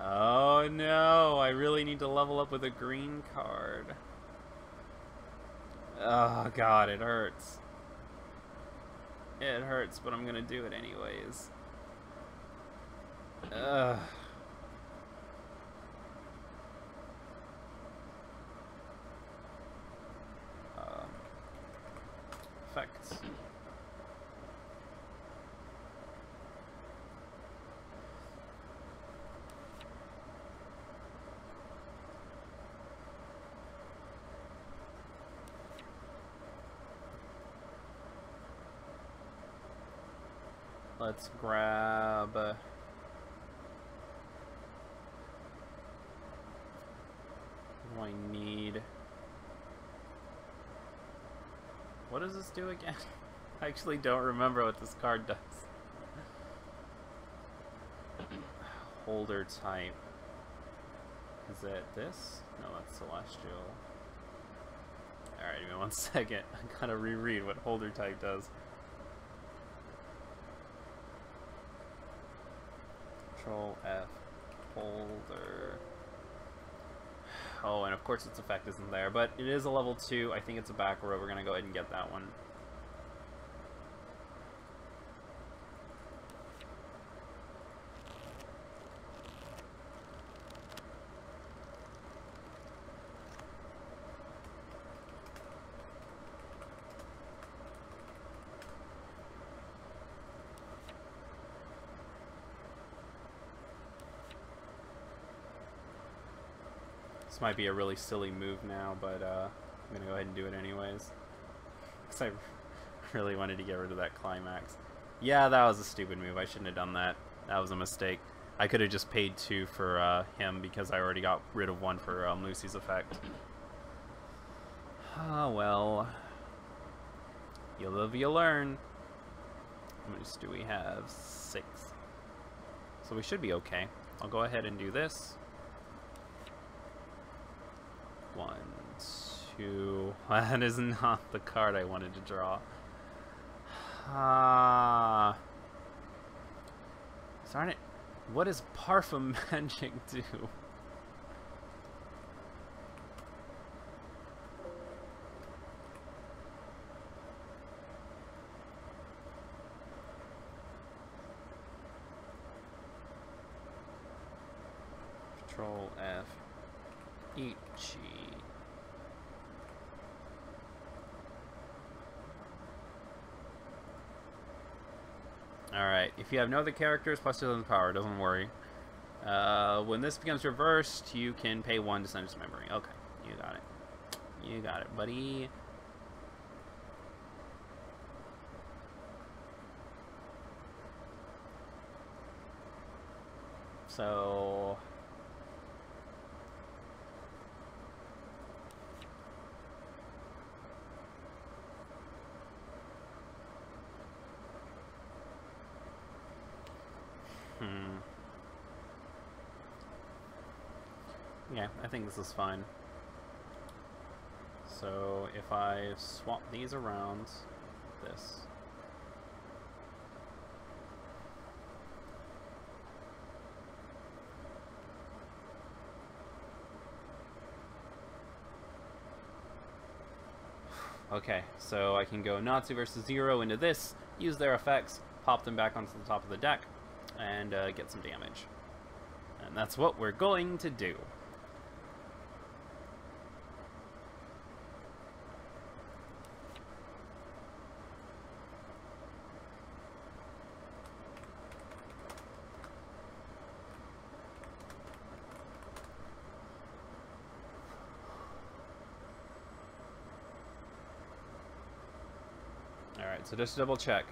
Oh no, I really need to level up with a green card. Oh god, it hurts. It hurts, but I'm gonna do it anyways. Ugh. Effects. Let's grab... what do I need? What does this do again? I actually don't remember what this card does. Holder type. Is it this? No, that's Celestial. Alright, give me 1 second. I gotta reread what holder type does. Control F. Holder. Oh, and of course its effect isn't there, but it is a level 2. I think it's a back row. We're gonna go ahead and get that one. This might be a really silly move now, but I'm gonna go ahead and do it anyways. Because I really wanted to get rid of that climax. Yeah, that was a stupid move. I shouldn't have done that. That was a mistake. I could have just paid 2 for him because I already got rid of 1 for Lucy's effect. Oh well. You live, you learn. How much do we have? 6. So we should be okay. I'll go ahead and do this. 1, 2. That is not the card I wanted to draw. Darn it. What does Parfum Magic do? Control F. Ichi. Alright, if you have no other characters, plus 2 power, doesn't worry. When this becomes reversed, you can pay 1 to send it to memory. Okay, you got it. You got it, buddy. So... Yeah, I think this is fine. So if I swap these around, this. Okay, so I can go Natsu versus Zero into this, use their effects, pop them back onto the top of the deck, and get some damage. And that's what we're going to do. Alright, so just to double check.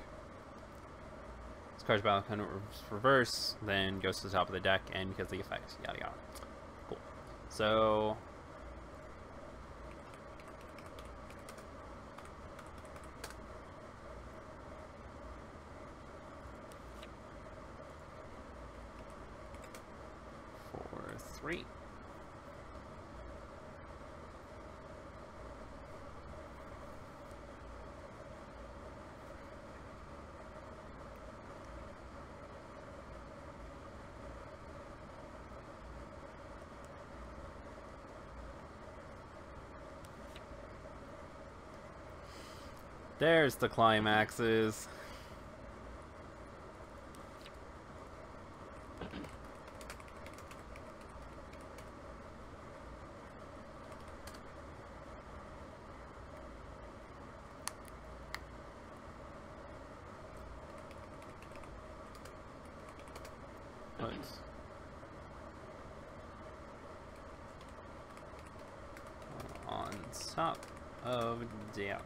This card's battle kind of reverse, then goes to the top of the deck, and because the effect, yada yada. Cool. So... for 3. There's the climaxes. Put on top of deck.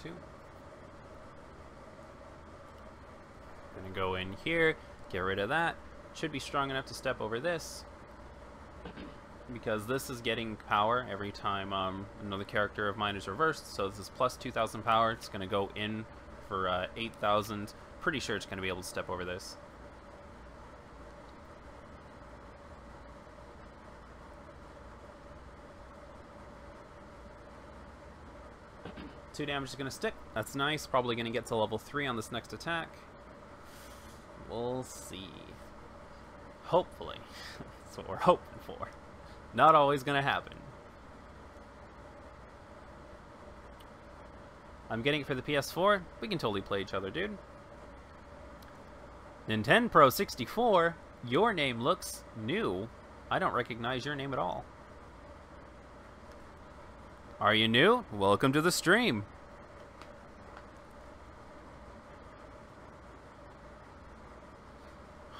Two. Gonna go in here, get rid of that. Should be strong enough to step over this, because this is getting power every time another character of mine is reversed. So this is plus 2,000 power. It's gonna go in for 8,000. Pretty sure it's gonna be able to step over this. Two damage is going to stick. That's nice. Probably going to get to level 3 on this next attack. We'll see. Hopefully. That's what we're hoping for. Not always going to happen. I'm getting it for the PS4. We can totally play each other, dude. Nintendo 64. Your name looks new. I don't recognize your name at all. Are you new? Welcome to the stream.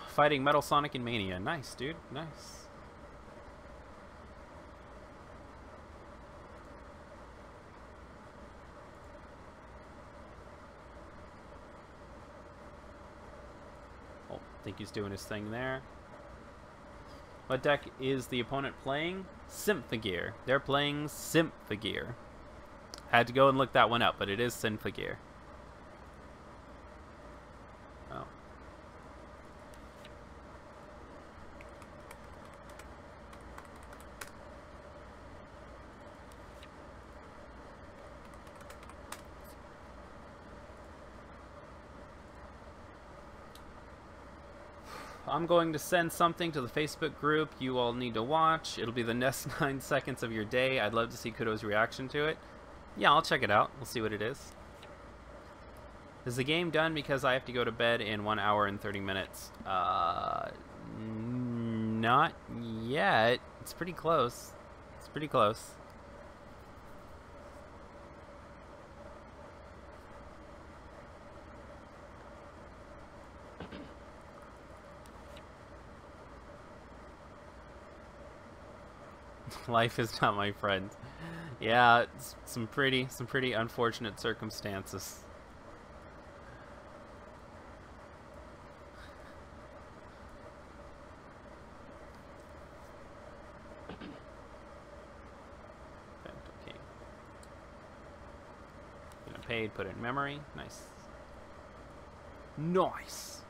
Fighting Metal Sonic in Mania. Nice, dude. Nice. Oh, I think he's doing his thing there. What deck is the opponent playing? Symphogear. They're playing Symphogear. Had to go and look that one up, but it is Symphogear. Oh. I'm going to send something to the Facebook group you all need to watch. It'll be the next 9 seconds of your day. I'd love to see Kudo's reaction to it. Yeah, I'll check it out. We'll see what it is. Is the game done because I have to go to bed in 1 hour and 30 minutes? Not yet. It's pretty close. It's pretty close. Life is not my friend. Yeah, it's some pretty unfortunate circumstances. Okay. Gonna paid, put it in memory. Nice. Nice.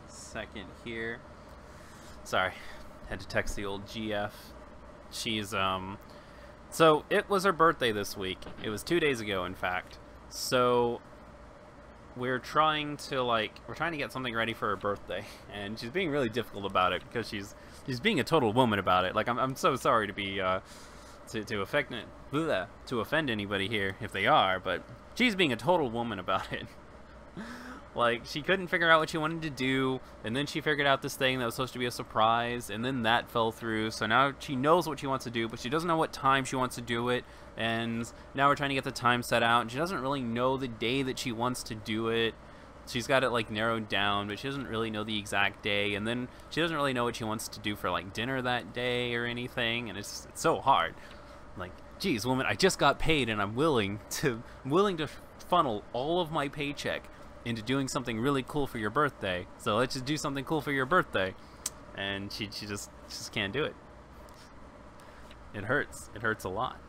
Second here. Sorry, had to text the old GF. She's so it was her birthday this week. It was 2 days ago, in fact. So we're trying to get something ready for her birthday, and she's being really difficult about it because she's being a total woman about it. Like, I'm so sorry to be to offend anybody here if they are, but she's being a total woman about it. Like, she couldn't figure out what she wanted to do, and then she figured out this thing that was supposed to be a surprise, and then that fell through, so now she knows what she wants to do, but she doesn't know what time she wants to do it, and now we're trying to get the time set out, and she doesn't really know the day that she wants to do it. She's got it, like, narrowed down, but she doesn't really know the exact day, and then she doesn't really know what she wants to do for, like, dinner that day or anything, and it's so hard. Like, geez, woman, I just got paid, and I'm willing to funnel all of my paycheck into doing something really cool for your birthday. So let's just do something cool for your birthday. And she just can't do it. It hurts. It hurts a lot.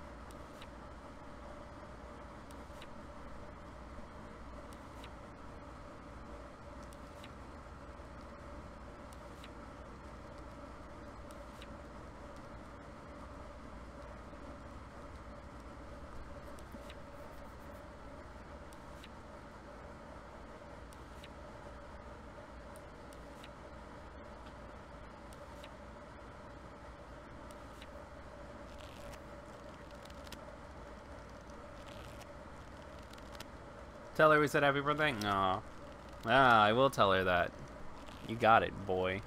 Tell her we said happy birthday? Aw. Ah, I will tell her that. You got it, boy.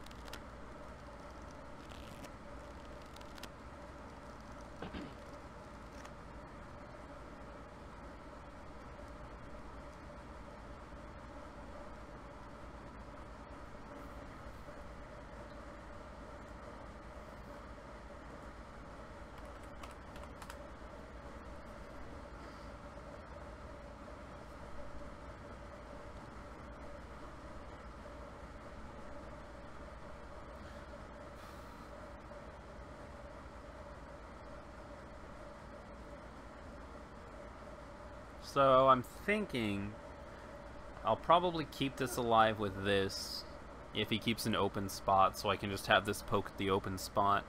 So I'm thinking I'll probably keep this alive with this if he keeps an open spot, so I can just have this poke at the open spot.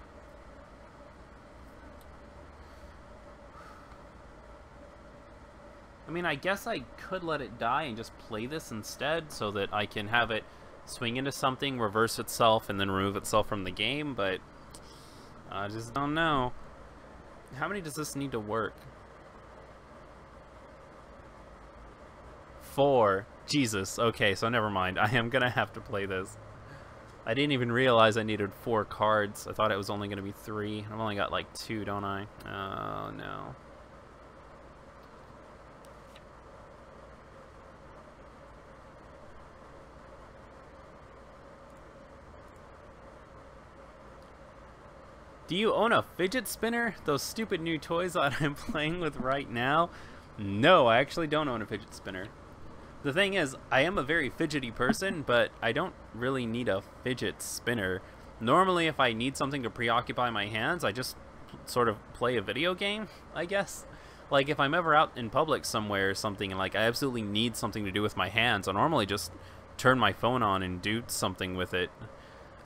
I mean, I guess I could let it die and just play this instead so that I can have it swing into something, reverse itself, and then remove itself from the game, but I just don't know. How many does this need to work? 4. Jesus. Okay, so never mind. I am gonna have to play this. I didn't even realize I needed 4 cards. I thought it was only gonna be 3. I've only got like 2, don't I? Oh no. Do you own a fidget spinner? Those stupid new toys that I'm playing with right now? No, I actually don't own a fidget spinner. The thing is, I am a very fidgety person, but I don't really need a fidget spinner. Normally, if I need something to preoccupy my hands, I just sort of play a video game, I guess. Like, if I'm ever out in public somewhere or something, and, like, I absolutely need something to do with my hands, I'll normally just turn my phone on and do something with it.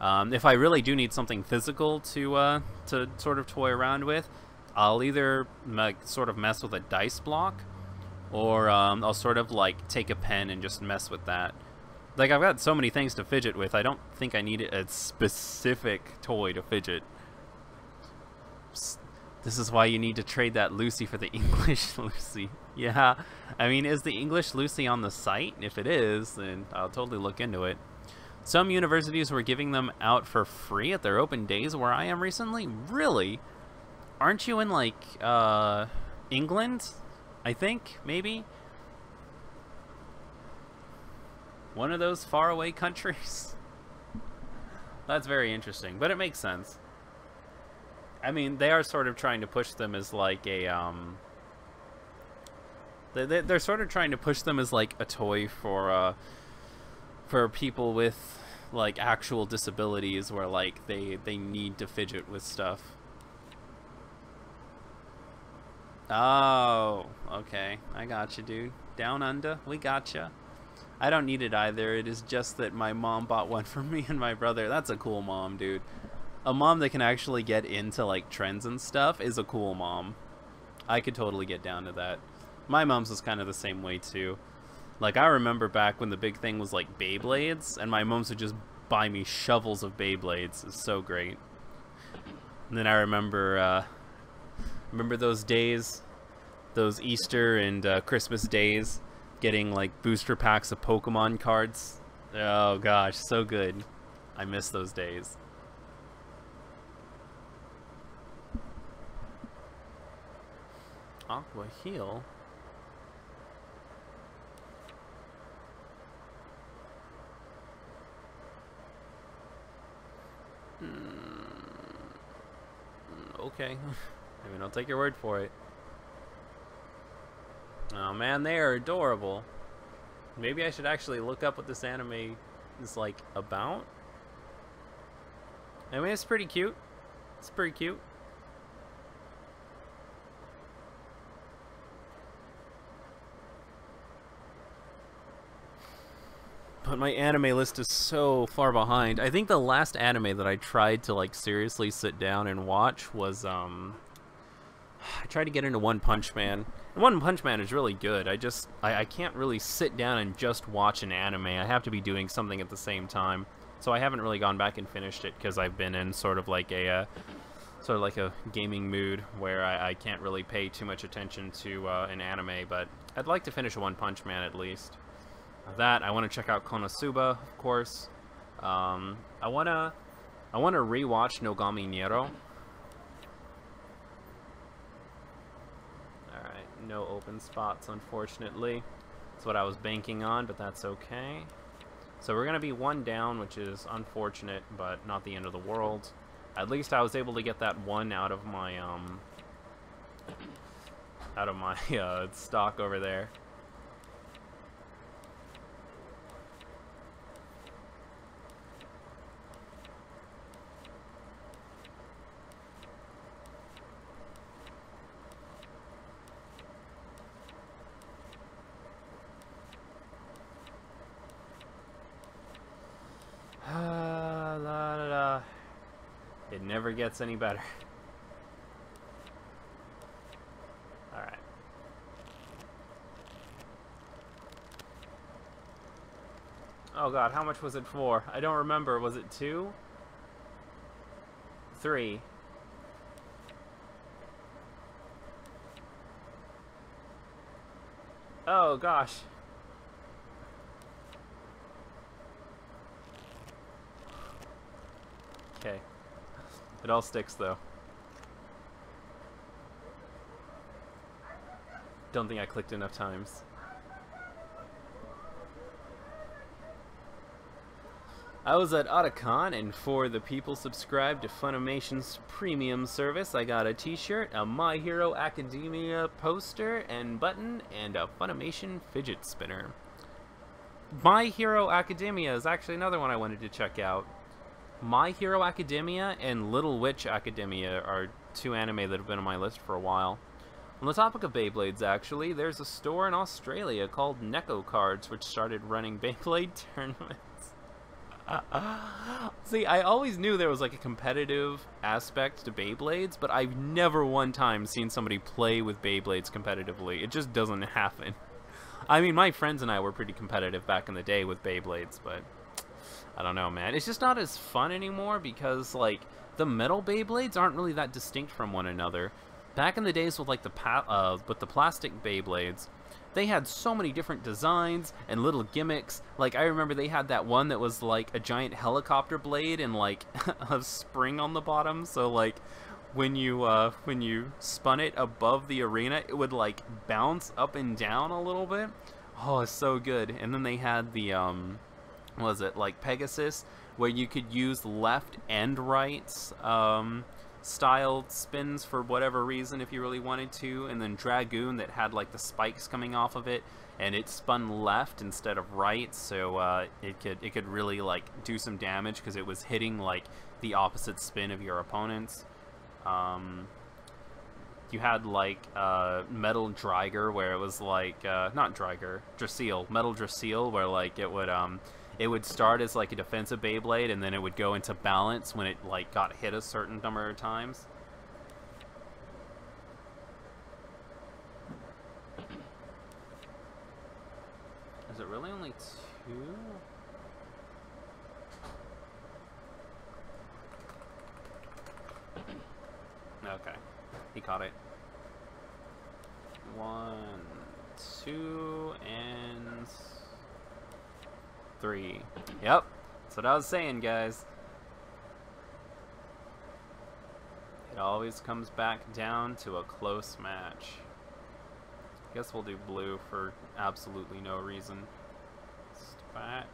If I really do need something physical to sort of toy around with, I'll either, like, sort of mess with a dice block, or I'll sort of, like, take a pen and just mess with that. Like, I've got so many things to fidget with, I don't think I need a specific toy to fidget. This is why you need to trade that Lucy for the English Lucy. Yeah, I mean, is the English Lucy on the site? If it is, then I'll totally look into it. Some universities were giving them out for free at their open days where I am recently. Really? Aren't you in, like, England? I think, maybe? One of those faraway countries? That's very interesting, but it makes sense. I mean, they are sort of trying to push them as like a they're sort of trying to push them as like a toy for people with like actual disabilities, where like they need to fidget with stuff. Oh, okay, I got you, dude. Down under, we gotcha. I don't need it either. It is just that my mom bought one for me and my brother. That's a cool mom, dude. A mom that can actually get into, like, trends and stuff is a cool mom. I could totally get down to that. My mom's was kind of the same way, too. Like, I remember back when the big thing was, like, Beyblades, and my mom's would just buy me shovels of Beyblades. It's so great. And then I remember those days, those Easter and Christmas days, getting, like, booster packs of Pokemon cards. Oh, gosh, so good. I miss those days. Aqua Heal. Okay. I mean, I'll take your word for it. Oh man, they are adorable. Maybe I should actually look up what this anime is like about. I mean, it's pretty cute. It's pretty cute. But my anime list is so far behind. I think the last anime that I tried to like seriously sit down and watch was I tried to get into One Punch Man. And One Punch Man is really good. I can't really sit down and just watch an anime. I have to be doing something at the same time. So I haven't really gone back and finished it because I've been in sort of like a gaming mood where I can't really pay too much attention to an anime. But I'd like to finish One Punch Man at least. That, I want to check out Konosuba, of course. I want to rewatch Nogami Nero. Alright, no open spots, unfortunately. That's what I was banking on, but that's okay. So we're going to be one down, which is unfortunate, but not the end of the world. At least I was able to get that one out of my stock over there. It never gets any better. Alright. Oh god, how much was it for? I don't remember. Was it 2? 3? Oh gosh. Okay. It all sticks, though. Don't think I clicked enough times. I was at Otacon, and for the people subscribed to Funimation's premium service, I got a t-shirt, a My Hero Academia poster and button, and a Funimation fidget spinner. My Hero Academia is actually another one I wanted to check out. My Hero Academia and Little Witch Academia are 2 anime that have been on my list for a while. On the topic of Beyblades, actually, there's a store in Australia called Neko Cards, which started running Beyblade tournaments. See, I always knew there was like a competitive aspect to Beyblades, but I've never one time seen somebody play with Beyblades competitively. It just doesn't happen. I mean, my friends and I were pretty competitive back in the day with Beyblades, but I don't know, man. It's just not as fun anymore because, like, the metal Beyblades aren't really that distinct from one another. Back in the days with, like, the plastic Beyblades, they had so many different designs and little gimmicks. Like, I remember they had that one that was, like, a giant helicopter blade and, like, a spring on the bottom. So, like, when you spun it above the arena, it would, like, bounce up and down a little bit. Oh, it's so good. And then they had the, what was it, like, Pegasus, where you could use left and right, styled spins for whatever reason if you really wanted to, and then Dragoon that had like the spikes coming off of it and it spun left instead of right, so it could really like do some damage because it was hitting like the opposite spin of your opponents. You had like Metal Driger where it was like not Driger, Drasil, Metal Drasil, where like it would start as like a defensive Beyblade and then it would go into balance when it like got hit a certain number of times. Is it really only 2? Okay, he caught it. 1, 2, and 3. Yep, that's what I was saying, guys. It always comes back down to a close match. Guess we'll do blue for absolutely no reason. Spat.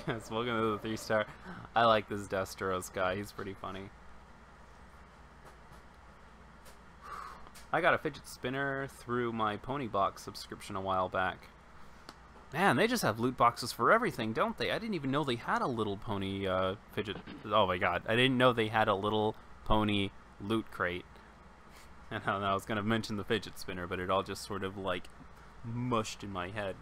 Yes, welcome to the 3-star. I like this Desteros guy. He's pretty funny. I got a fidget spinner through my Pony Box subscription a while back. Man, they just have loot boxes for everything, don't they? I didn't even know they had a Little Pony fidget... Oh my god. I didn't know they had a Little Pony loot crate. And I was going to mention the fidget spinner, but it all just sort of, like, mushed in my head.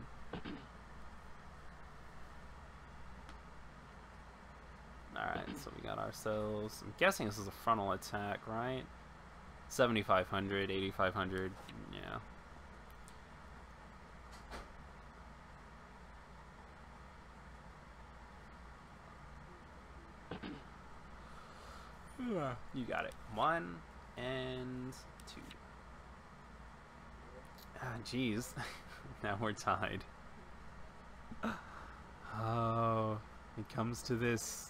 Alright, so we got ourselves... I'm guessing this is a frontal attack, right? 7,500, 8,500, yeah. You got it. 1 and 2. Ah, jeez. Now we're tied. Oh, it comes to this.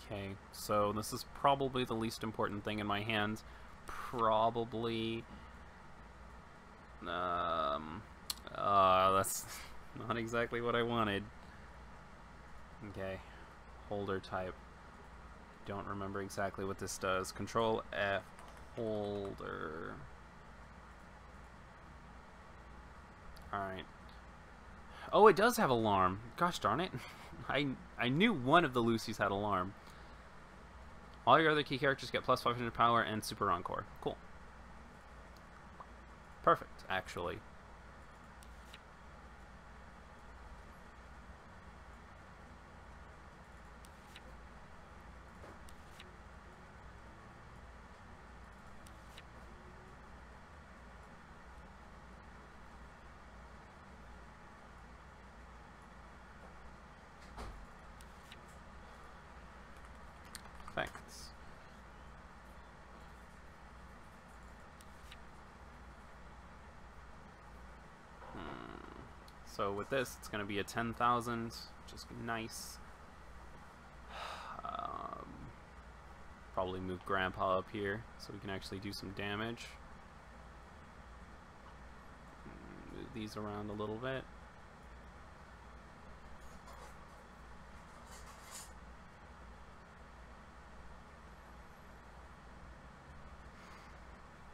Okay, so this is probably the least important thing in my hand. Probably... that's not exactly what I wanted. Okay, holder type. Don't remember exactly what this does. Control F, holder. Alright. Oh, it does have alarm. Gosh darn it. I knew one of the Lucy's had alarm. All your other key characters get plus 500 power and super encore. Cool. Perfect, actually. Thanks. So with this, it's going to be a 10,000, which is nice. Probably move Grandpa up here so we can actually do some damage. Move these around a little bit.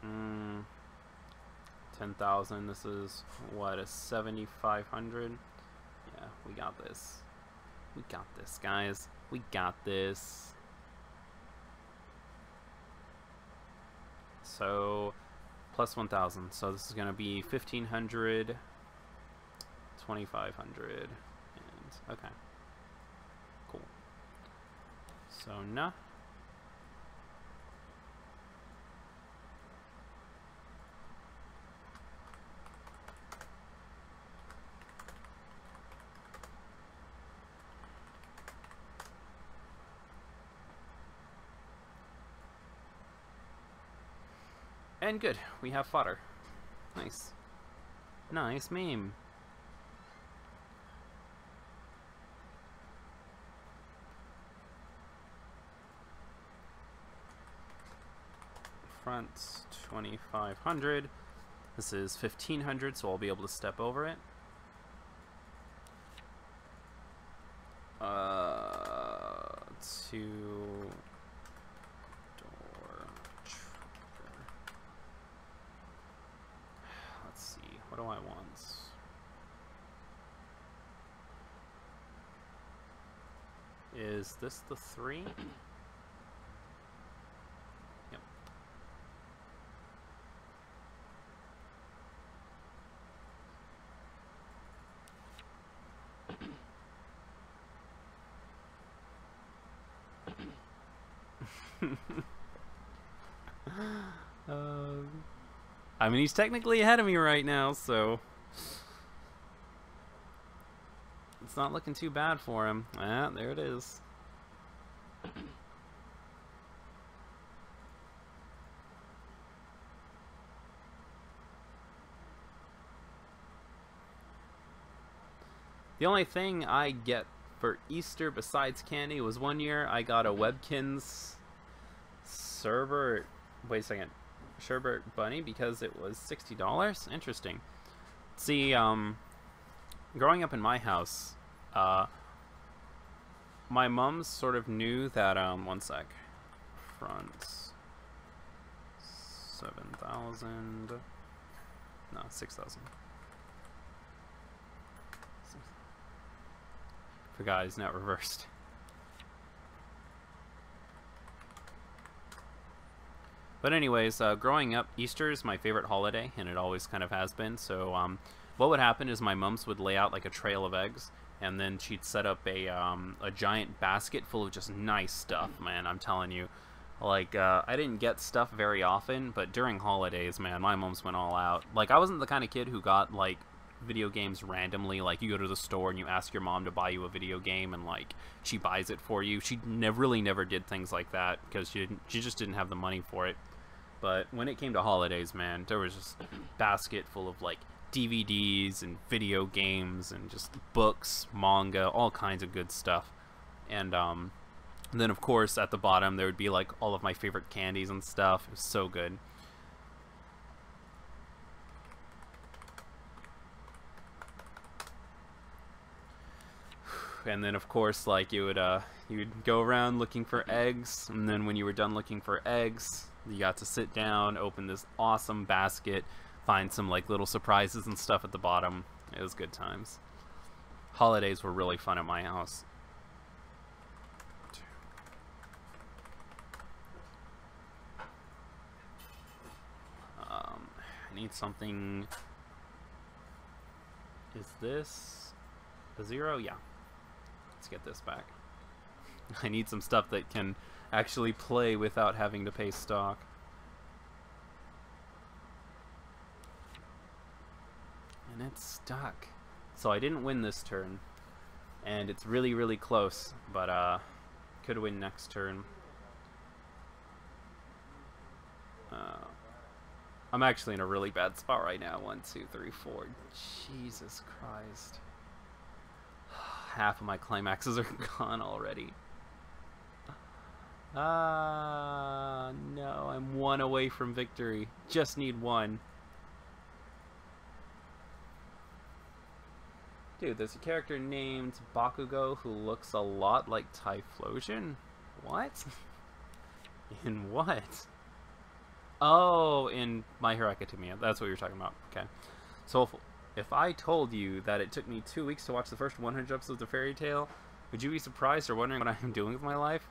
Hmm. 10,000. This is what, a 7,500. Yeah, we got this. We got this, guys. We got this. So plus 1,000. So this is going to be 1,500, 2,500, and okay, cool. So nah. And good, we have fodder. Nice. Nice meme. Front 2,500. This is 1,500, so I'll be able to step over it. Two door trigger. Let's see, what do I want? Is this the 3? Yep. I mean, he's technically ahead of me right now, so it's not looking too bad for him. Ah, there it is. The only thing I get for Easter besides candy was one year I got a Webkinz Sherbert. Wait a second. Sherbert bunny because it was $60. Interesting. See, growing up in my house, my mom sort of knew that, one sec. Front 7,000. No, 6,000. Forgot he's not reversed. But anyways, growing up, Easter is my favorite holiday, and it always kind of has been. So what would happen is my mums would lay out like a trail of eggs, and then she'd set up a giant basket full of just nice stuff, man. I'm telling you. Like, I didn't get stuff very often, but during holidays, man, my mums went all out. Like, I wasn't the kind of kid who got, like, video games randomly. Like, you go to the store and you ask your mom to buy you a video game, and, like, she buys it for you. She really never did things like that, because she just didn't have the money for it. But when it came to holidays, man, there was just a basket full of, like, DVDs and video games and just books, manga, all kinds of good stuff. And then, of course, at the bottom, there would be, like, all of my favorite candies and stuff. It was so good. And then, of course, like, you would go around looking for eggs, and then when you were done looking for eggs, you got to sit down, open this awesome basket, find some, like, little surprises and stuff at the bottom. It was good times. Holidays were really fun at my house. I need something. Is this a 0? Yeah. Let's get this back. I need some stuff that can actually play without having to pay stock. And it's stuck. So I didn't win this turn. And it's really, really close. But could win next turn. I'm actually in a really bad spot right now. 1, 2, 3, 4. Jesus Christ. Half of my climaxes are gone already. No, I'm 1 away from victory. Just need 1. Dude, there's a character named Bakugo who looks a lot like Typhlosion. What? In what? Oh, in My Hero Academia. That's what you're talking about. Okay. So if I told you that it took me 2 weeks to watch the first 100 episodes of Fairy Tail, would you be surprised or wondering what I'm doing with my life?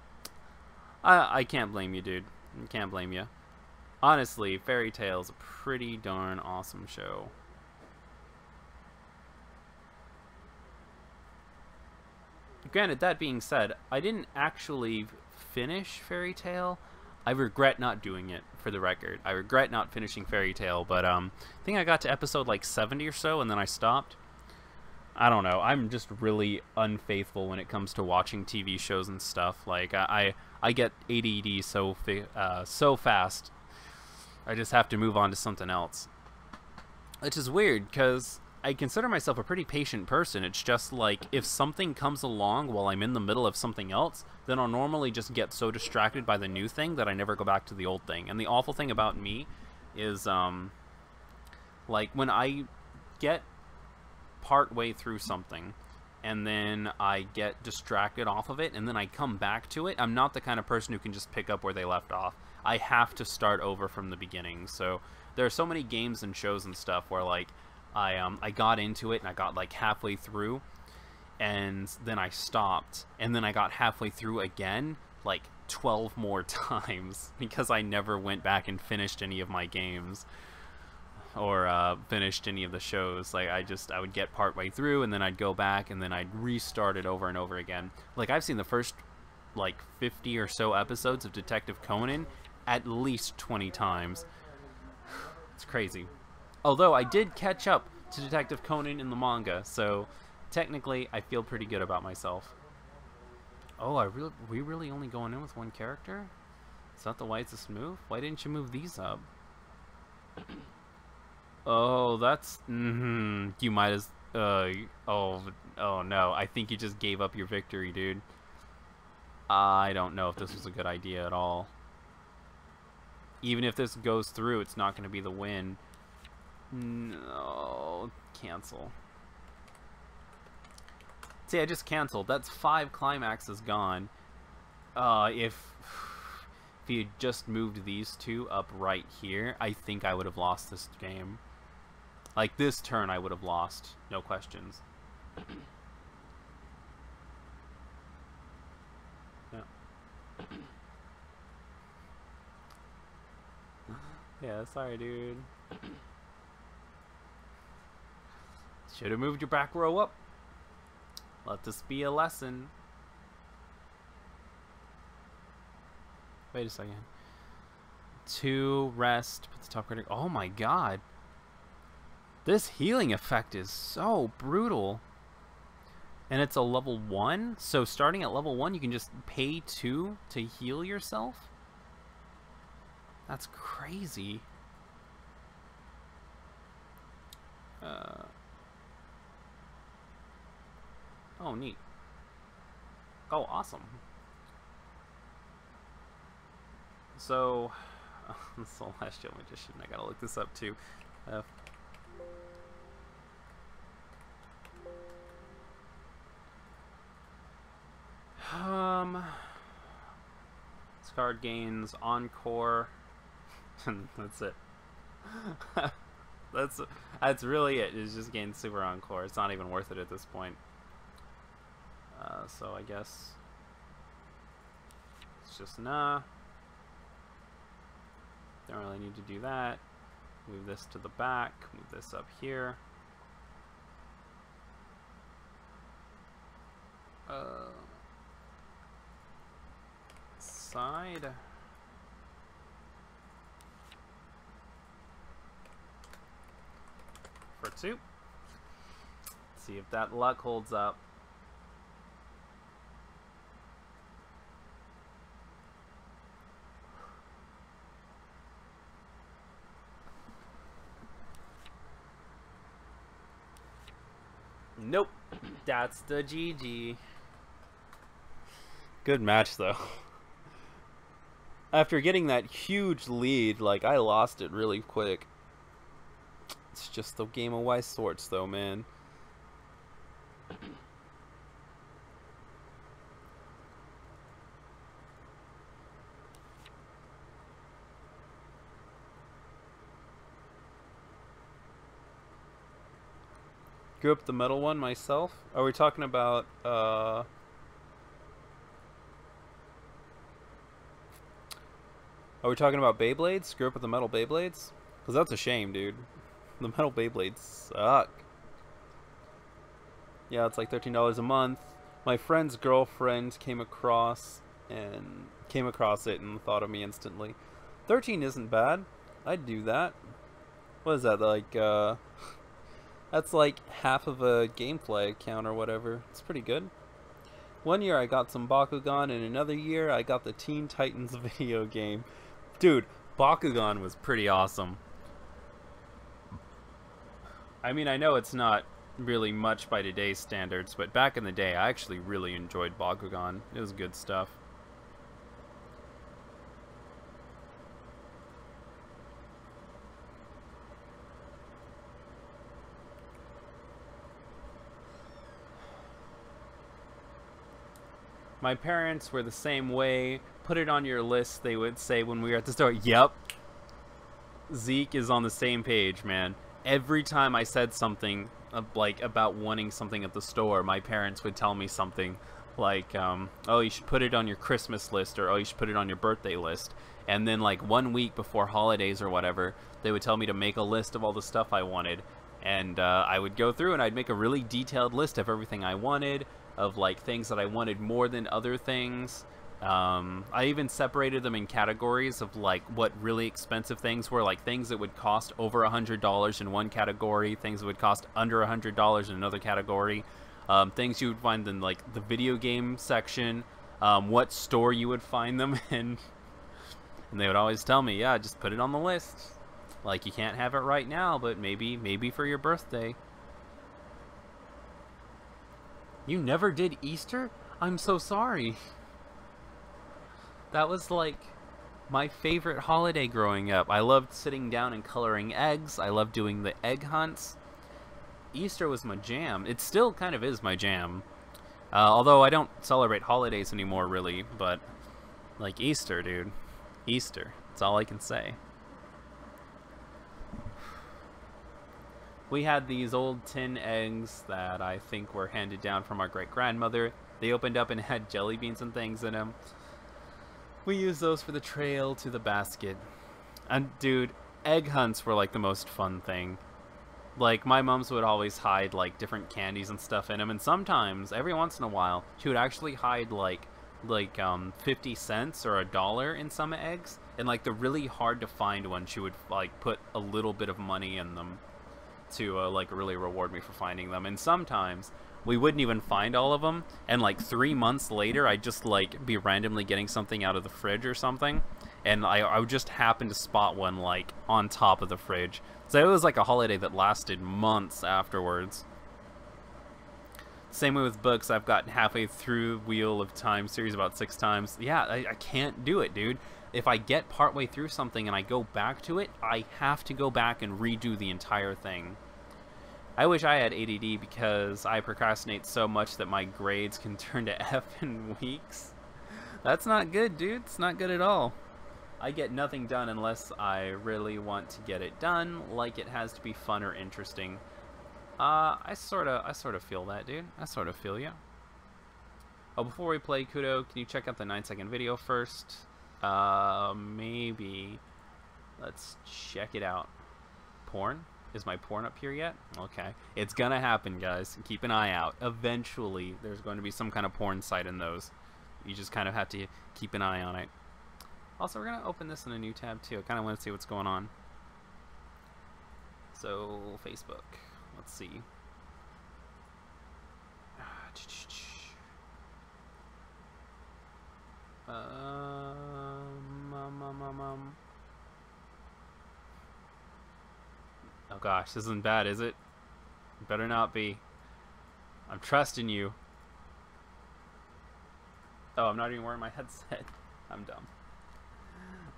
I can't blame you, dude. I can't blame you. Honestly, Fairy Tail is a pretty darn awesome show. Granted, that being said, I didn't actually finish Fairy Tail. I regret not doing it, for the record. I regret not finishing Fairy Tail, but I think I got to episode like 70 or so, and then I stopped. I don't know. I'm just really unfaithful when it comes to watching TV shows and stuff. Like, I get ADD so fast. I just have to move on to something else. Which is weird, because I consider myself a pretty patient person. It's just like, if something comes along while I'm in the middle of something else, then I'll normally just get so distracted by the new thing that I never go back to the old thing. And the awful thing about me is, like, when I get part way through something and then I get distracted off of it and then I come back to it, I'm not the kind of person who can just pick up where they left off. I have to start over from the beginning. So there are so many games and shows and stuff where, like, I got into it and I got like halfway through and then I stopped and then I got halfway through again like 12 more times because I never went back and finished any of my games or finished any of the shows. Like, I would get part way through and then I'd go back and then I'd restart it over and over again. Like, I've seen the first like 50 or so episodes of Detective Conan at least 20 times. It's crazy. Although I did catch up to Detective Conan in the manga, so technically I feel pretty good about myself. Oh, we really only going in with 1 character? Is that the wisest move? Why didn't you move these up? Oh, that's... You might as... oh no, I think you just gave up your victory, dude. I don't know if this was a good idea at all. Even if this goes through, it's not going to be the win. No, cancel. See, I just canceled. That's 5 climaxes gone. If you had just moved these 2 up right here, I think I would have lost this game. Like, this turn I would have lost. No questions. Yeah. Yeah, sorry, dude. Should have moved your back row up. Let this be a lesson. Wait a second. 2 rest. Put the top critic. Oh my god. This healing effect is so brutal. And it's a level 1. So starting at level 1, you can just pay 2 to heal yourself. That's crazy. Oh, neat. Oh, awesome. So, Celestial Magician. I gotta look this up too. This card gains Encore. That's it. That's really it. It's just gains Super Encore. It's not even worth it at this point. So I guess it's just nah. Don't really need to do that. Move this to the back. Move this up here. Side. For 2. See if that luck holds up. That's the GG. Good match, though. After getting that huge lead, like, I lost it really quick. It's just the game of Weiss Schwarz, though, man. Grew up the metal one myself. Are we talking about, Are we talking about Beyblades? Grew up with the metal Beyblades? Because that's a shame, dude. The metal Beyblades suck. Yeah, it's like $13 a month. My friend's girlfriend came across it and thought of me instantly. 13 isn't bad. I'd do that. What is that, like, that's like half of a Gamefly account or whatever. It's pretty good. One year I got some Bakugan, and another year I got the Teen Titans video game. Dude, Bakugan was pretty awesome. I mean, I know it's not really much by today's standards, but back in the day, I actually really enjoyed Bakugan. It was good stuff. My parents were the same way. Put it on your list, they would say when we were at the store. Yep. Zeke is on the same page, man. Every time I said something like about wanting something at the store, my parents would tell me something like, oh, you should put it on your Christmas list, or oh, you should put it on your birthday list. And then like 1 week before holidays or whatever, they would tell me to make a list of all the stuff I wanted. And I would go through and I'd make a really detailed list of everything I wanted, of like things that I wanted more than other things. I even separated them in categories of like what really expensive things were, like things that would cost over $100 in one category, things that would cost under $100 in another category, things you would find in like the video game section, what store you would find them in. And they would always tell me, yeah, just put it on the list. Like, you can't have it right now, but maybe for your birthday. You never did Easter? I'm so sorry. That was like my favorite holiday growing up. I loved sitting down and coloring eggs. I loved doing the egg hunts. Easter was my jam. It still kind of is my jam. Although I don't celebrate holidays anymore, really. But, like, Easter, dude. Easter. That's all I can say. We had these old tin eggs that I think were handed down from our great-grandmother. They opened up and had jelly beans and things in them. We used those for the trail to the basket. And dude, egg hunts were like the most fun thing. Like, my mums would always hide like different candies and stuff in them, and sometimes, every once in a while, she would actually hide like 50 cents or $1 in some eggs, and like the really hard to find ones, she would like put a little bit of money in them to like really reward me for finding them. And sometimes we wouldn't even find all of them, and like 3 months later I'd just like be randomly getting something out of the fridge or something, and I would just happen to spot one like on top of the fridge. So it was like a holiday that lasted months afterwards. Same way with books. I've gotten halfway through Wheel of Time series about 6 times. Yeah, I can't do it, dude. If I get partway through something and I go back to it, I have to go back and redo the entire thing. I wish I had ADD, because I procrastinate so much that my grades can turn to F in weeks. That's not good, dude. It's not good at all. I get nothing done unless I really want to get it done, like it has to be fun or interesting. I sort of feel that, dude. I sort of feel you. Oh, before we play Kudo, can you check out the 9-second video first? Maybe. Let's check it out. Porn? Is my porn up here yet? Okay. It's gonna happen, guys. Keep an eye out. Eventually, there's going to be some kind of porn site in those. You just kind of have to keep an eye on it. Also, we're gonna open this in a new tab, too. I kind of want to see what's going on. So, Facebook. Let's see. Oh gosh, this isn't bad, is it? Better not be. I'm trusting you. Oh, I'm not even wearing my headset. I'm dumb.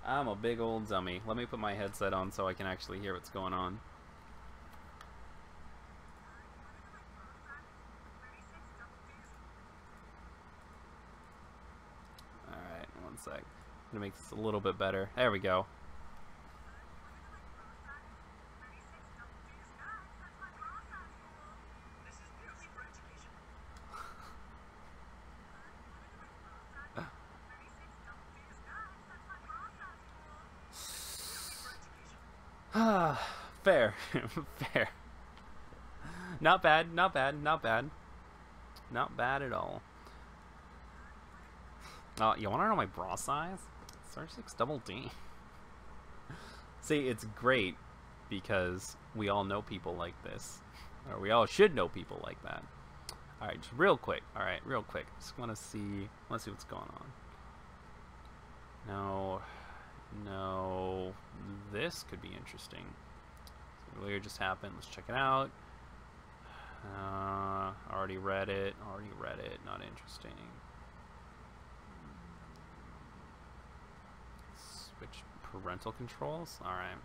I'm a big old dummy. Let me put my headset on so I can actually hear what's going on. Alright, one sec. I'm gonna make this a little bit better. There we go. Fair. Fair. Not bad, not bad, not bad. Not bad at all. You wanna know my bra size? 36 double D. See, it's great because we all know people like this. Or we all should know people like that. Alright, just real quick. Alright, real quick. Just wanna see, let's see what's going on. No. No. This could be interesting. Something weird just happened. Let's check it out. Already read it. Already read it. Not interesting. Switch parental controls? Alright.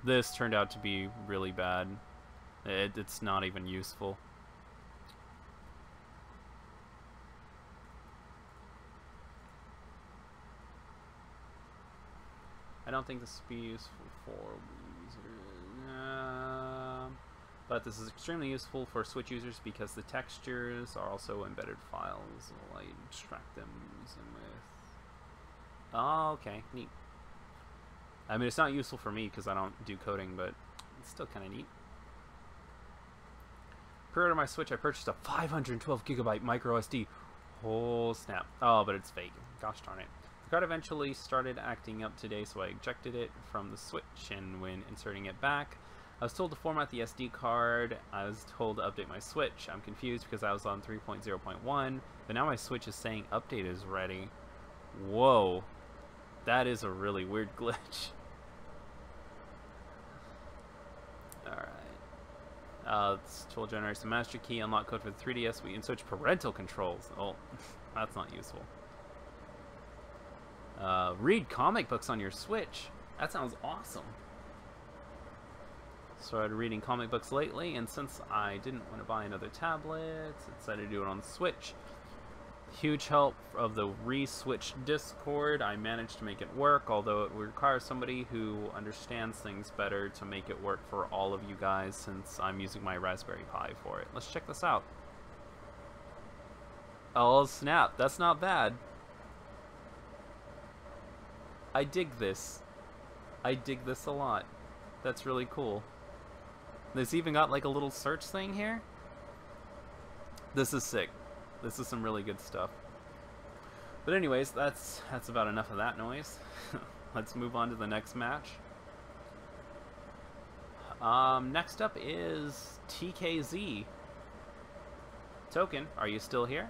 This turned out to be really bad. It's not even useful. I don't think this would be useful for users. But this is extremely useful for Switch users because the textures are also embedded files. Will I extract them using with... Oh, okay. Neat. I mean, it's not useful for me because I don't do coding, but it's still kind of neat. Pre-order my Switch, I purchased a 512 gigabyte micro SD. Oh, snap. Oh, but it's fake. Gosh darn it. The card eventually started acting up today, so I ejected it from the Switch, and when inserting it back, I was told to format the SD card. I was told to update my Switch. I'm confused because I was on 3.0.1, but now my Switch is saying update is ready. Whoa. That is a really weird glitch. Alright. This tool generates the master key, unlock code for the 3DS. We can switch parental controls. Oh, that's not useful. Read comic books on your Switch. That sounds awesome. Started reading comic books lately, and since I didn't want to buy another tablet, I decided to do it on the Switch. Huge help of the re-switch Discord. I managed to make it work, although it requires somebody who understands things better to make it work for all of you guys, since I'm using my Raspberry Pi for it. Let's check this out. Oh snap, that's not bad. I dig this. I dig this a lot. That's really cool. This even got like a little search thing here. This is sick. This is some really good stuff. But anyways, that's about enough of that noise. Let's move on to the next match. Next up is TKZ. Token, are you still here?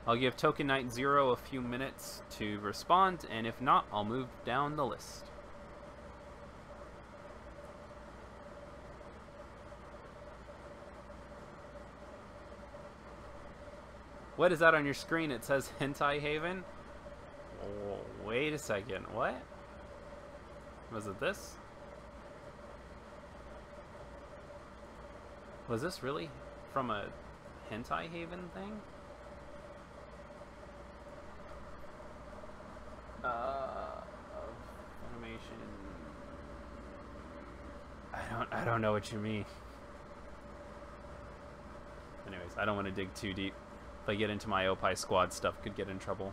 I'll give Token Knight 0 a few minutes to respond, and if not, I'll move down the list. What is that on your screen? It says Hentai Haven? Oh, wait a second. What? Was it this? Was this really from a Hentai Haven thing? Animation. I don't know what you mean. Anyways, I don't want to dig too deep. If I get into my Opie Squad stuff, could get in trouble.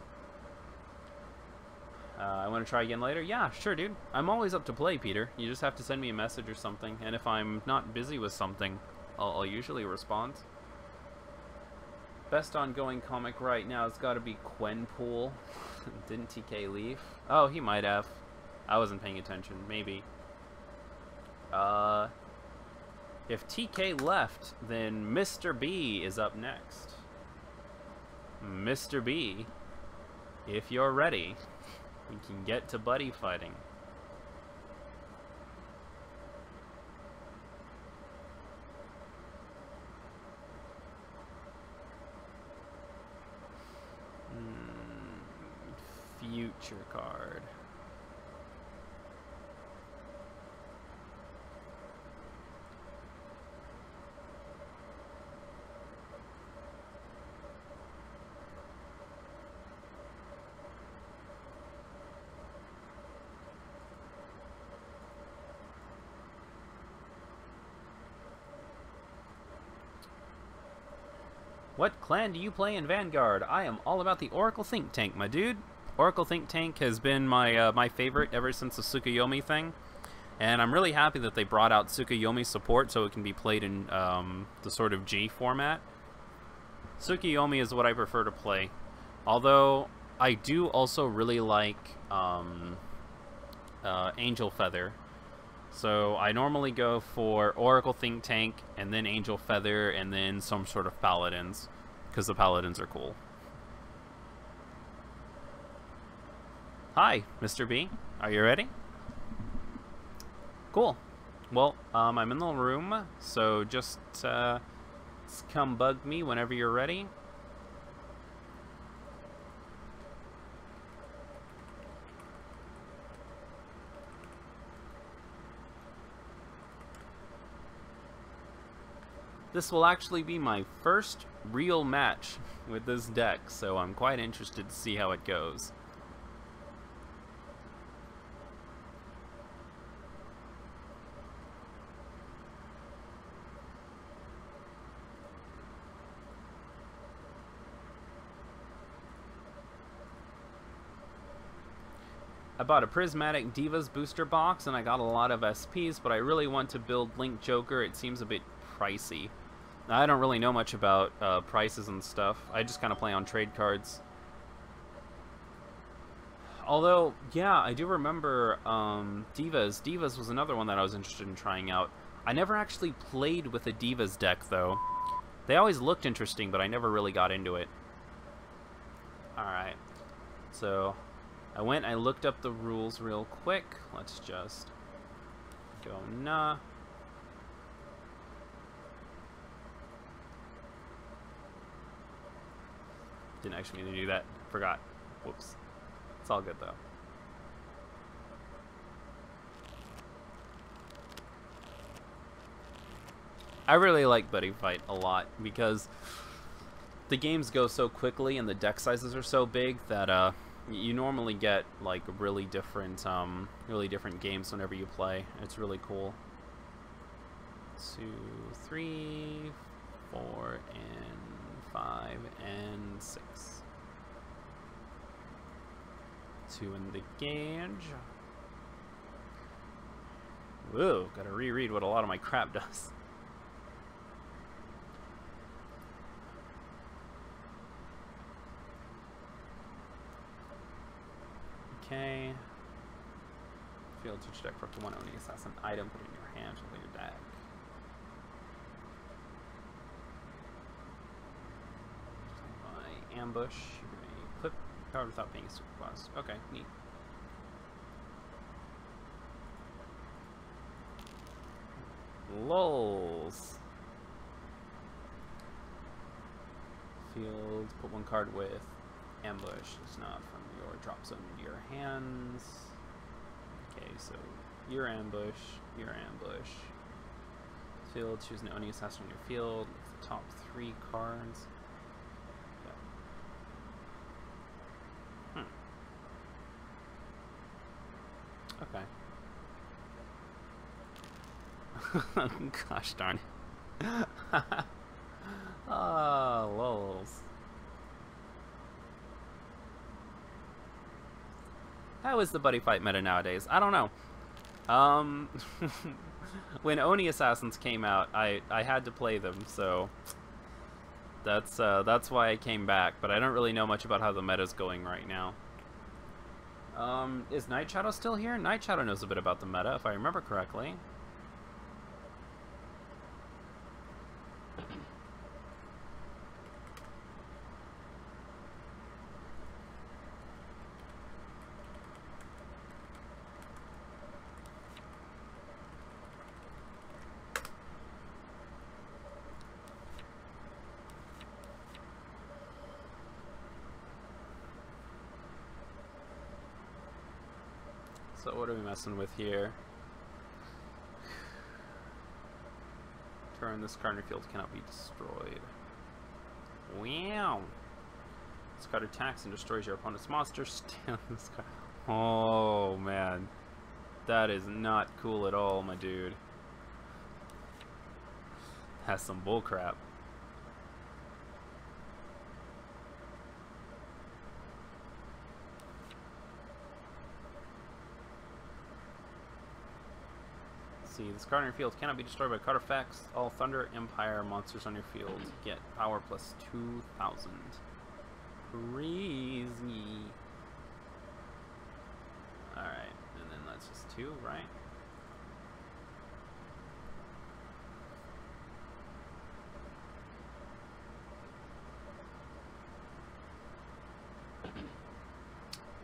I want to try again later? Yeah, sure, dude. I'm always up to play, Peter. You just have to send me a message or something, and if I'm not busy with something, I'll usually respond. Best ongoing comic right now has got to be Quenpool. Didn't TK leave? Oh, he might have. I wasn't paying attention. Maybe. If TK left, then Mr. B is up next. Mr. B, if you're ready. we can get to buddy fighting. Future card. What clan do you play in Vanguard? I am all about the Oracle Think Tank, my dude. Oracle Think Tank has been my my favorite ever since the Tsukuyomi thing, and I'm really happy that they brought out Tsukuyomi support so it can be played in the sort of G format. Tsukuyomi is what I prefer to play, although I do also really like Angel Feather. So I normally go for Oracle Think Tank, and then Angel Feather, and then some sort of Paladins, because the Paladins are cool. Hi, Mr. B. Are you ready? Cool. Well, I'm in the room, so just come bug me whenever you're ready. This will actually be my first real match with this deck, so I'm quite interested to see how it goes. I bought a Prismatic Divas booster box and I got a lot of SPs, but I really want to build Link Joker. It seems a bit pricey. I don't really know much about prices and stuff. I just kind of play on trade cards. Although, yeah, I do remember Divas. Divas was another one that I was interested in trying out. I never actually played with a Divas deck, though. They always looked interesting, but I never really got into it. Alright. So, I looked up the rules real quick. Let's just go nah. Didn't actually mean to do that. Forgot. Whoops. It's all good, though. I really like Buddyfight a lot because the games go so quickly and the deck sizes are so big that you normally get like really different games whenever you play. It's really cool. 2, 3, 4, and 5, and 6. 2 in the gauge. Whoa, gotta reread what a lot of my crap does. Okay. Field to deck for up to 1 Oni Assassin item, put it in your hand, shuffle your deck. My ambush, you may clip card without paying a super cost. Okay, neat. Lols. Field, put 1 card with ambush. It's not from your drop zone into your hands. Okay, so your ambush, your ambush. Field, choose an Oni Assassin on your field. Look at the top 3 cards. Okay. Gosh darn it. Ah, lols. How is the Buddyfight meta nowadays? I don't know. When Oni Assassins came out, I had to play them, so that's why I came back. But I don't really know much about how the meta's going right now. Is Night Shadow still here? Night Shadow knows a bit about the meta, if I remember correctly. So what are we messing with here? Turn this card in your field cannot be destroyed. Wow. This card attacks and destroys your opponent's monster. Steal this card. Oh man. That is not cool at all, my dude. That's some bullcrap. See, this card on your field cannot be destroyed by card effects. All Thunder Empire monsters on your field get power plus 2,000. Crazy. Alright, and then that's just 2, right?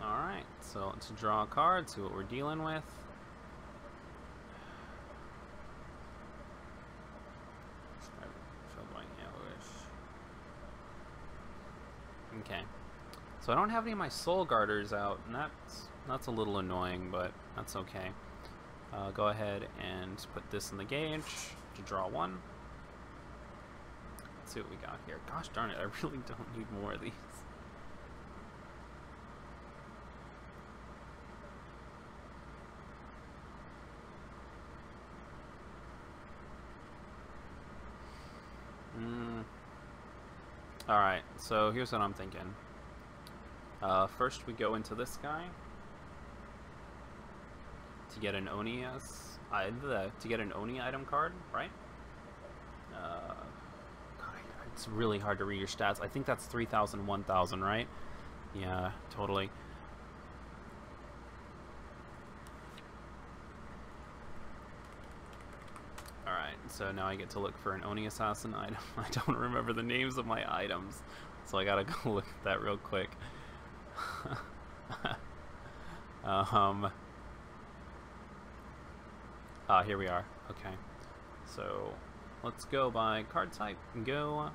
Alright, so let's draw a card, see what we're dealing with. Okay, so I don't have any of my Soul Guarders out, and that's a little annoying, but that's okay. Go ahead and put this in the gauge to draw 1. Let's see what we got here. Gosh darn it, I really don't need more of these. Alright, so here's what I'm thinking. First we go into this guy to get an Oni to get an Oni item card, right? God, it's really hard to read your stats. I think that's 3,000, 1,000, right? Yeah, totally. Alright, so now I get to look for an Oni Assassin item. I don't remember the names of my items, so I gotta go look at that real quick. Here we are. Okay. So, let's go by card type. Go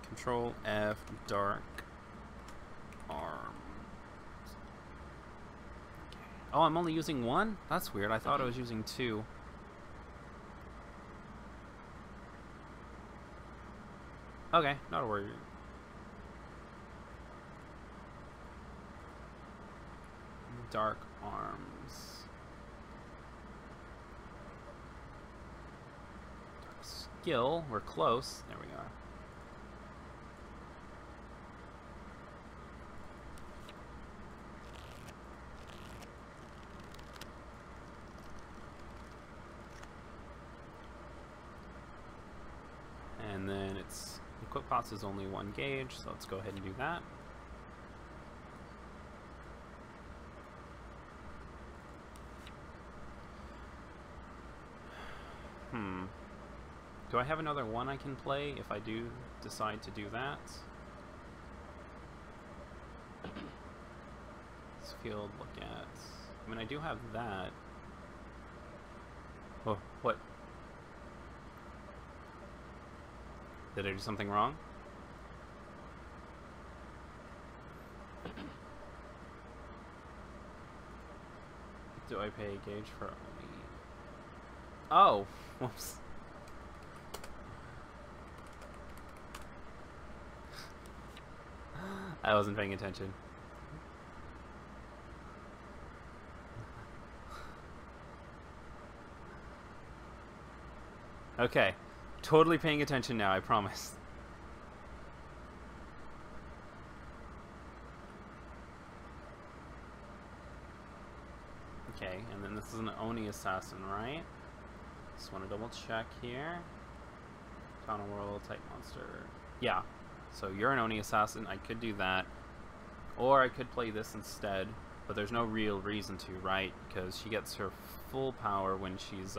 Control F Dark Arms. Okay. Oh, I'm only using 1? That's weird. I thought I was using 2. Okay, not a worry. Dark Arms. Dark Skill, we're close. There we are. And then it's Equip Pots is only 1 gauge, so let's go ahead and do that. Do I have another one I can play if I do decide to do that? This field, look at... I mean, I do have that. Oh, what? Did I do something wrong? Do I pay a gauge for only... Oh! Whoops. I wasn't paying attention. Okay. Totally paying attention now, I promise. Okay, and then this is an Oni Assassin, right? Just want to double check here. Counter World, Type Monster. Yeah. So you're an Oni Assassin, I could do that. Or I could play this instead, but there's no real reason to, right? Because she gets her full power when she's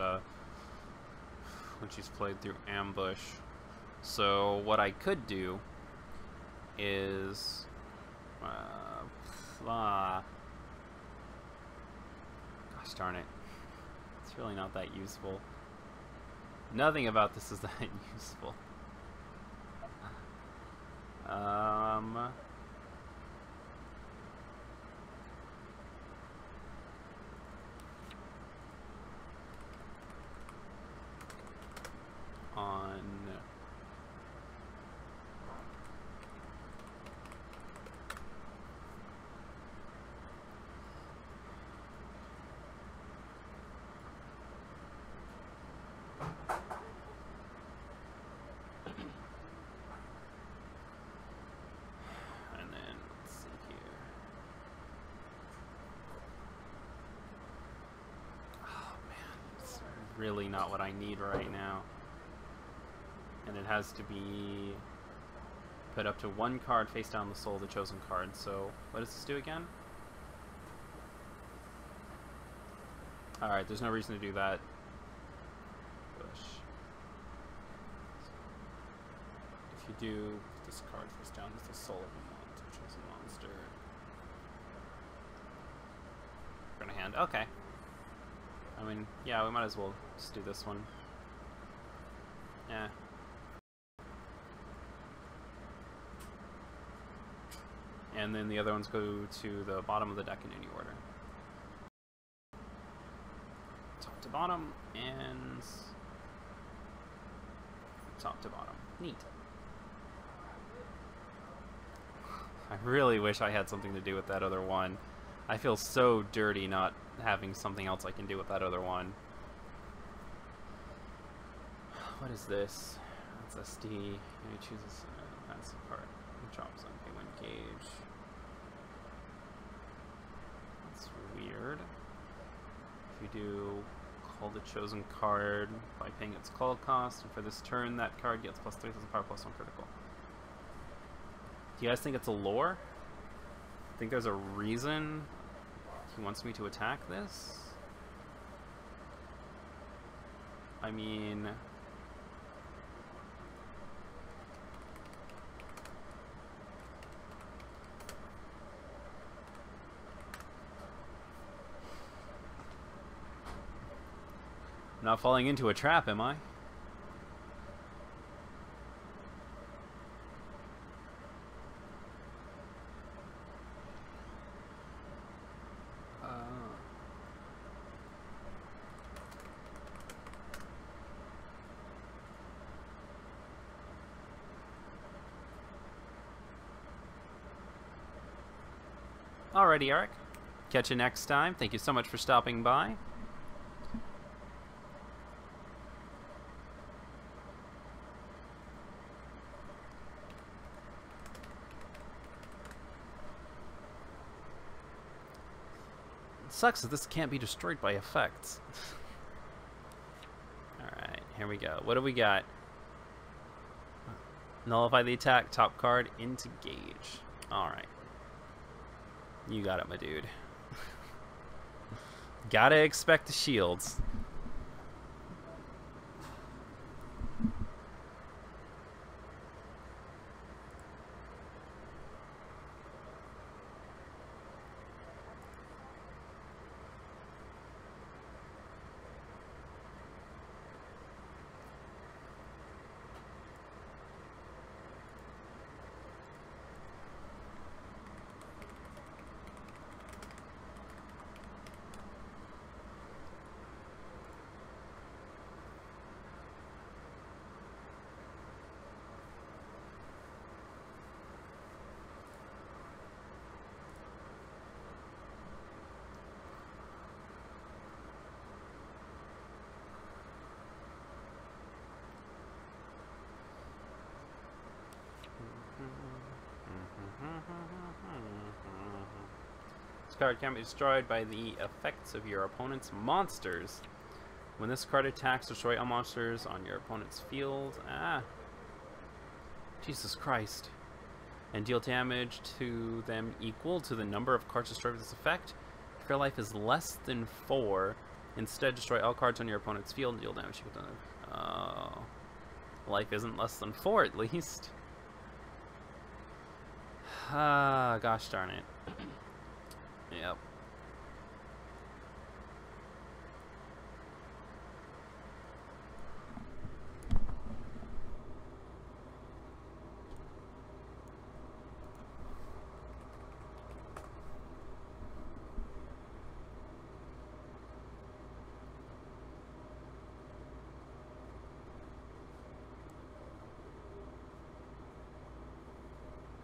played through Ambush. So what I could do is gosh darn it. It's really not that useful. Nothing about this is that useful. really not what I need right now. And it has to be put up to 1 card face down the soul of the chosen card. So, what does this do again? Alright, there's no reason to do that. Bush. If you do this card face down with the soul of a chosen monster. Burn a hand. Okay. I mean, yeah, we might as well just do this one. Yeah. And then the other ones go to the bottom of the deck in any order. Top to bottom, and top to bottom. Neat. I really wish I had something to do with that other one. I feel so dirty not having something else I can do with that other one. What is this? That's SD. You choose this. That's the part. Drops on P1 gauge. That's weird. If you do call the chosen card by paying its call cost, and for this turn that card gets plus 3,000 power plus 1 critical. Do you guys think it's a lore? Think there's a reason he wants me to attack this? I mean... Not falling into a trap, am I? Alrighty, Eric. Catch you next time. Thank you so much for stopping by. Sucks that this can't be destroyed by effects. Alright, here we go. What do we got? Nullify the attack, top card into gauge. Alright. You got it, my dude. Gotta expect the shields. This card can be destroyed by the effects of your opponent's monsters. When this card attacks, destroy all monsters on your opponent's field. Ah. Jesus Christ. And deal damage to them equal to the number of cards destroyed with this effect. If your life is less than 4, instead destroy all cards on your opponent's field and deal damage equal to them. Oh. Life isn't less than 4 at least. Ah, gosh darn it. Yep.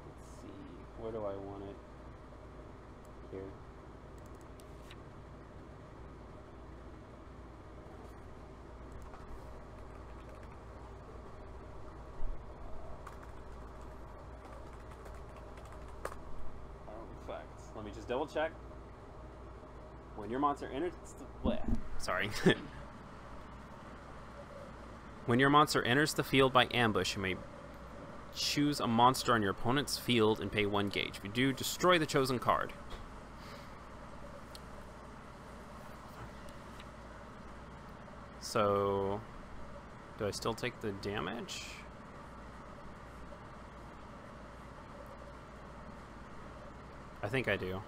Let's see. Where do I want it? Here. Effects. Let me just double check. When your monster enters the... Sorry. When your monster enters the field by ambush, you may choose a monster on your opponent's field and pay 1 gauge. If you do, destroy the chosen card. So, do I still take the damage? I think I do.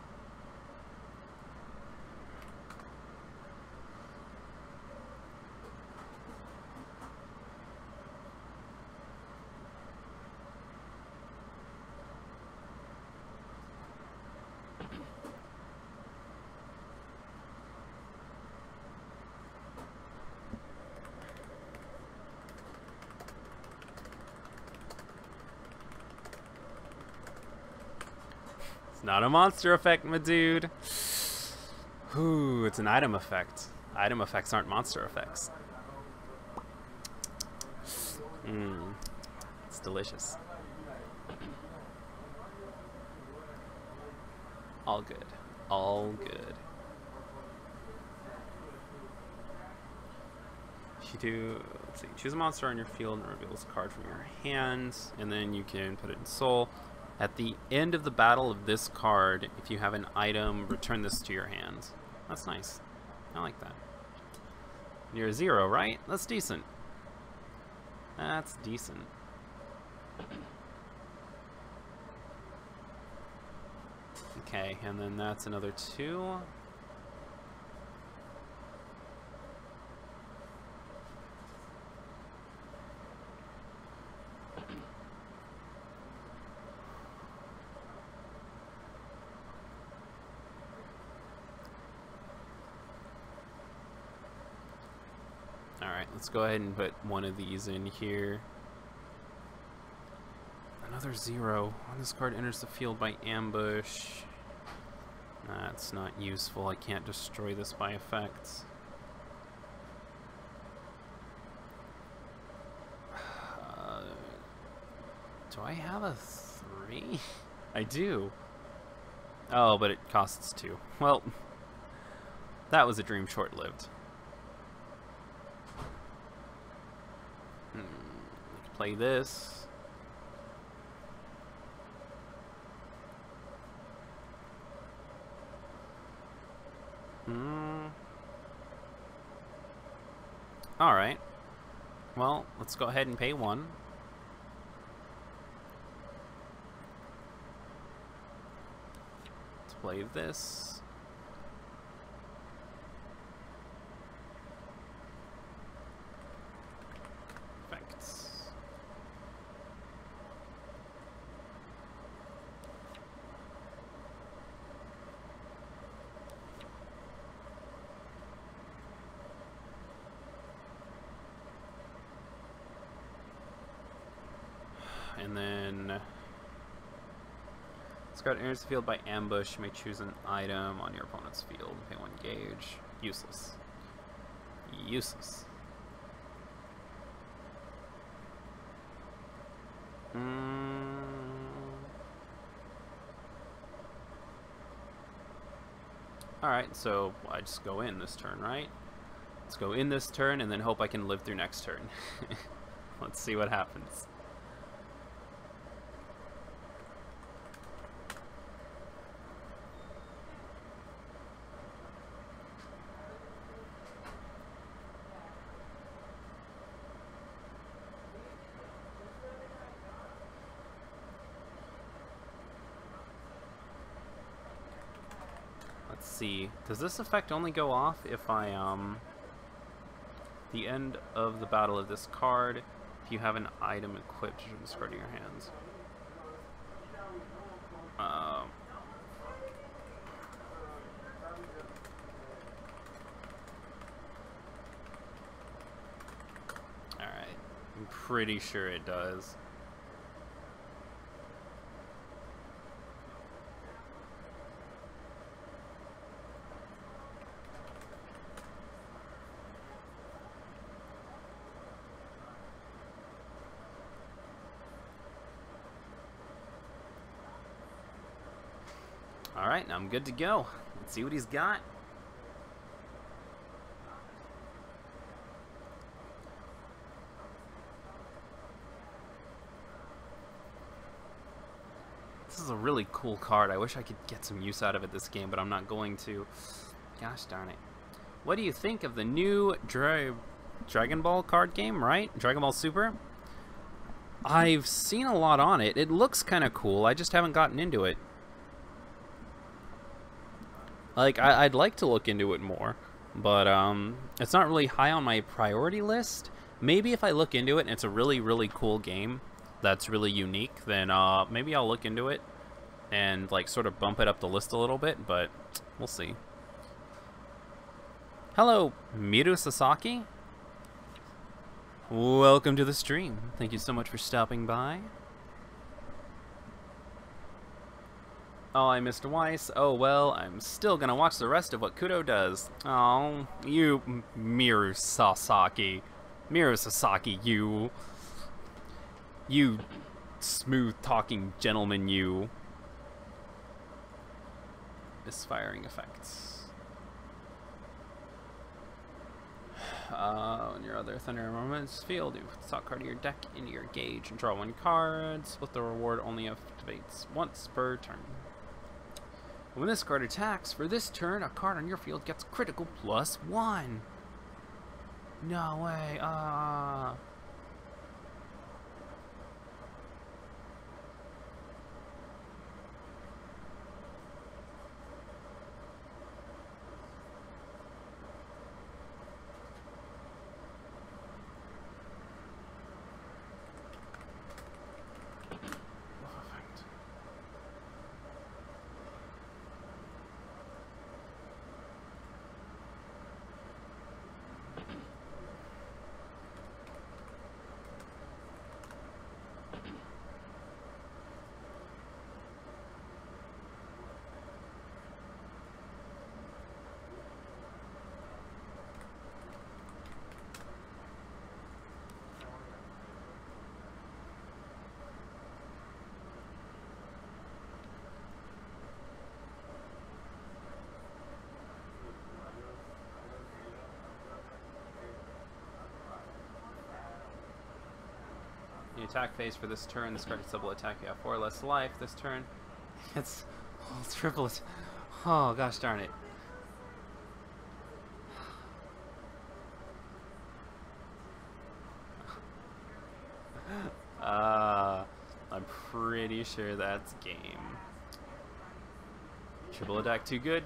Not a monster effect, my dude. Ooh, it's an item effect. Item effects aren't monster effects. It's delicious. All good. All good. You do, let's see, choose a monster on your field and reveals a card from your hands, and then you can put it in soul. At the end of the battle of this card, if you have an item, return this to your hand. That's nice. I like that. You're a 0, right? That's decent. That's decent. Okay, and then that's another 2. Alright, let's go ahead and put one of these in here. Another 0. When this card enters the field by ambush. That's not useful. I can't destroy this by effects. Do I have a 3? I do. Oh, but it costs 2. Well, that was a dream short-lived. Play this. Alright. Well, let's go ahead and pay 1. Let's play this. And then this card enters the field by ambush. You may choose an item on your opponent's field. Pay 1 gauge. Useless. Useless. Alright, so I just go in this turn, right? Let's go in this turn and then hope I can live through next turn. Let's see what happens. Let's see. Does this effect only go off if I, the end of the battle of this card, if you have an item equipped from this card in your hands? Alright. I'm pretty sure it does. Alright, I'm good to go. Let's see what he's got. This is a really cool card. I wish I could get some use out of it this game, but I'm not going to. Gosh darn it. What do you think of the new Dragon Ball card game, right? Dragon Ball Super? I've seen a lot on it. It looks kind of cool. I just haven't gotten into it. Like, I'd like to look into it more, but it's not really high on my priority list. Maybe if I look into it and it's a really, really cool game that's really unique, then maybe I'll look into it and like sort of bump it up the list a little bit, but we'll see. Hello, Miru Sasaki. Welcome to the stream. Thank you so much for stopping by. Oh, I missed Weiss. Oh, well, I'm still gonna watch the rest of what Kudo does. Oh, you Miru Sasaki. Miru Sasaki, you. You smooth-talking gentleman, you. Misfiring effects. On your other Thunder Moments field, you put the top card of your deck into your gauge and draw 1 card. Split the reward only activates once per turn. When this card attacks, for this turn, a card on your field gets critical +1. No way. The attack phase for this turn, this card is double attack, you have 4 less life. This turn, it's triple. Oh, gosh darn it. I'm pretty sure that's game. Triple attack too good.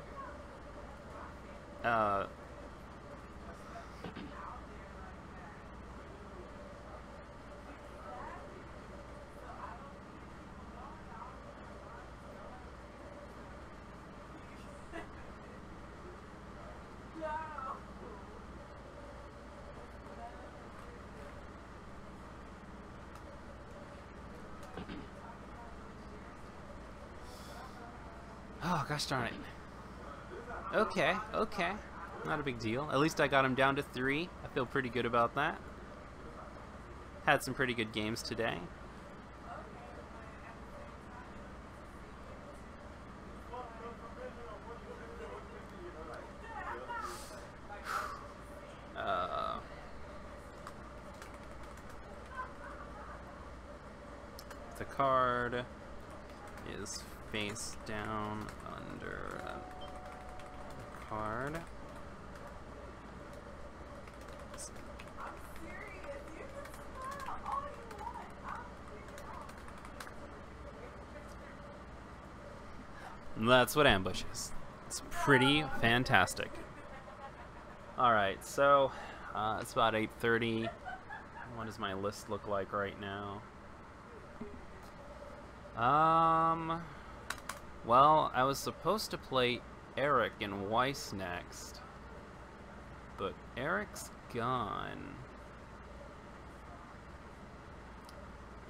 Oh, gosh darn it. Okay, okay. Not a big deal. At least I got him down to 3. I feel pretty good about that. Had some pretty good games today. The card is face down under the card. And that's what ambush is. It's pretty fantastic. Alright, so it's about 8:30. What does my list look like right now? Well, I was supposed to play Eric and Weiss next, but Eric's gone.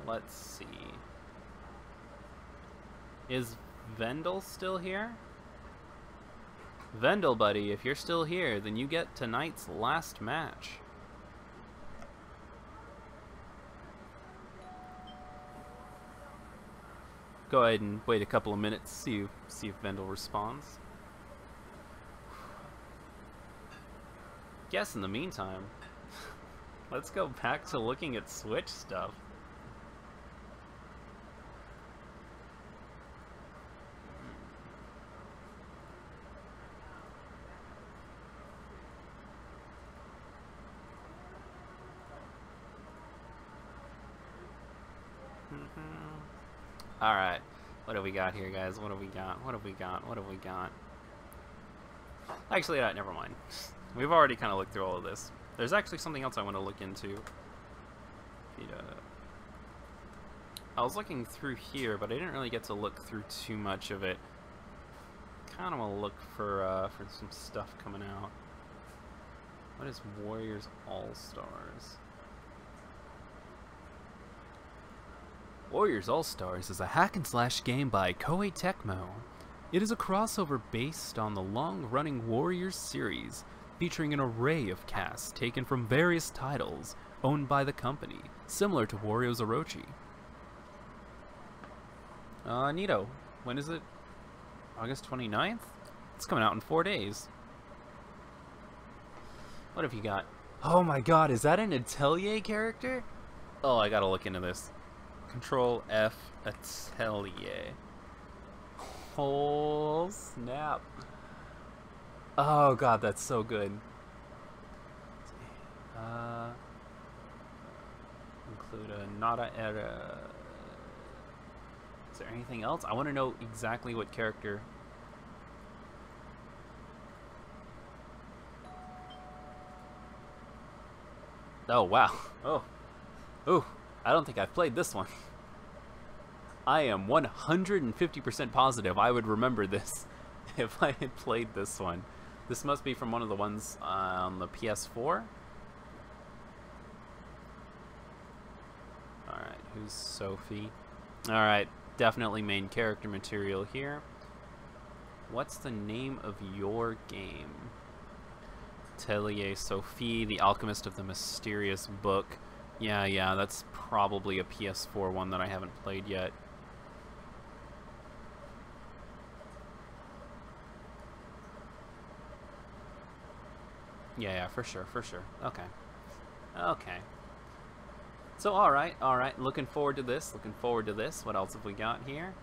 Let's see. Is Vendel still here? Vendel, buddy, if you're still here, then you get tonight's last match. Go ahead and wait a couple of minutes, see if Vendel responds. Guess in the meantime, let's go back to looking at Switch stuff. Alright. What do we got here, guys? What do we got? What have we got? What have we got? Actually, never mind. We've already kind of looked through all of this. There's actually something else I want to look into. I was looking through here, but I didn't really get to look through too much of it. Kind of want to look for some stuff coming out. What is Warriors All-Stars? Warriors All-Stars is a hack-and-slash game by Koei Tecmo. It is a crossover based on the long-running Warriors series, featuring an array of casts taken from various titles owned by the company, similar to Wario's Orochi. Neato. When is it? August 29th? It's coming out in 4 days. What have you got? Oh my god, is that an Atelier character? Oh, I gotta look into this. Control F Atelier. Oh, snap. Oh god, that's so good. Include a Nada Era. Is there anything else? I want to know exactly what character. Oh, wow. Oh. Ooh. I don't think I've played this one. I am 150% positive I would remember this if I had played this one. This must be from one of the ones on the PS4. Alright, who's Sophie? Alright, definitely main character material here. What's the name of your game? Atelier Sophie, the Alchemist of the Mysterious Book. Yeah, that's probably a PS4 one that I haven't played yet. Yeah, for sure. Okay. So, alright. Looking forward to this. What else have we got here?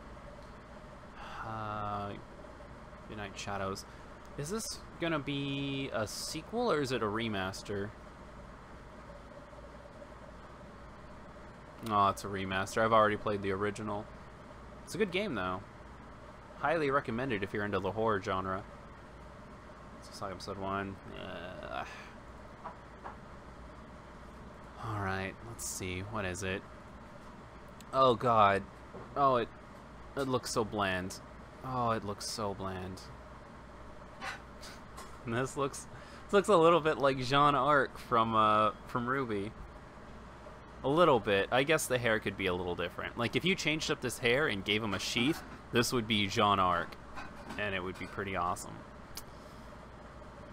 Midnight Shadows. Is this gonna be a sequel or is it a remaster? Oh, it's a remaster. I've already played the original. It's a good game, though. Highly recommended if you're into the horror genre. It's like episode 1. Alright, let's see. What is it? Oh, God. Oh, it looks so bland. Oh, it looks so bland. And this looks a little bit like Jean Arc from Ruby. A little bit. I guess the hair could be a little different. Like, if you changed up this hair and gave him a sheath, this would be Jean Arc. And it would be pretty awesome.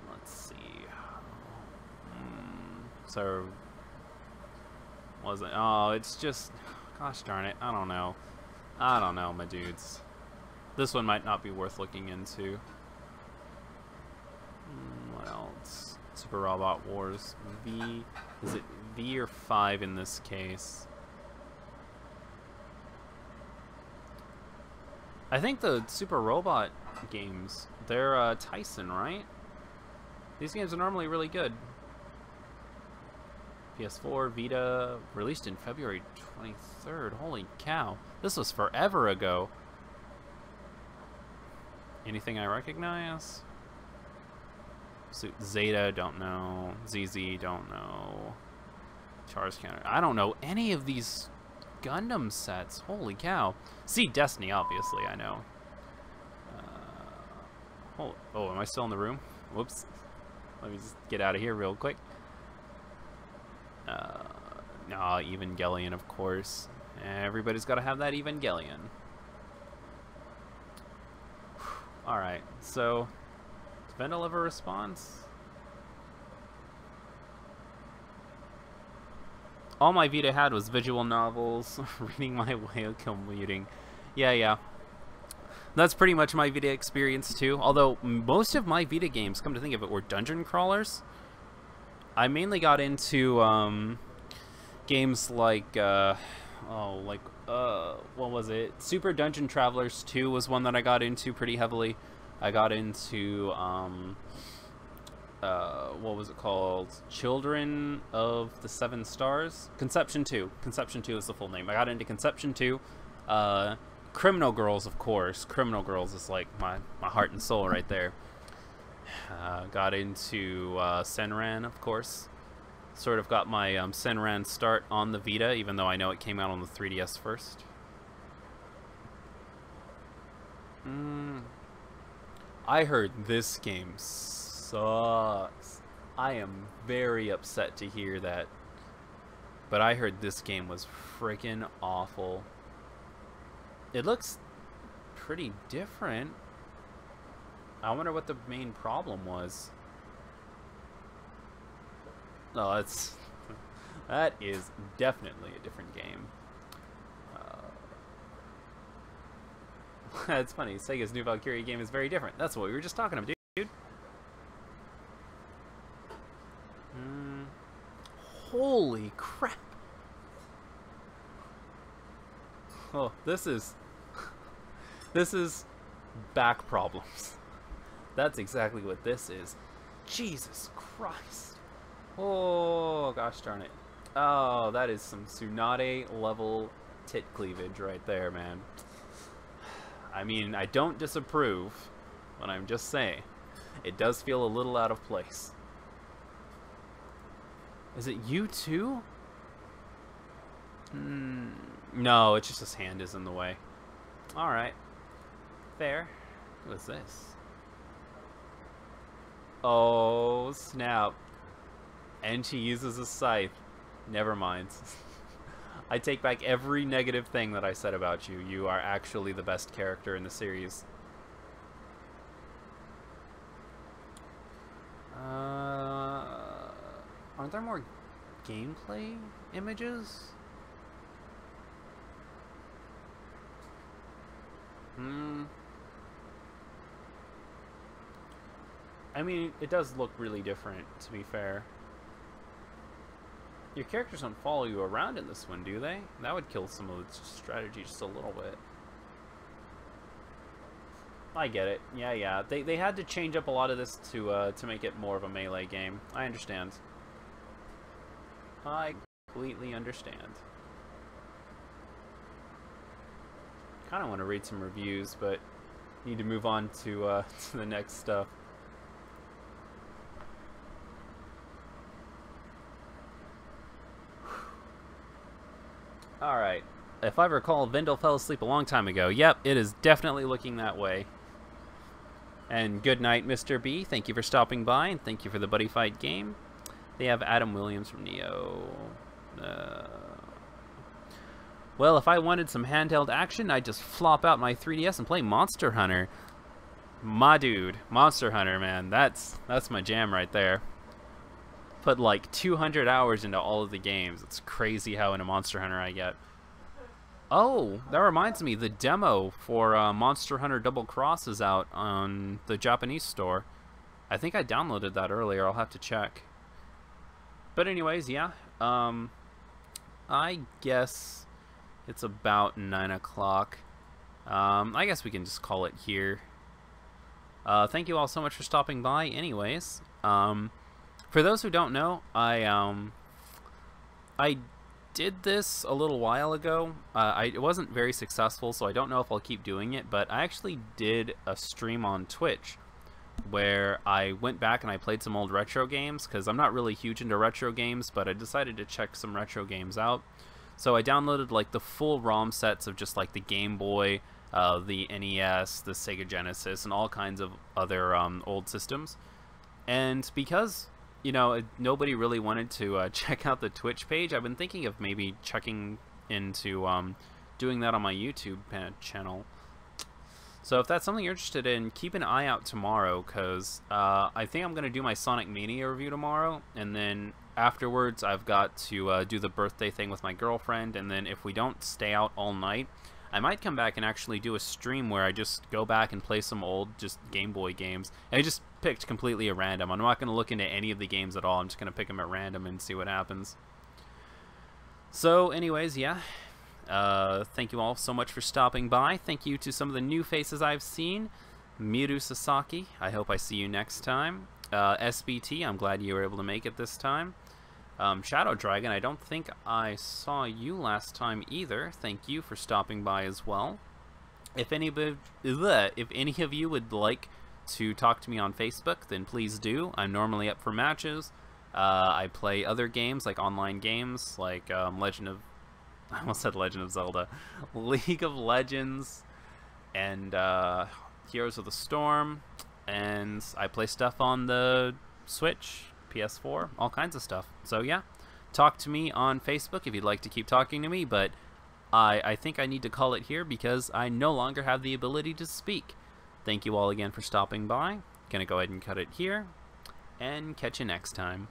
Let's see. So, was it? Oh, it's just... Gosh darn it. I don't know, my dudes. This one might not be worth looking into. What else? Super Robot Wars V. Is it V or 5 in this case? I think the Super Robot games, they're Tyson, right? These games are normally really good. PS4, Vita, released in February 23rd. Holy cow. This was forever ago. Anything I recognize? Zeta, don't know. ZZ, don't know. Charge Counter. I don't know any of these Gundam sets. Holy cow. See Destiny, obviously, I know. Oh, am I still in the room? Whoops. Let me just get out of here real quick. No, Evangelion, of course. Everybody's got to have that Evangelion. Alright, so... Does Vendel ever respond? All my Vita had was visual novels, reading my way of commuting. Yeah. That's pretty much my Vita experience, too. Although, most of my Vita games, come to think of it, were dungeon crawlers. I mainly got into, games like, what was it? Super Dungeon Travelers 2 was one that I got into pretty heavily. I got into, what was it called? Children of the Seven Stars? Conception 2. Conception 2 is the full name. I got into Conception 2. Criminal Girls, of course. Criminal Girls is like my heart and soul right there. Got into Senran, of course. Sort of got my Senran start on the Vita, even though I know it came out on the 3DS first. I heard this game sucks. I am very upset to hear that. But I heard this game was freaking awful. It looks pretty different. I wonder what the main problem was. Oh, that is definitely a different game. It's funny, Sega's new Valkyria game is very different. That's what we were just talking about, dude. Holy crap. Oh, this is back problems. That's exactly what this is. Jesus Christ. Oh, gosh darn it. Oh, that is some Tsunade level tit cleavage right there, man. I mean, I don't disapprove, but I'm just saying, it does feel a little out of place. Is it you too? No, it's just his hand is in the way. Alright. Fair. What's this? Oh, snap. And she uses a scythe. Never mind. I take back every negative thing that I said about you. You are actually the best character in the series. Aren't there more gameplay images? I mean, it does look really different, to be fair. Your characters don't follow you around in this one, do they? That would kill some of the strategy just a little bit. I get it. Yeah. They had to change up a lot of this to make it more of a melee game. I understand. I completely understand. Kind of want to read some reviews, but need to move on to the next stuff. Alright, if I recall, Vendel fell asleep a long time ago. Yep, it is definitely looking that way. And good night, Mr. B. Thank you for stopping by, and thank you for the Buddyfight game. They have Adam Williams from Neo. Well, if I wanted some handheld action, I'd just flop out my 3DS and play Monster Hunter. My dude, Monster Hunter, man, that's my jam right there. Put like 200 hours into all of the games. It's crazy how into Monster Hunter I get. Oh, that reminds me, the demo for Monster Hunter Double Cross is out on the Japanese store. I think I downloaded that earlier. I'll have to check. But anyways, yeah. I guess it's about 9 o'clock. I guess we can just call it here. Thank you all so much for stopping by anyways. For those who don't know, I did this a little while ago. It wasn't very successful, so I don't know if I'll keep doing it, but I actually did a stream on Twitch where I went back and I played some old retro games, because I'm not really huge into retro games, but I decided to check some retro games out. So I downloaded like the full ROM sets of just like the Game Boy, the NES, the Sega Genesis, and all kinds of other old systems. And because, you know, nobody really wanted to check out the Twitch page, I've been thinking of maybe checking into doing that on my YouTube channel. So if that's something you're interested in, keep an eye out tomorrow, because I think I'm going to do my Sonic Mania review tomorrow, and then afterwards I've got to do the birthday thing with my girlfriend, and then if we don't stay out all night, I might come back and actually do a stream where I just go back and play some old just Game Boy games. And I just picked completely at random. I'm not going to look into any of the games at all. I'm just going to pick them at random and see what happens. So anyways, yeah. Thank you all so much for stopping by. Thank you to some of the new faces I've seen. Miru Sasaki, I hope I see you next time. SBT, I'm glad you were able to make it this time. Shadow Dragon, I don't think I saw you last time either. Thank you for stopping by as well. If any of you would like to talk to me on Facebook, then please do. I'm normally up for matches. I play other games, like online games, like I almost said Legend of Zelda, League of Legends, and Heroes of the Storm, and I play stuff on the Switch, PS4, all kinds of stuff. So yeah, talk to me on Facebook if you'd like to keep talking to me, but I think I need to call it here because I no longer have the ability to speak. Thank you all again for stopping by. Gonna go ahead and cut it here, and catch you next time.